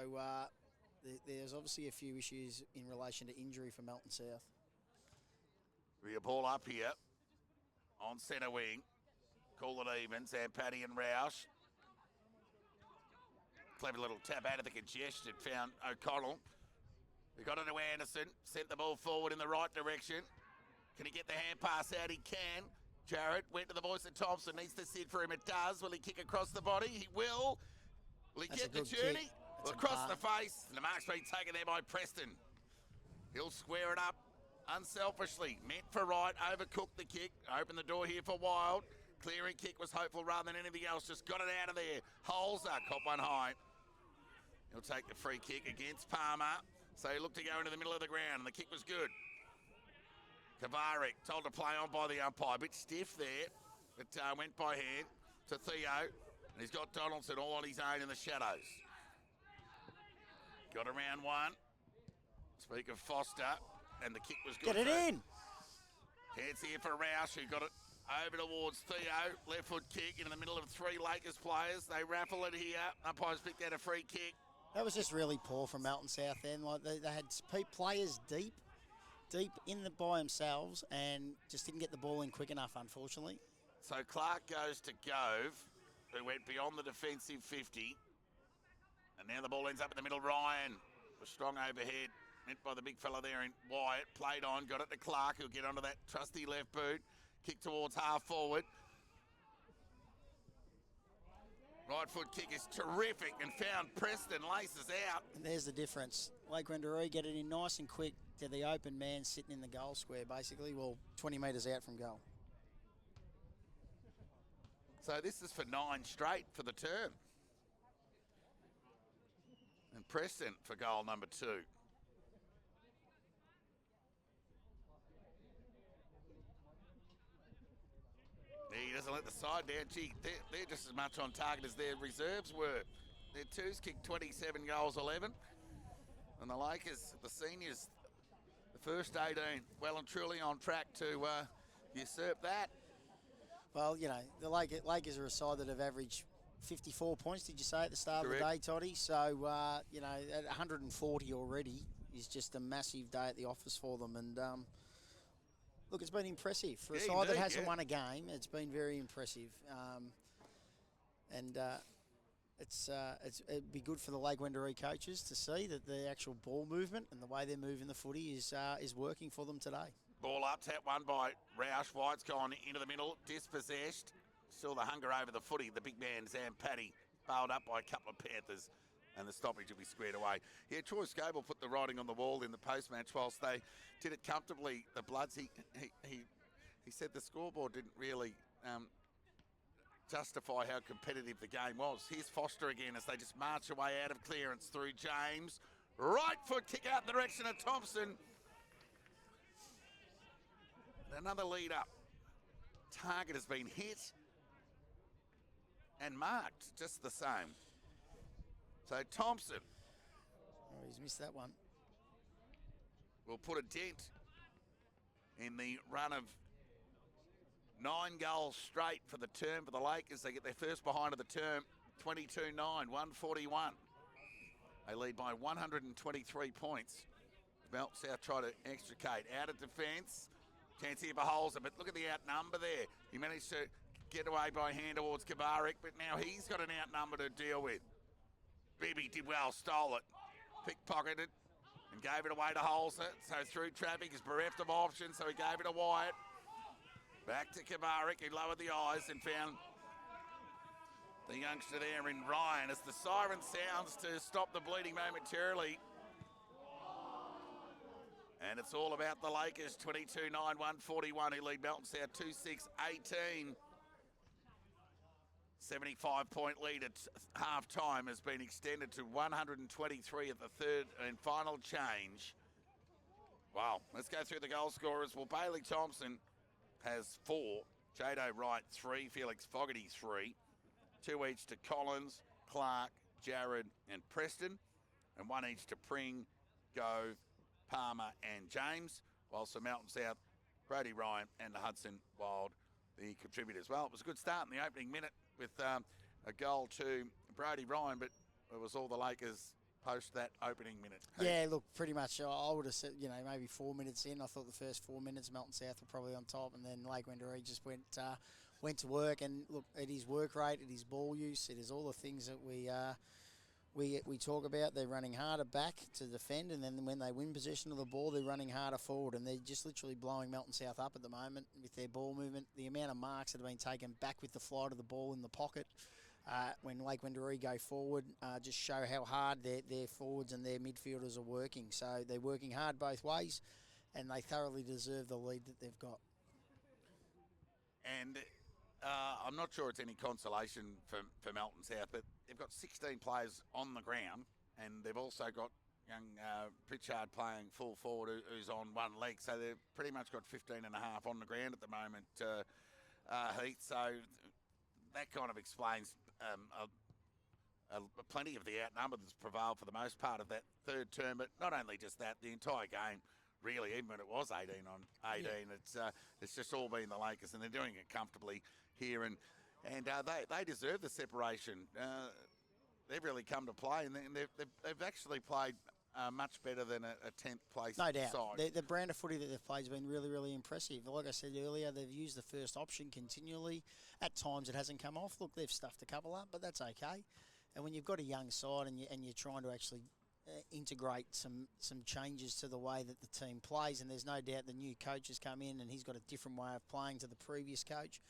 there's obviously a few issues in relation to injury for Melton South. Be a ball up here on centre wing. Call it even. Zampatti and Roush. Clever little tap out of the congestion. Found O'Connell. We got it to Anderson. Sent the ball forward in the right direction. Can he get the hand pass out? He can. Jarrett went to the voice of Thompson. Needs to sit for him. It does. Will he kick across the body? He will. Will he get the journey? Well, across the face. And the mark's been taken there by Preston. He'll square it up unselfishly. Meant for right. Overcooked the kick. Opened the door here for Wild. Clearing kick was hopeful rather than anything else. Just got it out of there. Holzer caught one high. He'll take the free kick against Palmer. So he looked to go into the middle of the ground, and the kick was good. Kavarik told to play on by the umpire. A bit stiff there, but went by hand to Theo. And he's got Donaldson all on his own in the shadows. Got around one. Speak of Foster, and the kick was good. Get it in. Hands here for Roush, who got it over towards Theo. Left foot kick into the middle of three Lakers players. They raffle it here. Umpires picked out a free kick. That was just really poor from Melton South then. Like they had players deep in the by themselves and just didn't get the ball in quick enough, unfortunately. So Clark goes to Gove, who went beyond the defensive 50. And now the ball ends up in the middle. Ryan was strong overhead. Meant by the big fella there in Wyatt. Played on, got it to Clark, who'll get onto that trusty left boot. Kick towards half forward. Right foot kick is terrific and found Preston, laces out. And there's the difference. Lake Wendouree get it in nice and quick to the open man sitting in the goal square, basically. Well, 20 metres out from goal. So this is for 9 straight for the term. And Preston for goal number 2. He doesn't let the side down. Gee, they're just as much on target as their reserves were. Their twos kicked 27 goals, 11. And the Lakers, the seniors, the first 18, well and truly on track to usurp that. Well, you know, the Lakers are a side that have averaged 54 points, did you say, at the start Correct. of the day, Toddy? So, you know, at 140 already is just a massive day at the office for them. And, look, it's been impressive. For a side that hasn't won a game, it's been very impressive. It'd be good for the Lake Wendouree coaches to see that the actual ball movement and the way they're moving the footy is working for them today. Ball up, tap one by Roush. White's gone into the middle, dispossessed. Still the hunger over the footy. The big man, Zampatti, bailed up by a couple of Panthers, and the stoppage will be squared away. Yeah, Troy Scoble put the writing on the wall in the post-match whilst they did it comfortably. The Bloods, he said the scoreboard didn't really justify how competitive the game was. Here's Foster again as they just march away out of clearance through James. Right foot kick out in the direction of Thompson. Another lead up. Target has been hit and marked just the same. So Thompson. Oh, he's missed that one. Will put a dent in the run of 9 goals straight for the term for the Lakers. They get their first behind of the term, 22-9, 141. They lead by 123 points. Melton South try to extricate out of defence. Chance here for Holzer, but look at the outnumber there. He managed to get away by hand towards Kavarik, but now he's got an outnumber to deal with. Bibby did well, stole it, pickpocketed, and gave it away to Holzer. So through traffic, is bereft of options, so he gave it to Wyatt. Back to Kavarik, who lowered the eyes and found the youngster there in Ryan as the siren sounds to stop the bleeding momentarily. And it's all about the Lakers, 22-9, 141, who lead Melton South 2-6-18. 75-point lead at half-time has been extended to 123 at the third and final change. Wow, let's go through the goal scorers. Well, Bailey Thompson has 4. Jado Wright 3, Felix Fogarty 3. 2 each to Collins, Clark, Jared and Preston, and one each to Pring, Go, Palmer and James, whilst the Melton South, Brody Ryan and the Hudson Wild, the contributors. Well, it was a good start in the opening minute with a goal to Brody Ryan, but it was all the Lakers post that opening minute. Yeah, look, pretty much I would have said, maybe 4 minutes in. I thought the first 4 minutes Melton South were probably on top, and then Lake Wendouree just went to work. And look, it is work rate, it is ball use, it is all the things that we talk about. They're running harder back to defend, and then when they win possession of the ball, they're running harder forward, and they're just literally blowing Melton South up at the moment with their ball movement. The amount of marks that have been taken back with the flight of the ball in the pocket when Lake Wendouree go forward just show how hard their forwards and their midfielders are working. So they're working hard both ways, and they thoroughly deserve the lead that they've got. And I'm not sure it's any consolation for Melton South, but they've got 16 players on the ground, and they've also got young Pritchard playing full forward who's on one leg. So they've pretty much got 15 and a half on the ground at the moment, Heath. So that kind of explains plenty of the outnumber that's prevailed for the most part of that third term. But not only just that, the entire game, really, even when it was 18 on 18, it's just all been the Lakers, and they're doing it comfortably here, and they deserve the separation. They've really come to play, and they've actually played much better than a 10th place No doubt. side. The brand of footy that they've played has been really, really impressive. Like I said earlier, they've used the first option continually. At times it hasn't come off. Look, they've stuffed a couple up, but that's okay. And when you've got a young side and you're trying to actually integrate some changes to the way that the team plays, and there's no doubt the new coach has come in and he's got a different way of playing to the previous coach.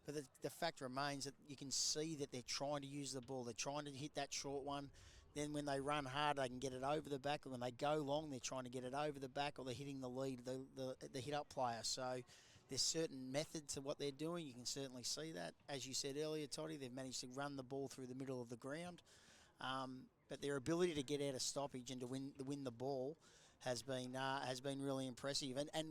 But the fact remains that you can see that they're trying to use the ball. They're trying to hit that short one. Then when they run hard, they can get it over the back. And when they go long, they're trying to get it over the back, or they're hitting the lead, the hit-up player. So there's certain method to what they're doing. You can certainly see that. As you said earlier, Toddy, they've managed to run the ball through the middle of the ground. But their ability to get out of stoppage and to win the ball has been really impressive. And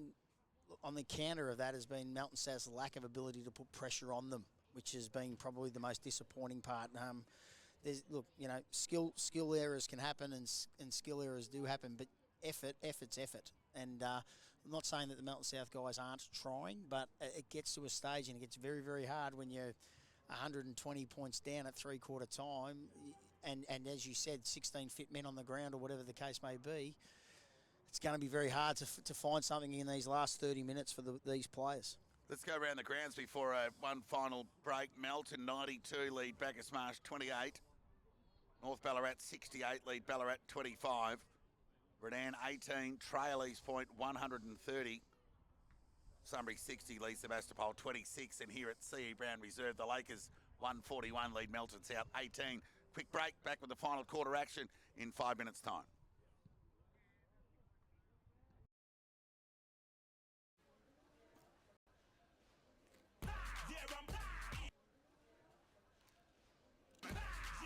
on the counter of that has been Melton South's lack of ability to put pressure on them, which has been probably the most disappointing part. Skill errors can happen, and skill errors do happen, but effort's effort. And I'm not saying that the Melton South guys aren't trying, but it gets to a stage and it gets very, very hard when you're 120 points down at three-quarter time, and as you said, 16 fit men on the ground or whatever the case may be. It's going to be very hard to find something in these last 30 minutes for these players. Let's go around the grounds before one final break. Melton 92, lead Bacchus Marsh 28. North Ballarat 68, lead Ballarat 25. Redan 18, trail East Point 130. Sunbury 60, lead Sebastopol 26. And here at C.E. Brown Reserve, the Lakers 141, lead Melton South 18. Quick break, back with the final quarter action in 5 minutes' time.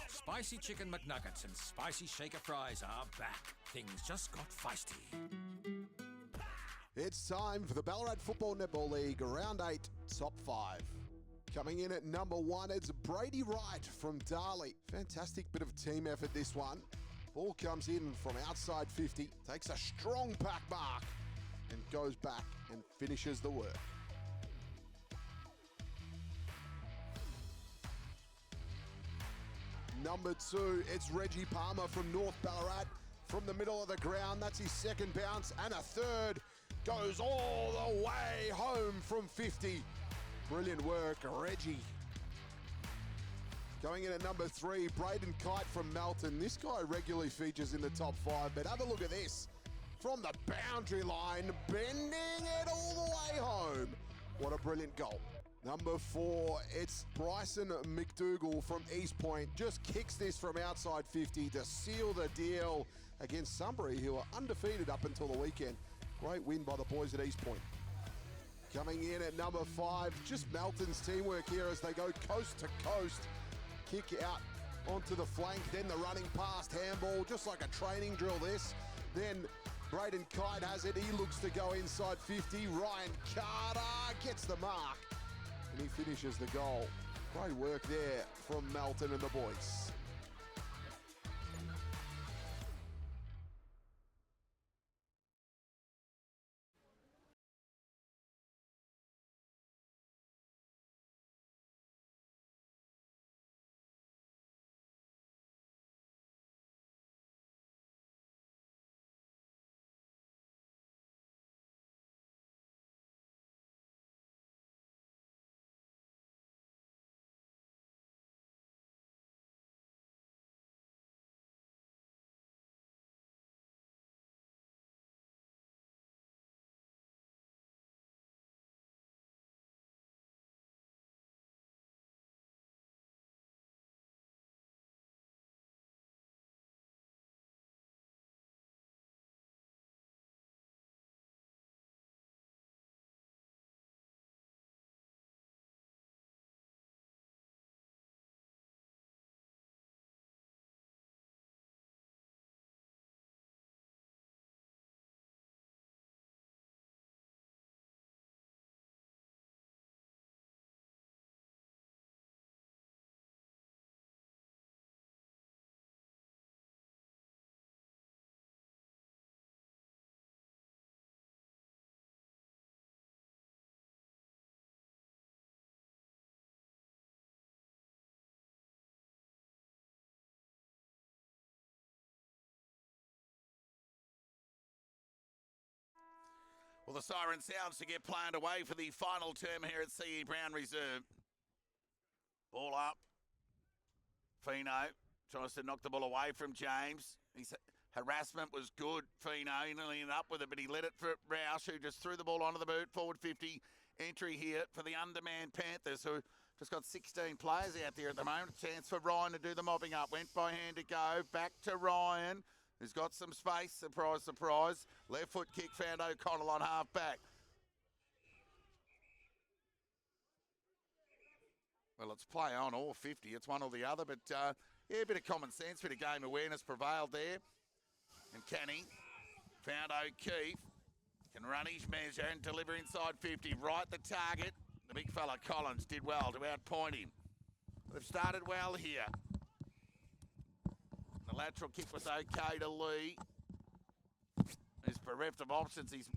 Spicy Chicken McNuggets and Spicy Shaker Fries are back. Things just got feisty. It's time for the Ballarat Football Netball League Round 8 Top 5. Coming in at number 1, it's Brady Wright from Darley. Fantastic bit of team effort this one. Ball comes in from outside 50, takes a strong pack mark and goes back and finishes the work. Number 2, it's Reggie Palmer from North Ballarat. From the middle of the ground, that's his second bounce, and a third. Goes all the way home from 50. Brilliant work, Reggie. Going in at number 3, Braden Kite from Melton. This guy regularly features in the top 5, but have a look at this. From the boundary line, bending it all the way home. What a brilliant goal. Number 4, it's Bryson McDougall from East Point. Just kicks this from outside 50 to seal the deal against Sunbury, who are undefeated up until the weekend. Great win by the boys at East Point. Coming in at number 5, just Melton's teamwork here as they go coast to coast. Kick out onto the flank, then the running past handball, just like a training drill this. Then Braden Kite has it, he looks to go inside 50. Ryan Carter gets the mark. And he finishes the goal. Great work there from Melton and the boys. Well, the siren sounds to get planned away for the final term here at C.E. Brown Reserve. Ball up. Fino tries to knock the ball away from James. His harassment was good. Fino, he nearly ended up with it, but he let it for Roush, who just threw the ball onto the boot. Forward 50 entry here for the undermanned Panthers, who just got 16 players out there at the moment. Chance for Ryan to do the mopping up. Went by hand to go. Back to Ryan, who's got some space. Surprise, surprise. Left foot kick found O'Connell on half back. Well, it's play on or 50. It's one or the other, but yeah, a bit of common sense, bit of game awareness prevailed there. And Canny found O'Keefe. Can run his measure and deliver inside 50. Right the target. The big fella Collins did well to outpoint him. They've started well here. The lateral kick was okay to Lee. He's bereft of options. He's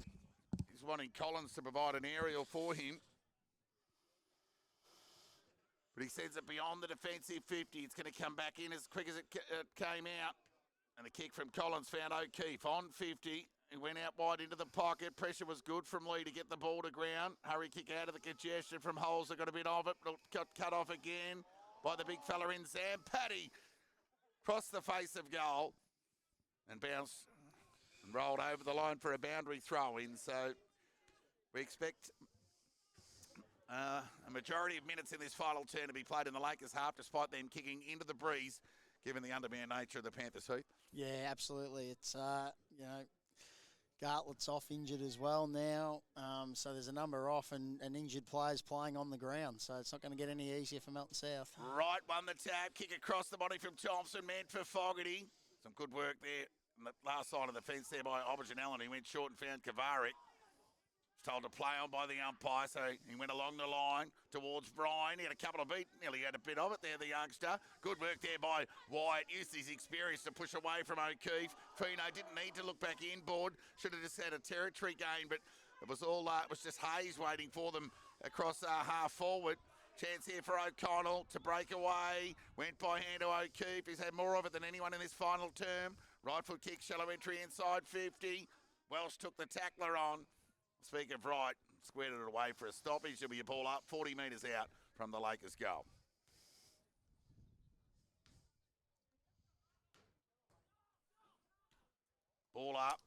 wanting Collins to provide an aerial for him. But he sends it beyond the defensive 50. It's going to come back in as quick as it came out. And the kick from Collins found O'Keefe on 50. He went out wide into the pocket. Pressure was good from Lee to get the ball to ground. Hurry kick out of the congestion from Holes. They got a bit of it. Got cut off again by the big fella in Zam. Paddy crossed the face of goal and bounced and rolled over the line for a boundary throw in. So we expect a majority of minutes in this final turn to be played in the Lakers half, despite them kicking into the breeze, given the undermanned nature of the Panthers, Heath. Yeah, absolutely. It's, Gartlett's off injured as well now. So there's a number off and injured players playing on the ground. So it's not going to get any easier for Melton South. Right, won the tap. Kick across the body from Thompson, meant for Fogarty. Some good work there on the last side of the fence there by Aubergine. He went short and found Kavarik. Told to play on by the umpire, so he went along the line towards Brian. He had a couple of beats, nearly had a bit of it there, the youngster. Good work there by Wyatt. Used his experience to push away from O'Keefe. Fino didn't need to look back inboard. Should have just had a territory gain, but it was all, it was just Hayes waiting for them across half forward. Chance here for O'Connell to break away. Went by hand to O'Keefe. He's had more of it than anyone in this final term. Right foot kick, shallow entry inside 50. Welsh took the tackler on. Speak of right, squared it away for a stoppage. There'll be a ball up 40 metres out from the Lakers goal. Ball up.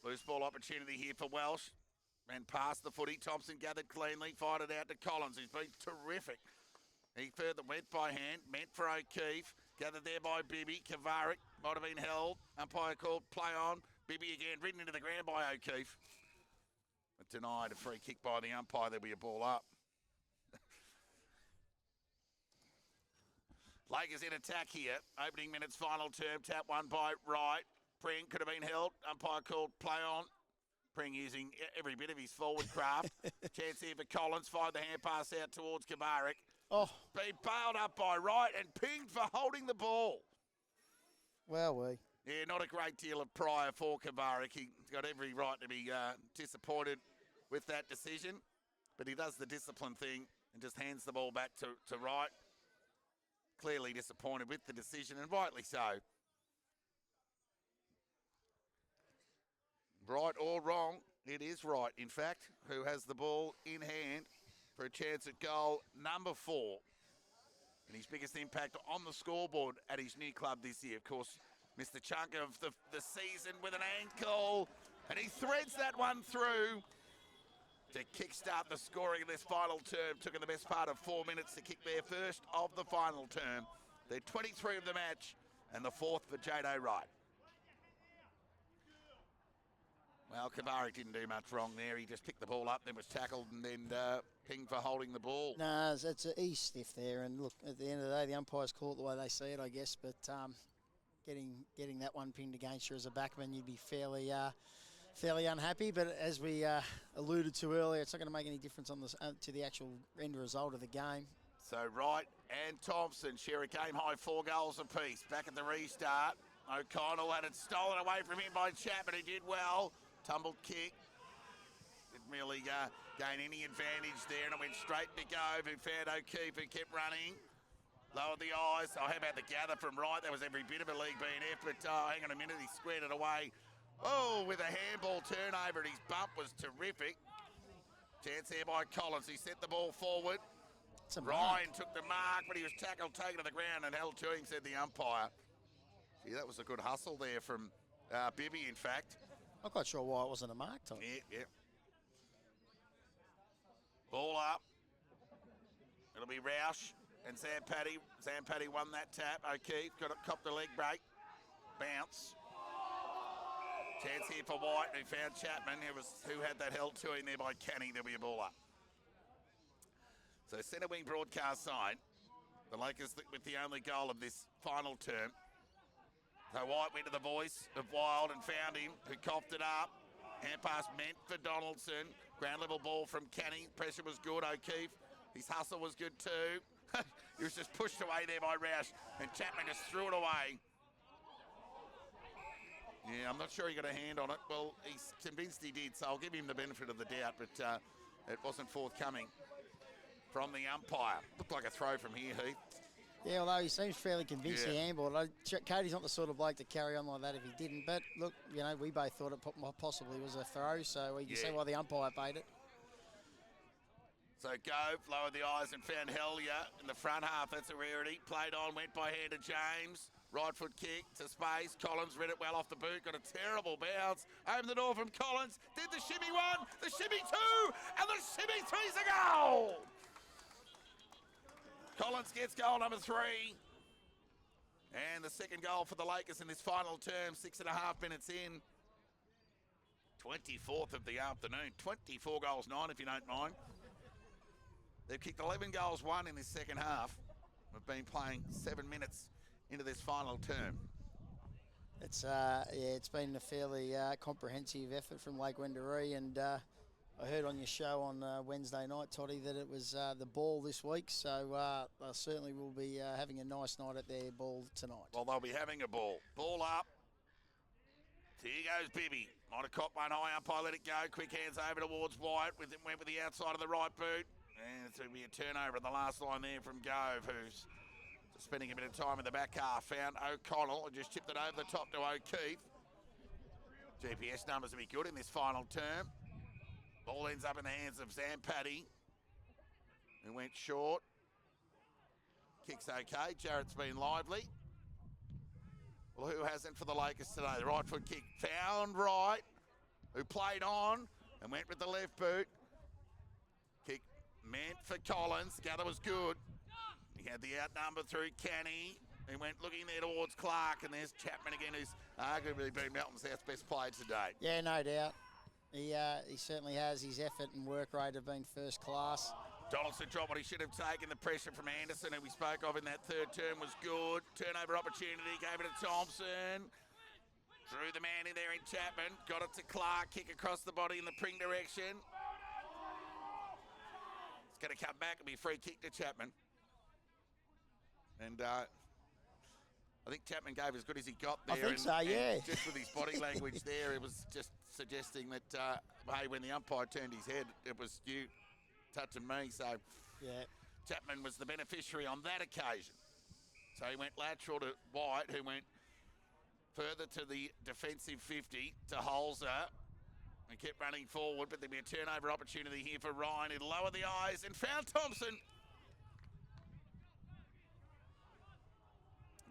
Loose ball opportunity here for Welsh. Ran past the footy. Thompson gathered cleanly, fired it out to Collins, who's been terrific. He further went by hand, meant for O'Keefe. Gathered there by Bibby. Kavarik might have been held. Umpire called play on. Bibby again, ridden into the ground by O'Keefe. But denied a free kick by the umpire. There'll be a ball up. Lakers in attack here. Opening minutes, final term. Tap one by Wright. Pring could have been held. Umpire called play on. Pring using every bit of his forward craft. Chance here for Collins. Fired the hand pass out towards Kavarik. Oh. Been bailed up by Wright and pinged for holding the ball. Well, Yeah, not a great deal of prior for Kavarik. He's got every right to be disappointed with that decision, but he does the discipline thing and just hands the ball back to Wright. Clearly disappointed with the decision, and rightly so. Right or wrong, it is Wright, in fact, who has the ball in hand for a chance at goal number 4. And his biggest impact on the scoreboard at his new club this year. Of course, missed the chunk of the season with an ankle. And he threads that one through to kickstart the scoring of this final term. Took in the best part of 4 minutes to kick their first of the final term. They're 23 of the match and the 4th for Jado Wright. Well, Kavarik didn't do much wrong there. He just picked the ball up, then was tackled and then pinged for holding the ball. No, it's an east stiff there. And look, at the end of the day, the umpires call it the way they see it, I guess. But getting that one pinged against you as a backman, you'd be fairly unhappy. But as we alluded to earlier, it's not going to make any difference on to the actual end result of the game. So Wright and Thompson share a game-high 4 goals apiece. Back at the restart, O'Connell had it stolen away from him by Chapman, who did well. Tumbled kick. Didn't really gain any advantage there, and it went straight to Gove, who found O'Keefe, who kept running. Lowered the eyes. Oh, how about the gather from Wright? That was every bit of a league B&F, but hang on a minute, he squared it away Oh, with a handball turnover, and his bump was terrific. Chance there by Collins. He sent the ball forward. Ryan took the mark, but he was tackled, taken to the ground, and held to him, said the umpire. Gee, that was a good hustle there from Bibby, in fact. I'm quite sure why it wasn't a mark, Tom. Yeah. Ball up. It'll be Roush and Zampatti. Zampatti won that tap. O'Keefe copped the leg break. Bounce. Chance here for White, who found Chapman, who had that held to him there by Canning. There'll be a ball up. So centre wing broadcast side. The Lakers with the only goal of this final term. So White went to the voice of Wild and found him, who coughed it up. Hand pass meant for Donaldson. Ground level ball from Canning. Pressure was good. O'Keefe. His hustle was good too. He was just pushed away there by Roush, and Chapman just threw it away. Yeah, I'm not sure he got a hand on it. Well, he's convinced he did, so I'll give him the benefit of the doubt, but it wasn't forthcoming from the umpire. Looked like a throw from here, Heath. Yeah, although he seems fairly convinced he handballed. Cody's not the sort of bloke to carry on like that if he didn't. But look, you know, we both thought it possibly was a throw, so we can see why the umpire paid it. So Gove lowered the eyes and found Hellier in the front half. That's a rarity. Played on, went by hand to James. Right foot kick to space. Collins read it well off the boot. Got a terrible bounce. Opened the door from Collins. Did the shimmy one, the shimmy two, and the shimmy three's a goal. Collins gets goal number 3. And the second goal for the Lakers in this final term, 6.5 minutes in. 24th of the afternoon. 24 goals, 9 if you don't mind. They've kicked 11 goals, 1 in this second half. We've been playing 7 minutes into this final term. It's it's been a fairly comprehensive effort from Lake Wendouree, and I heard on your show on Wednesday night, Toddy, that it was the ball this week, so they certainly will be having a nice night at their ball tonight. Well, they'll be having a ball. Ball up. Here goes Bibby. Might have caught one eye, umpire let it go. Quick hands over towards White. Went with the outside of the right boot. And it's going to be a turnover in the last line there from Gove, who's spending a bit of time in the back half. Found O'Connell and just chipped it over the top to O'Keefe. GPS numbers will be good in this final term. Ball ends up in the hands of Zampatti, who went short. Kick's okay. Jarrett's been lively. Well, who hasn't for the Lakers today? The right foot kick found Wright, who played on and went with the left boot. Kick meant for Collins. Gather was good. He had the outnumber through Canny. He went looking there towards Clark, and there's Chapman again, who's arguably been Melton South's best player today. Yeah, no doubt. He certainly has. His effort and work rate have been first class. Donaldson dropped what he should have taken. The pressure from Anderson, who we spoke of in that third term, was good. Turnover opportunity, gave it to Thompson. Drew the man in there in Chapman. Got it to Clark. Kick across the body in the Pring direction. It's going to come back and be a free kick to Chapman. And I think Chapman gave as good as he got there. I think so, yeah. Just with his body language there, it was just suggesting that, hey, when the umpire turned his head, it was you touching me. So yeah, Chapman was the beneficiary on that occasion. So he went lateral to White, who went further to the defensive 50 to Holzer. And kept running forward, but there'll be a turnover opportunity here for Ryan. He'll lower the eyes and found Thompson.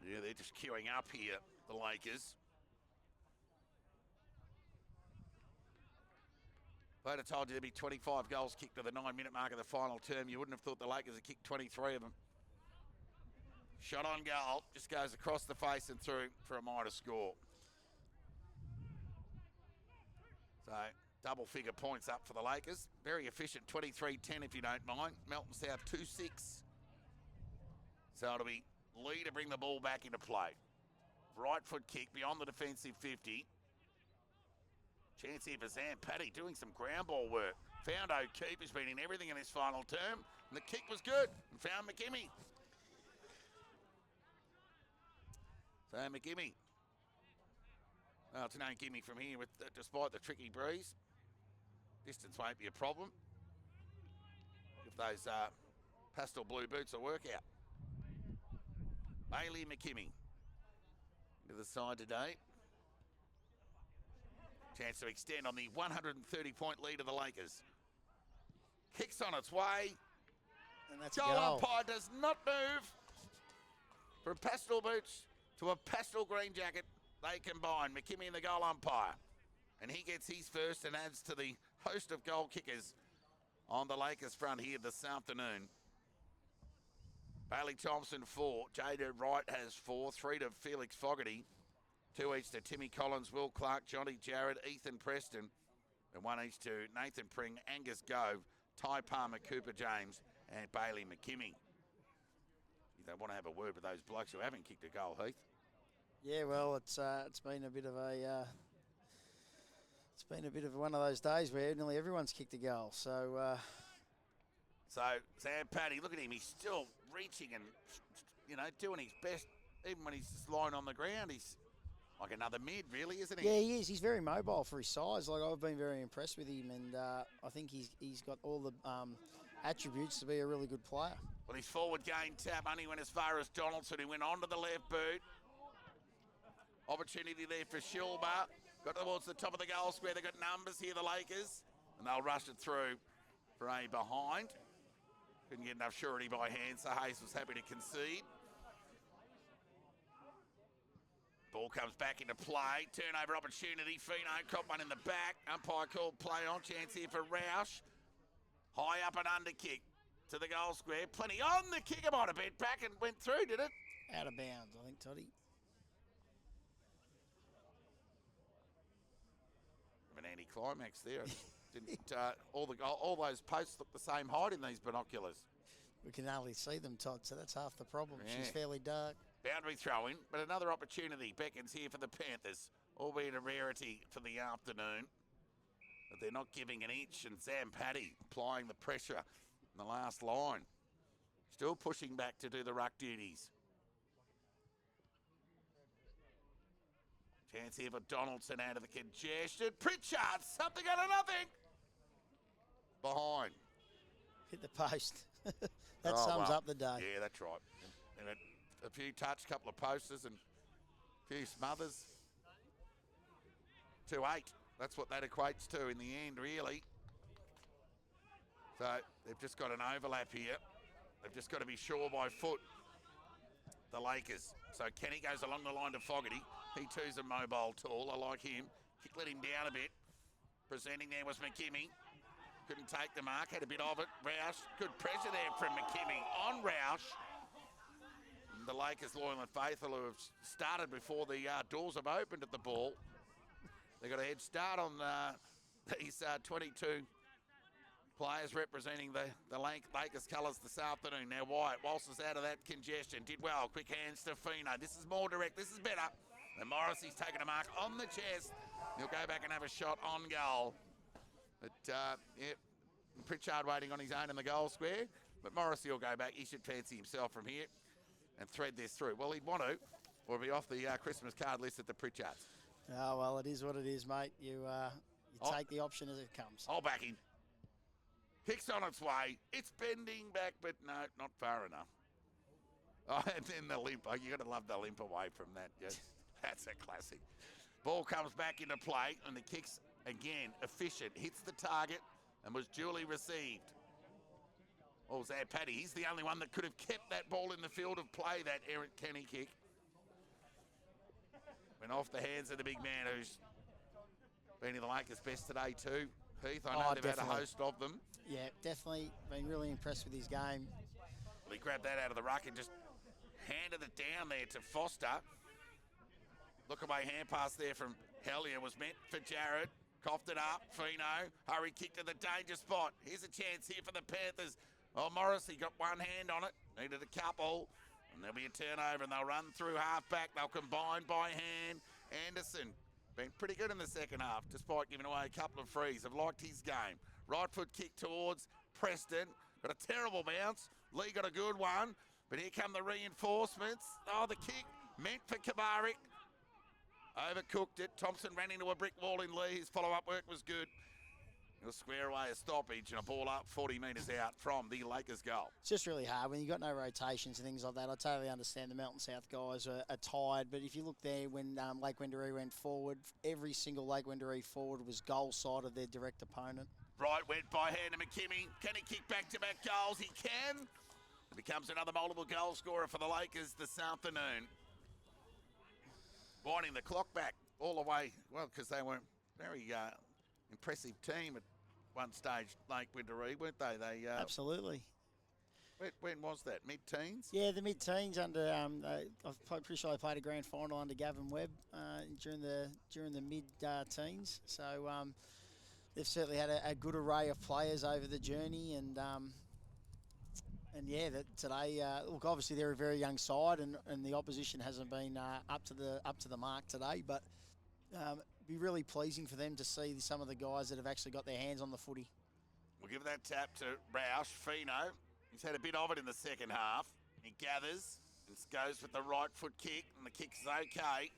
Yeah, they're just queuing up here, the Lakers. If I'd have told you there'd be 25 goals kicked to the 9-minute mark of the final term, you wouldn't have thought the Lakers had kicked 23 of them. Shot on goal, just goes across the face and through for a minor score. So, double-figure points up for the Lakers. Very efficient, 23-10 if you don't mind. Melton South 2-6. So it'll be Lee to bring the ball back into play. Right foot kick beyond the defensive 50. Chance here for Zampatti doing some ground ball work. Found O'Keefe, who's been in everything in this final term. And the kick was good. And found McKimmie. So McKimmie. Well, it's no gimme from here, with despite the tricky breeze. Distance won't be a problem if those pastel blue boots will work out. Bailey McKimmie to the side today. Chance to extend on the 130-point lead of the Lakers. Kicks on its way. And that's a Goal goal. umpire does not move. From pastel boots to a pastel green jacket, they combine. McKimmie and the goal umpire. And he gets his first and adds to the host of goal kickers on the Lakers front here this afternoon. Bailey Thompson 4. Jada Wright has 4. 3 to Felix Fogarty. 2 each to Timmy Collins, Will Clark, Johnny Jarrett, Ethan Preston. And 1 each to Nathan Pring, Angus Gove, Ty Palmer, Cooper James, and Bailey McKimmie. They want to have a word with those blokes who haven't kicked a goal, Heath. Yeah, well, it's been a bit of one of those days where nearly everyone's kicked a goal. So Sam Paddy, look at him. He's still reaching and, doing his best. Even when he's just lying on the ground, he's like another mid, really, isn't he? yeah, he is. He's very mobile for his size. Like, I've been very impressed with him, and I think he's got all the attributes to be a really good player. Well, his forward game tap only went as far as Donaldson, who went onto the left boot. Opportunity there for Shilba. Got towards the top of the goal square. They've got numbers here, the Lakers, and they'll rush it through for a behind. Couldn't get enough surety by hand, so Hayes was happy to concede. Ball comes back into play. Turnover opportunity. Fino caught one in the back. Umpire called play on. Chance here for Roush. High up and under kick to the goal square. Plenty on the kick. It might have bent back and went through, did it? Out of bounds, I think, Toddy. An anti-climax there. Didn't all those posts look the same height in these binoculars? We can hardly see them, Todd, so that's half the problem. Yeah. She's fairly dark. Boundary throw in, but another opportunity beckons here for the Panthers, albeit a rarity for the afternoon. But they're not giving an inch, and Sam Paddy applying the pressure in the last line. Still pushing back to do the ruck duties. Chance here for Donaldson out of the congestion. Pritchard, something out of nothing. Behind. Hit the post. That sums up the day. Yeah, that's right. And a few touch, couple of posters and a few smothers. 2-8. That's what that equates to in the end, really. So they've just got an overlap here. They've just got to be sure by foot, the Lakers. So Kenny goes along the line to Fogarty. He too's a mobile tool. I like him. Let him down a bit. Presenting there was McKimmie. Couldn't take the mark. Had a bit of it. Roush. Good pressure there from McKimmie on Roush. The Lakers loyal and faithful who have started before the doors have opened at the ball. They got a head start on these 22 players representing the Lakers colours this afternoon. Now Wyatt, whilst is out of that congestion, did well. Quick hands to Fino. This is more direct. This is better. And Morrissey's taken a mark on the chest. He'll go back and have a shot on goal. But, Pritchard waiting on his own in the goal square. But Morrissey will go back. He should fancy himself from here and thread this through. Well, he'd want to, or be off the Christmas card list at the Pritchards. Oh, well, it is what it is, mate. You take the option as it comes. I'll back him. Kicks on its way. It's bending back, but no, not far enough. Oh, and then the limp. Oh, you got to love the limp away from that. Yes, that's a classic. Ball comes back into play, and the kick's, again, efficient. Hits the target and was duly received. Oh, Zad Paddy, he's the only one that could have kept that ball in the field of play, that errant Kenny kick. Went off the hands of the big man who's been in the Lakers' best today too. Heath, I know they've definitely. had a host of them. Yeah, definitely been really impressed with his game. Well, he grabbed that out of the ruck and just handed it down there to Foster. Look away hand pass there from Hellier was meant for Jarrett. Coughed it up, Fino. Hurry kick to the danger spot. Here's a chance here for the Panthers. Oh, Morrissey got one hand on it. Needed a couple. And there'll be a turnover and they'll run through half-back. They'll combine by hand. Anderson been pretty good in the second half despite giving away a couple of frees. I've liked his game. Right foot kick towards Preston. Got a terrible bounce. Lee got a good one. But here come the reinforcements. Oh, the kick meant for Kabarik. Overcooked it. Thompson ran into a brick wall in Lee. His follow-up work was good. A square away, a stoppage, and a ball up 40 metres out from the Lakers goal. It's just really hard when you've got no rotations and things like that. I totally understand the Melton South guys are tired, but if you look there when Lake Wendouree went forward, every single Lake Wendouree forward was goal side of their direct opponent. Right, went by hand to McKimmie. Can he kick back-to-back goals? He can. It becomes another multiple goal scorer for the Lakers this afternoon. Winding the clock back all the way, well, because they were very impressive team at one stage, Lake Wendouree, weren't they? They Absolutely. When was that? Mid-teens? Yeah, the mid-teens under. I'm pretty sure they played a grand final under Gavin Webb during the mid-teens. So they've certainly had a good array of players over the journey, and yeah, that today. Look, obviously they're a very young side, and the opposition hasn't been up to the mark today, but. Be really pleasing for them to see some of the guys that have actually got their hands on the footy. We'll give that tap to Roush. Fino, he's had a bit of it in the second half. He gathers and goes with the right foot kick, and the kick's okay.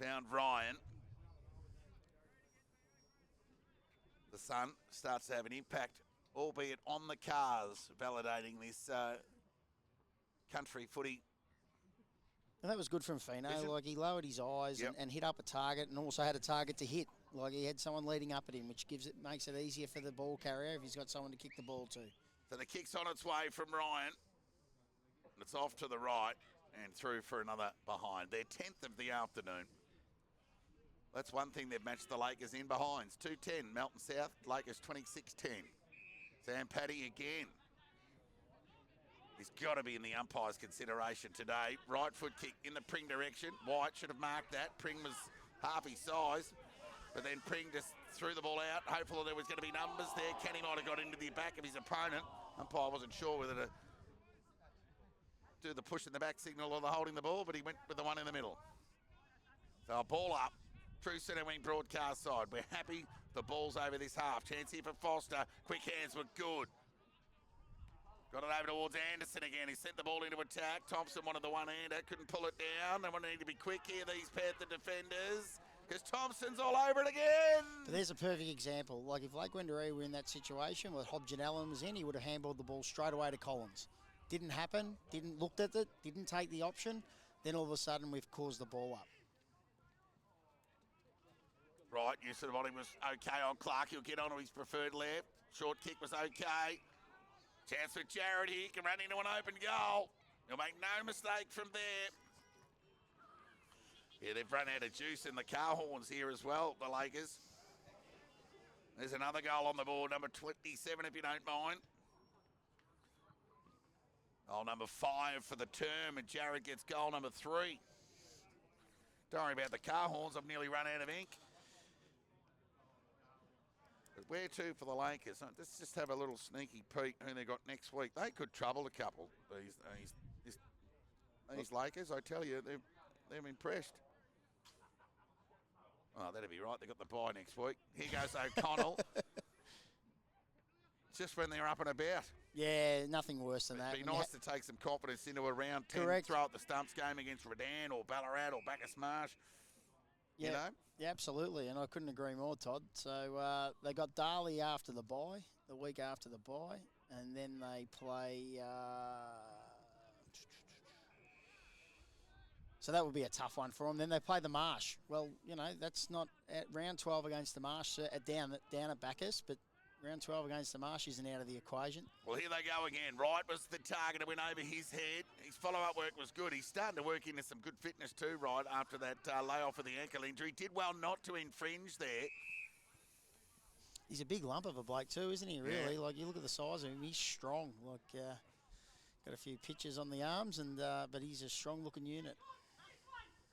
Found Ryan. The sun starts to have an impact, albeit on the cars, validating this country footy. And that was good from Fino. Like, he lowered his eyes and hit up a target, and also had a target to hit. Like, he had someone leading up at him, which makes it easier for the ball carrier if he's got someone to kick the ball to. So the kick's on its way from Ryan. And it's off to the right and through for another behind. Their 10th of the afternoon. That's one thing they've matched the Lakers in behinds. 2-10, Melton South, Lakers 26-10. Sam Paddy again. He's got to be in the umpire's consideration today. Right foot kick in the Pring direction. White should have marked that. Pring was half his size. But then Pring just threw the ball out. Hopefully there was going to be numbers there. Kenny might have got into the back of his opponent. Umpire wasn't sure whether to do the push in the back signal or the holding the ball, but he went with the one in the middle. So a ball up. True centre wing broadcast side. We're happy the ball's over this half. Chance here for Foster. Quick hands were good. Got it over towards Anderson again. He sent the ball into attack. Thompson wanted the one-hander. Couldn't pull it down. They want to need to be quick here, these Panther defenders, because Thompson's all over it again. But there's a perfect example. Like, if Lake Wendouree were in that situation where Hobson Allen was in, he would have handballed the ball straight away to Collins. Didn't happen. Didn't look at it. Didn't take the option. Then all of a sudden we've caused the ball up. Right, use of the body was okay on Clark. He'll get onto his preferred left. Short kick was okay. Chance for Jared here. He can run into an open goal. He'll make no mistake from there. Yeah, they've run out of juice in the car horns here as well, the Lakers. There's another goal on the board, number 27, if you don't mind. Goal number 5 for the term, and Jared gets goal number 3. Don't worry about the car horns. I've nearly run out of ink. But where to for the Lakers? Let's just have a little sneaky peek who they got next week. They could trouble a couple, these Lakers. I tell you, they're impressed. Oh, that'd be right. They got the bye next week. Here goes O'Connell. Just when they're up and about. Yeah, nothing worse than that. It'd be nice to take some confidence into a round 10. Correct. Throw up the stumps game against Redan or Ballarat or Bacchus Marsh. Yeah, you know? Yeah, absolutely, and I couldn't agree more, Todd. So they got Darley after the bye, the week after the bye, and then they play... So that would be a tough one for them. Then they play the Marsh. Well, you know, that's not at round 12 against the Marsh, down at Bacchus, but round 12 against the Marsh isn't out of the equation. Well, here they go again. Wright was the target that went over his head. His follow-up work was good. He's starting to work into some good fitness too, Wright, after that layoff of the ankle injury. Did well not to infringe there. He's a big lump of a bloke too, isn't he, really? Yeah. Like, you look at the size of him, he's strong. Like, got a few pitches on the arms, and but he's a strong-looking unit.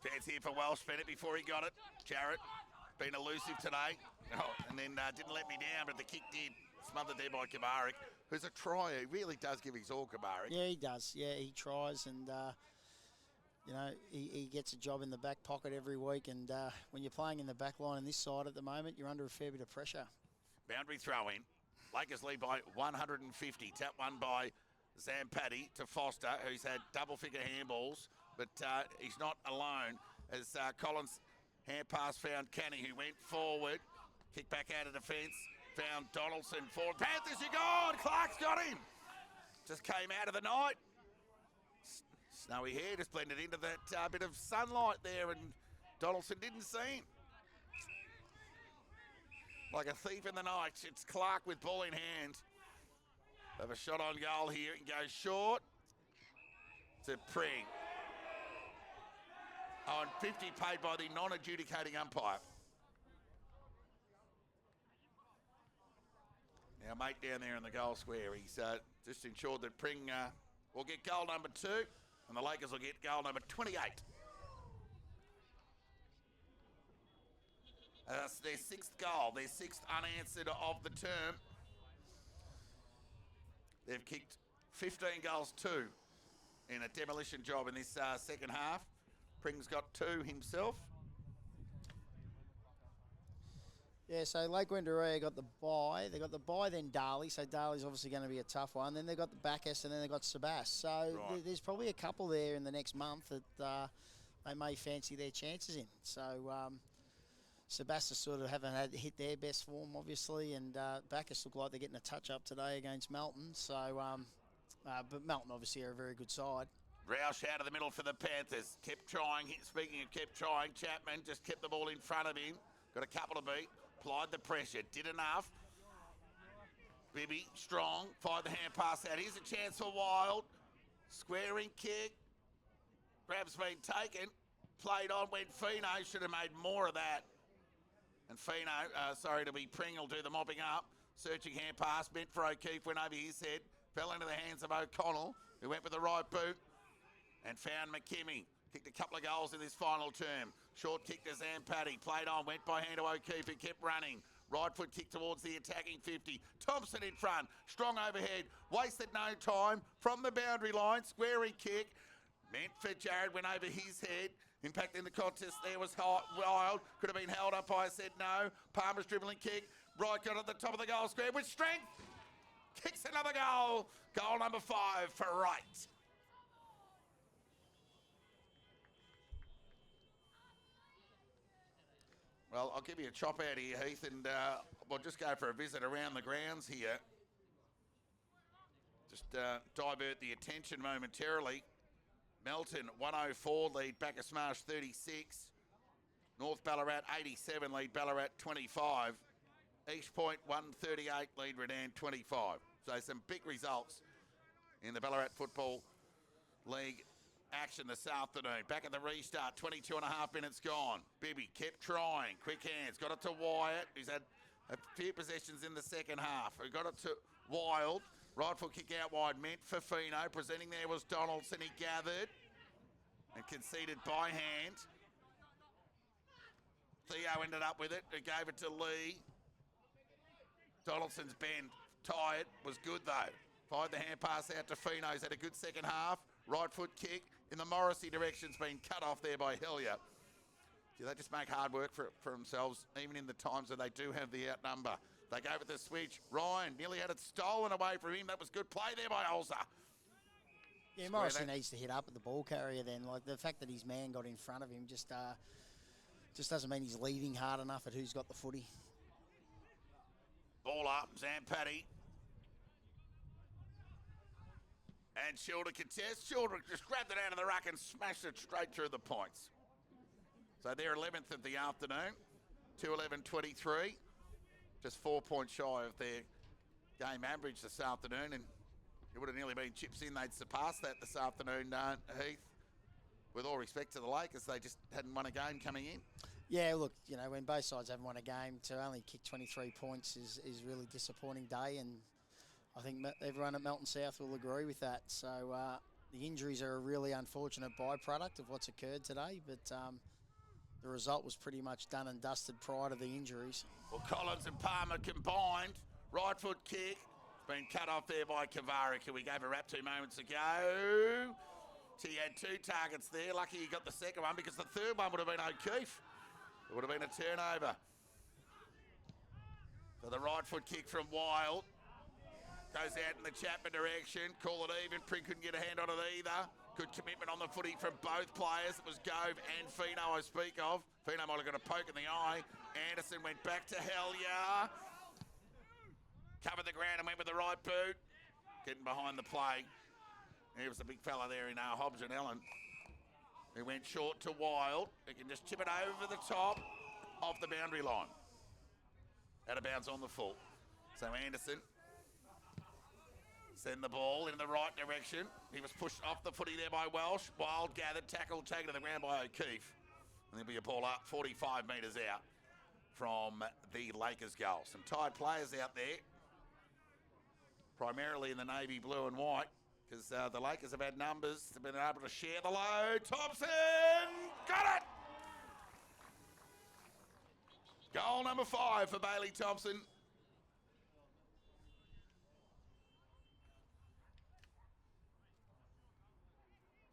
Chance here for Welsh. Spent it before he got it. Jarrett been elusive today. Oh, and then didn't let me down, but the kick did. Smothered there by Kabarik, who's a trier. He really does give his all, Kabarik. Yeah, he does. Yeah, he tries, and, you know, he gets a job in the back pocket every week. And when you're playing in the back line on this side at the moment, you're under a fair bit of pressure. Boundary throw in. Lakers lead by 150. Tap one by Zampati to Foster, who's had double-figure handballs. But he's not alone, as Collins Hand pass found Canny, who went forward. Kick back out of defence. Found Donaldson forward. Panthers, you're gone. Clark's got him. Just came out of the night. Snowy hair just blended into that bit of sunlight there, and Donaldson didn't see him. Like a thief in the night, it's Clark with ball in hand. Have a shot on goal here and goes short to Pring. On 50 paid by the non-adjudicating umpire. Our mate down there in the goal square, he's just ensured that Pring will get goal number 2 and the Lakers will get goal number 28. That's their 6th goal, their 6th unanswered of the term. They've kicked 15 goals, 2 in a demolition job in this second half. Pring's got 2 himself. Yeah, so Lake Wendouree got the bye. They got the bye, then Darley. So Darley's obviously going to be a tough one. Then they got the Bacchus, and then they got Sebas. So there's probably a couple there in the next month that they may fancy their chances in. So Sebas sort of haven't hit their best form, obviously, and Bacchus look like they're getting a touch up today against Melton. So, but Melton obviously are a very good side. Roush out of the middle for the Panthers. Kept trying. Speaking of kept trying, Chapman just kept the ball in front of him. Got a couple to beat. Applied the pressure. Did enough. Bibby, strong. Fired the hand pass out. Here's a chance for Wild. Squaring kick. Grab's been taken. Played on. Went Fino. Should have made more of that. And Fino, sorry to be Pring, will do the mopping up. Searching hand pass. Meant for O'Keefe. Went over his head. Fell into the hands of O'Connell, who went with the right boot. And found McKimmie. Kicked a couple of goals in this final term. Short kick to Zampatti. Played on. Went by hand to O'Keefe, who kept running. Right foot kick towards the attacking 50. Thompson in front. Strong overhead. Wasted no time. From the boundary line. Squarey kick. Meant for Jared. Went over his head. Impacting the contest there was Wild. Could have been held up. I said no. Palmer's dribbling kick. Right got at the top of the goal square with strength. Kicks another goal. Goal number 5 for Wright. Well, I'll give you a chop out here, Heath, and we'll just go for a visit around the grounds here. Just divert the attention momentarily. Melton, 104, lead Bacchus Marsh 36. North Ballarat, 87, lead Ballarat 25. East Point, 138, lead Redan 25. So some big results in the Ballarat Football League action this afternoon. Back at the restart, 22 and a half minutes gone. Bibby kept trying. Quick hands. Got it to Wyatt, who's had a few possessions in the second half. Who got it to Wild. Right foot kick out wide. Meant for Fino. Presenting there was Donaldson. He gathered and conceded by hand. Theo ended up with it. Who gave it to Lee. Donaldson's bend. Tired. Was good though. Fired the hand pass out to Fino. He's had a good second half. Right foot kick in the Morrissey direction's been cut off there by Hillier. Do they just make hard work for themselves, even in the times that they do have the outnumber? They go with the switch. Ryan nearly had it stolen away from him. That was good play there by Olser. Yeah, Morrissey needs to hit up at the ball carrier then. Like the fact that his man got in front of him just doesn't mean he's leading hard enough at who's got the footy. Ball up, Zampatti. And Shilder contest. Shilder just grabbed it out of the ruck and smashed it straight through the points. So they're 11th of the afternoon. 2:11:23. Just 4 points shy of their game average this afternoon. And it would have nearly been chips in. They'd surpassed that this afternoon, Heath. With all respect to the Lakers, they just hadn't won a game coming in. Yeah, look, you know, when both sides haven't won a game, to only kick 23 points is really disappointing day, and I think everyone at Melton South will agree with that. So the injuries are a really unfortunate byproduct of what's occurred today, but the result was pretty much done and dusted prior to the injuries. Well, Collins and Palmer combined. Right foot kick. Been cut off there by Kavarik, who we gave a rap to moments ago. So he had 2 targets there. Lucky he got the second one because the third one would have been O'Keefe. It would have been a turnover. So the right foot kick from Wild. Goes out in the Chapman direction. Call it even. Pring couldn't get a hand on it either. Good commitment on the footy from both players. It was Gove and Fino I speak of. Fino might have got a poke in the eye. Anderson went back to Hellier. Covered the ground and went with the right boot. Getting behind the play. There was a big fella there in Hobbs and Ellen. He went short to Wild. He can just chip it over the top of the boundary line. Out of bounds on the full. So Anderson send the ball in the right direction. He was pushed off the footy there by Welsh. Wild gathered, tackled, taken to the ground by O'Keefe. And there'll be a ball up 45 metres out from the Lakers goal. Some tired players out there, primarily in the navy blue and white, because the Lakers have had numbers. They've been able to share the load. Thompson! Got it! Goal number 5 for Bailey Thompson.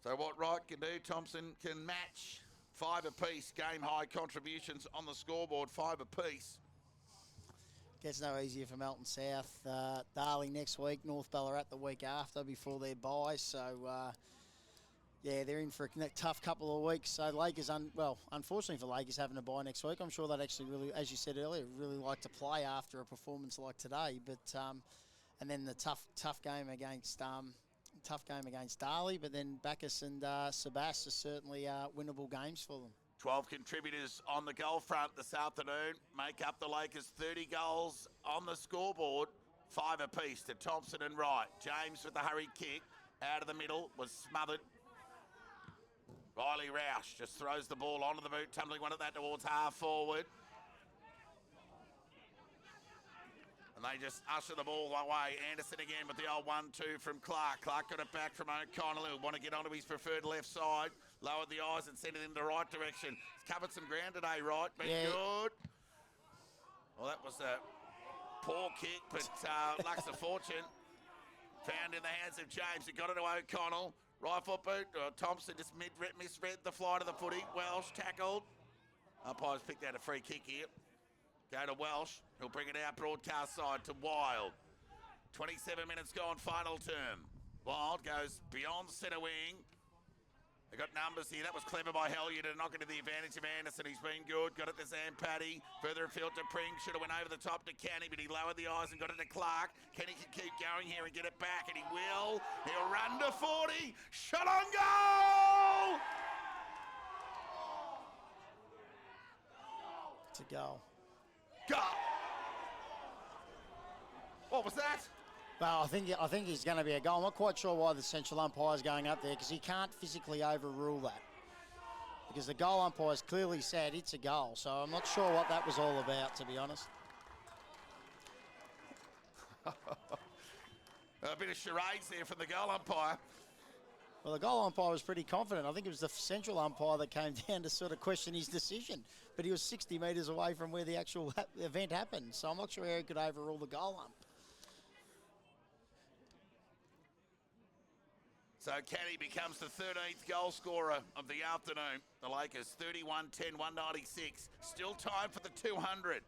So what Wright can do, Thompson can match 5 apiece, game high contributions on the scoreboard, 5 apiece. Gets no easier for Melton South. Darling next week, North Ballarat the week after before their bye. So, yeah, they're in for a tough couple of weeks. So Lakers, unfortunately for Lakers having a bye next week, I'm sure they'd actually really, as you said earlier, really like to play after a performance like today. But and then the tough game against Darley, but then Bacchus and Sebas are certainly winnable games for them. 12 contributors on the goal front this afternoon make up the Lakers' 30 goals on the scoreboard, 5 apiece to Thompson and Wright. James with the hurried kick out of the middle was smothered. Riley Roush just throws the ball onto the boot, tumbling one at that towards half forward. And they just usher the ball away. Anderson again with the old 1-2 from Clark. Clark got it back from O'Connell, who want to get onto his preferred left side. Lowered the eyes and sent it in the right direction. He's covered some ground today, right? Been good. Well, that was a poor kick, but luck's a fortune. Found in the hands of James. He got it to O'Connell. Right foot boot. Thompson just misread the flight of the footy. Welsh tackled. Umpires picked out a free kick here. Go to Welsh. He'll bring it out broadcast side to Wild. 27 minutes gone, final term. Wild goes beyond centre wing. They got numbers here. That was clever by Hellier to knock it to the advantage of Anderson. He's been good. Got it to Zampatti. Further afield to Pring. Should have went over the top to Kenny, but he lowered the eyes and got it to Clark. Kenny can keep going here and get it back, and he will. He'll run to 40. Shot on goal! It's a goal. Goal! What was that? Well, I think he's going to be a goal. I'm not quite sure why the central umpire's going up there, because he can't physically overrule that. Because the goal umpire's clearly said it's a goal, so I'm not sure what that was all about, to be honest. A bit of charades there from the goal umpire. Well, the goal umpire was pretty confident. I think it was the central umpire that came down to sort of question his decision. But he was 60 metres away from where the actual event happened, so I'm not sure how he could overrule the goal ump. So Kenny becomes the 13th goal scorer of the afternoon. The Lakers 31-10, 196. Still time for the 200.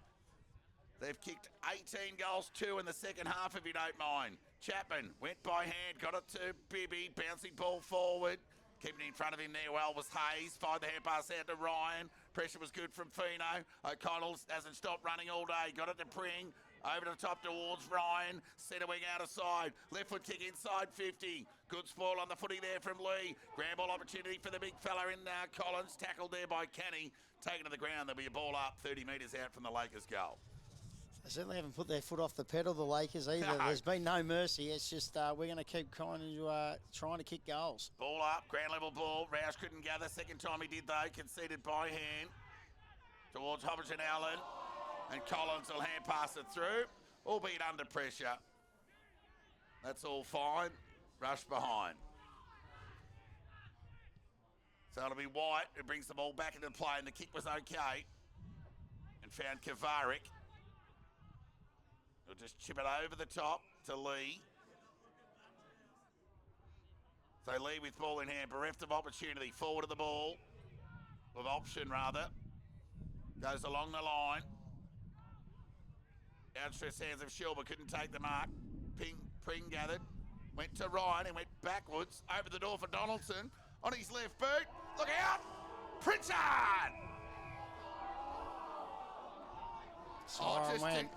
They've kicked 18 goals, 2 in the second half, if you don't mind. Chapman went by hand, got it to Bibby, bouncing ball forward. Keeping in front of him there well was Hayes. Fired the hand pass out to Ryan. Pressure was good from Fino. O'Connell hasn't stopped running all day. Got it to Pring. Over to the top towards Ryan. Centre wing out of side. Left foot kick inside 50. Good spoil on the footy there from Lee. Grand ball opportunity for the big fella in Collins. Tackled there by Kenny. Taken to the ground. There'll be a ball up 30 metres out from the Lakers goal. They certainly haven't put their foot off the pedal, the Lakers, either. No. There's been no mercy. It's just we're going to keep trying to kick goals. Ball up. Ground level ball. Roush couldn't gather. Second time he did though. Conceded by hand. Towards Hobbs and Allen. And Collins will hand pass it through, albeit under pressure. That's all fine. Rush behind. So it'll be White who brings the ball back into play, and the kick was okay. And found Kavarik. He'll just chip it over the top to Lee. So Lee with ball in hand, bereft of opportunity. Forward of the ball, of option rather. Goes along the line. Outstretched hands of Shilber couldn't take the mark. Pring gathered. went to Ryan and went backwards over the door for Donaldson on his left boot. Look out! Pritchard!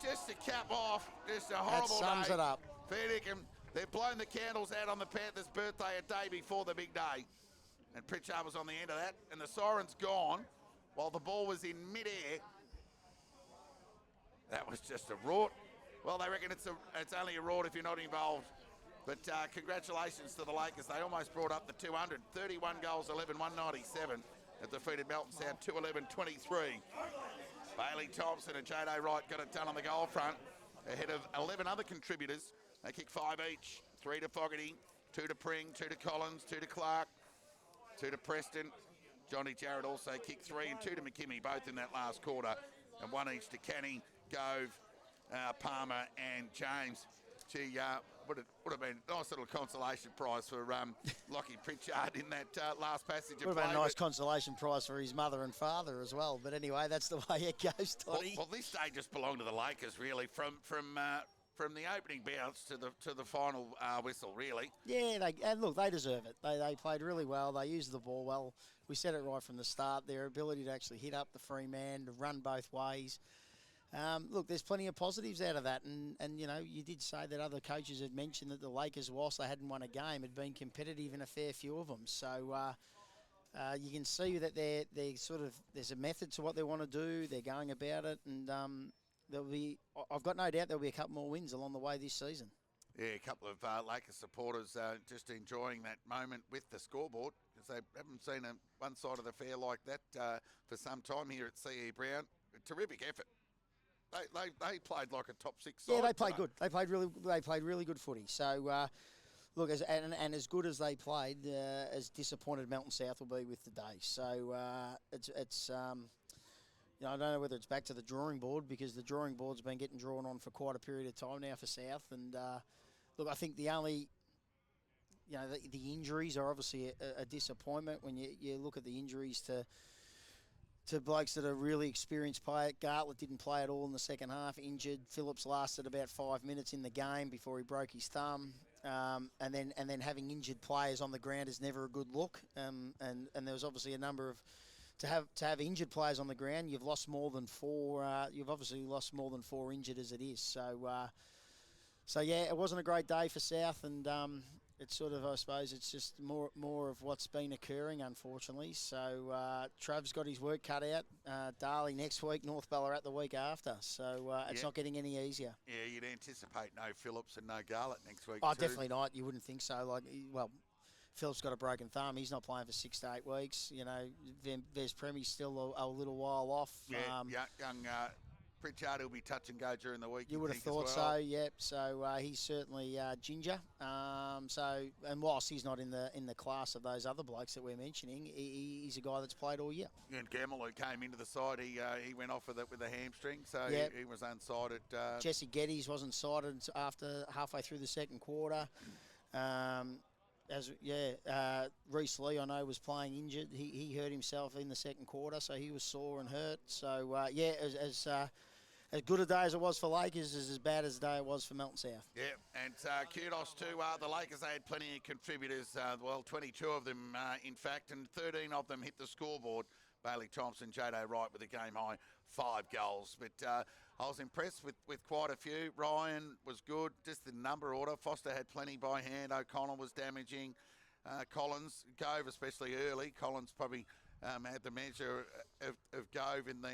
Just to cap off, just a horrible day. That sums it up. Fair dinkum. They've blown the candles out on the Panthers' birthday a day before the big day. And Pritchard was on the end of that. And the siren's gone while the ball was in mid-air. That was just a rort. Well, they reckon it's only a rort if you're not involved. But congratulations to the Lakers. They almost brought up the 200. 31 goals, 11, 197. Have defeated Melton South 211-23. Bailey Thompson and J.D. Wright got it done on the goal front ahead of 11 other contributors. They kick 5 each. 3 to Fogarty, 2 to Pring, 2 to Collins, 2 to Clark, 2 to Preston. Johnny Jarrett also kicked 3 and 2 to McKimmie, both in that last quarter. And 1 each to Canning, Gove, Palmer and James. Gee, would have been a nice little consolation prize for Lockie Pritchard in that last passage of play. Would have been a nice consolation prize for his mother and father as well. But anyway, that's the way it goes, Toddy. Well, this day just belonged to the Lakers, really, from the opening bounce to the final whistle, really. Yeah, they deserve it. They played really well. They used the ball well. We said it right from the start. Their ability to actually hit up the free man, to run both ways. Look, there's plenty of positives out of that, and you know, you did say that other coaches had mentioned that the Lakers, whilst they hadn't won a game, had been competitive in a fair few of them. So you can see that they're sort of, there's a method to what they want to do. They're going about it, and I've got no doubt there'll be a couple more wins along the way this season. Yeah, a couple of Lakers supporters just enjoying that moment with the scoreboard, because they haven't seen one side of the fair like that for some time here at CE Brown. A terrific effort. They played like a top 6 side. Yeah, they played good. They played really good footy. So look, as good as they played, as disappointed Melton South will be with the day. So it's you know, I don't know whether it's back to the drawing board, because the drawing board's been getting drawn on for quite a period of time now for South. And look, I think the only, you know, the injuries are obviously a disappointment when you look at the injuries to blokes that are really experienced players. Gartlett didn't play at all in the second half, injured. Phillips lasted about 5 minutes in the game before he broke his thumb. And then having injured players on the ground is never a good look. And there was obviously a number of, to have injured players on the ground, you've lost more than 4. You've obviously lost more than 4 injured as it is. So yeah, it wasn't a great day for South, and it's sort of, I suppose, it's just more of what's been occurring, unfortunately. So Trav's got his work cut out. Darley next week, North Ballarat the week after. So it's not getting any easier. Yeah, you'd anticipate no Phillips and no Garlett next week. Oh, definitely not. You wouldn't think so. Well, Phillips got a broken thumb. He's not playing for 6 to 8 weeks. You know, Vez Premi's still a little while off. Yeah, young Pritchard will be touch and go during the week. You would have thought so, yep. So he's certainly ginger. So, and whilst he's not in the class of those other blokes that we're mentioning, he's a guy that's played all year. And Gamble, who came into the side, he went off with it with a hamstring, so yep. he was unsighted. Jesse Geddes wasn't sighted after halfway through the second quarter. Reece Lee, I know, was playing injured. He hurt himself in the second quarter, so he was sore and hurt. So, as good a day as it was for Lakers is as bad as the day it was for Melton South. Yeah, and kudos to the Lakers. They had plenty of contributors, 22 of them, in fact, and 13 of them hit the scoreboard. Bailey Thompson, J.D. Wright with a game-high 5 goals. But I was impressed with quite a few. Ryan was good, just the number order. Foster had plenty by hand. O'Connell was damaging. Collins, Gove especially early. Collins probably had the measure of Gove in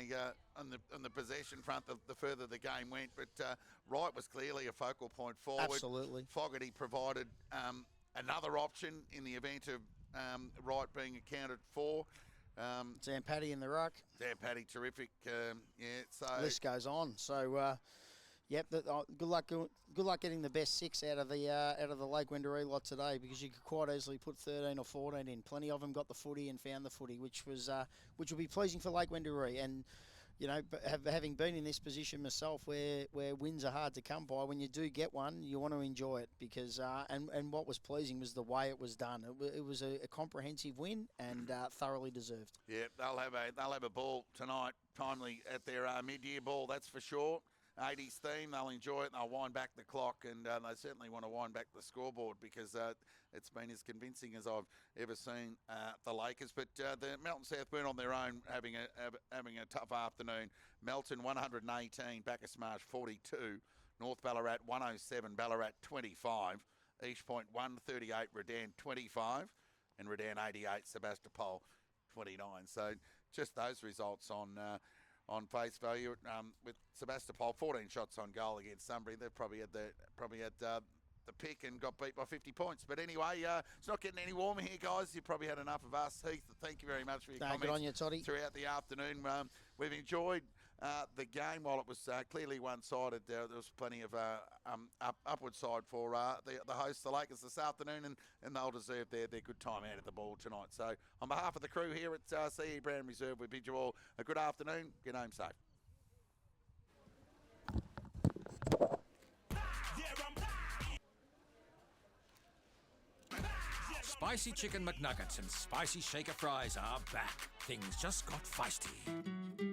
on the possession front the further the game went. But Wright was clearly a focal point forward. Absolutely. Fogarty provided another option in the event of Wright being accounted for. Zampatti in the ruck. Zampatti, terrific. So list goes on. So, good luck getting the best 6 out of the Lake Wendouree lot today, because you could quite easily put 13 or 14 in. Plenty of them got the footy and found the footy, which will be pleasing for Lake Wendouree. And you know, having been in this position myself, where wins are hard to come by, when you do get one, you want to enjoy it, because and what was pleasing was the way it was done. It was a comprehensive win, and thoroughly deserved. Yeah, they'll have a ball tonight, timely at their mid-year ball, that's for sure. 80s theme. They'll enjoy it and they'll wind back the clock, and they certainly want to wind back the scoreboard because it's been as convincing as I've ever seen the Lakers. But the Melton South Burn on their own having a tough afternoon. Melton 118, Bacchus Marsh 42, North Ballarat 107, Ballarat 25, East Point 138, Redan 25, and Redan 88, Sebastopol 29. So just those results on face value. With Sebastopol 14 shots on goal against Sunbury, they've probably had the pick and got beat by 50 points. But anyway, it's not getting any warmer here, guys. You've probably had enough of us. Heath, thank you very much for your comments good on you, Toddy. throughout the afternoon. We've enjoyed the game. While it was clearly one-sided, there was plenty of upward side for the hosts, the Lakers, this afternoon, and they'll deserve their good time out of the ball tonight. So on behalf of the crew here at CE Brown Reserve, we bid you all a good afternoon. Get home safe. Spicy Chicken McNuggets and Spicy Shaker Fries are back. Things just got feisty.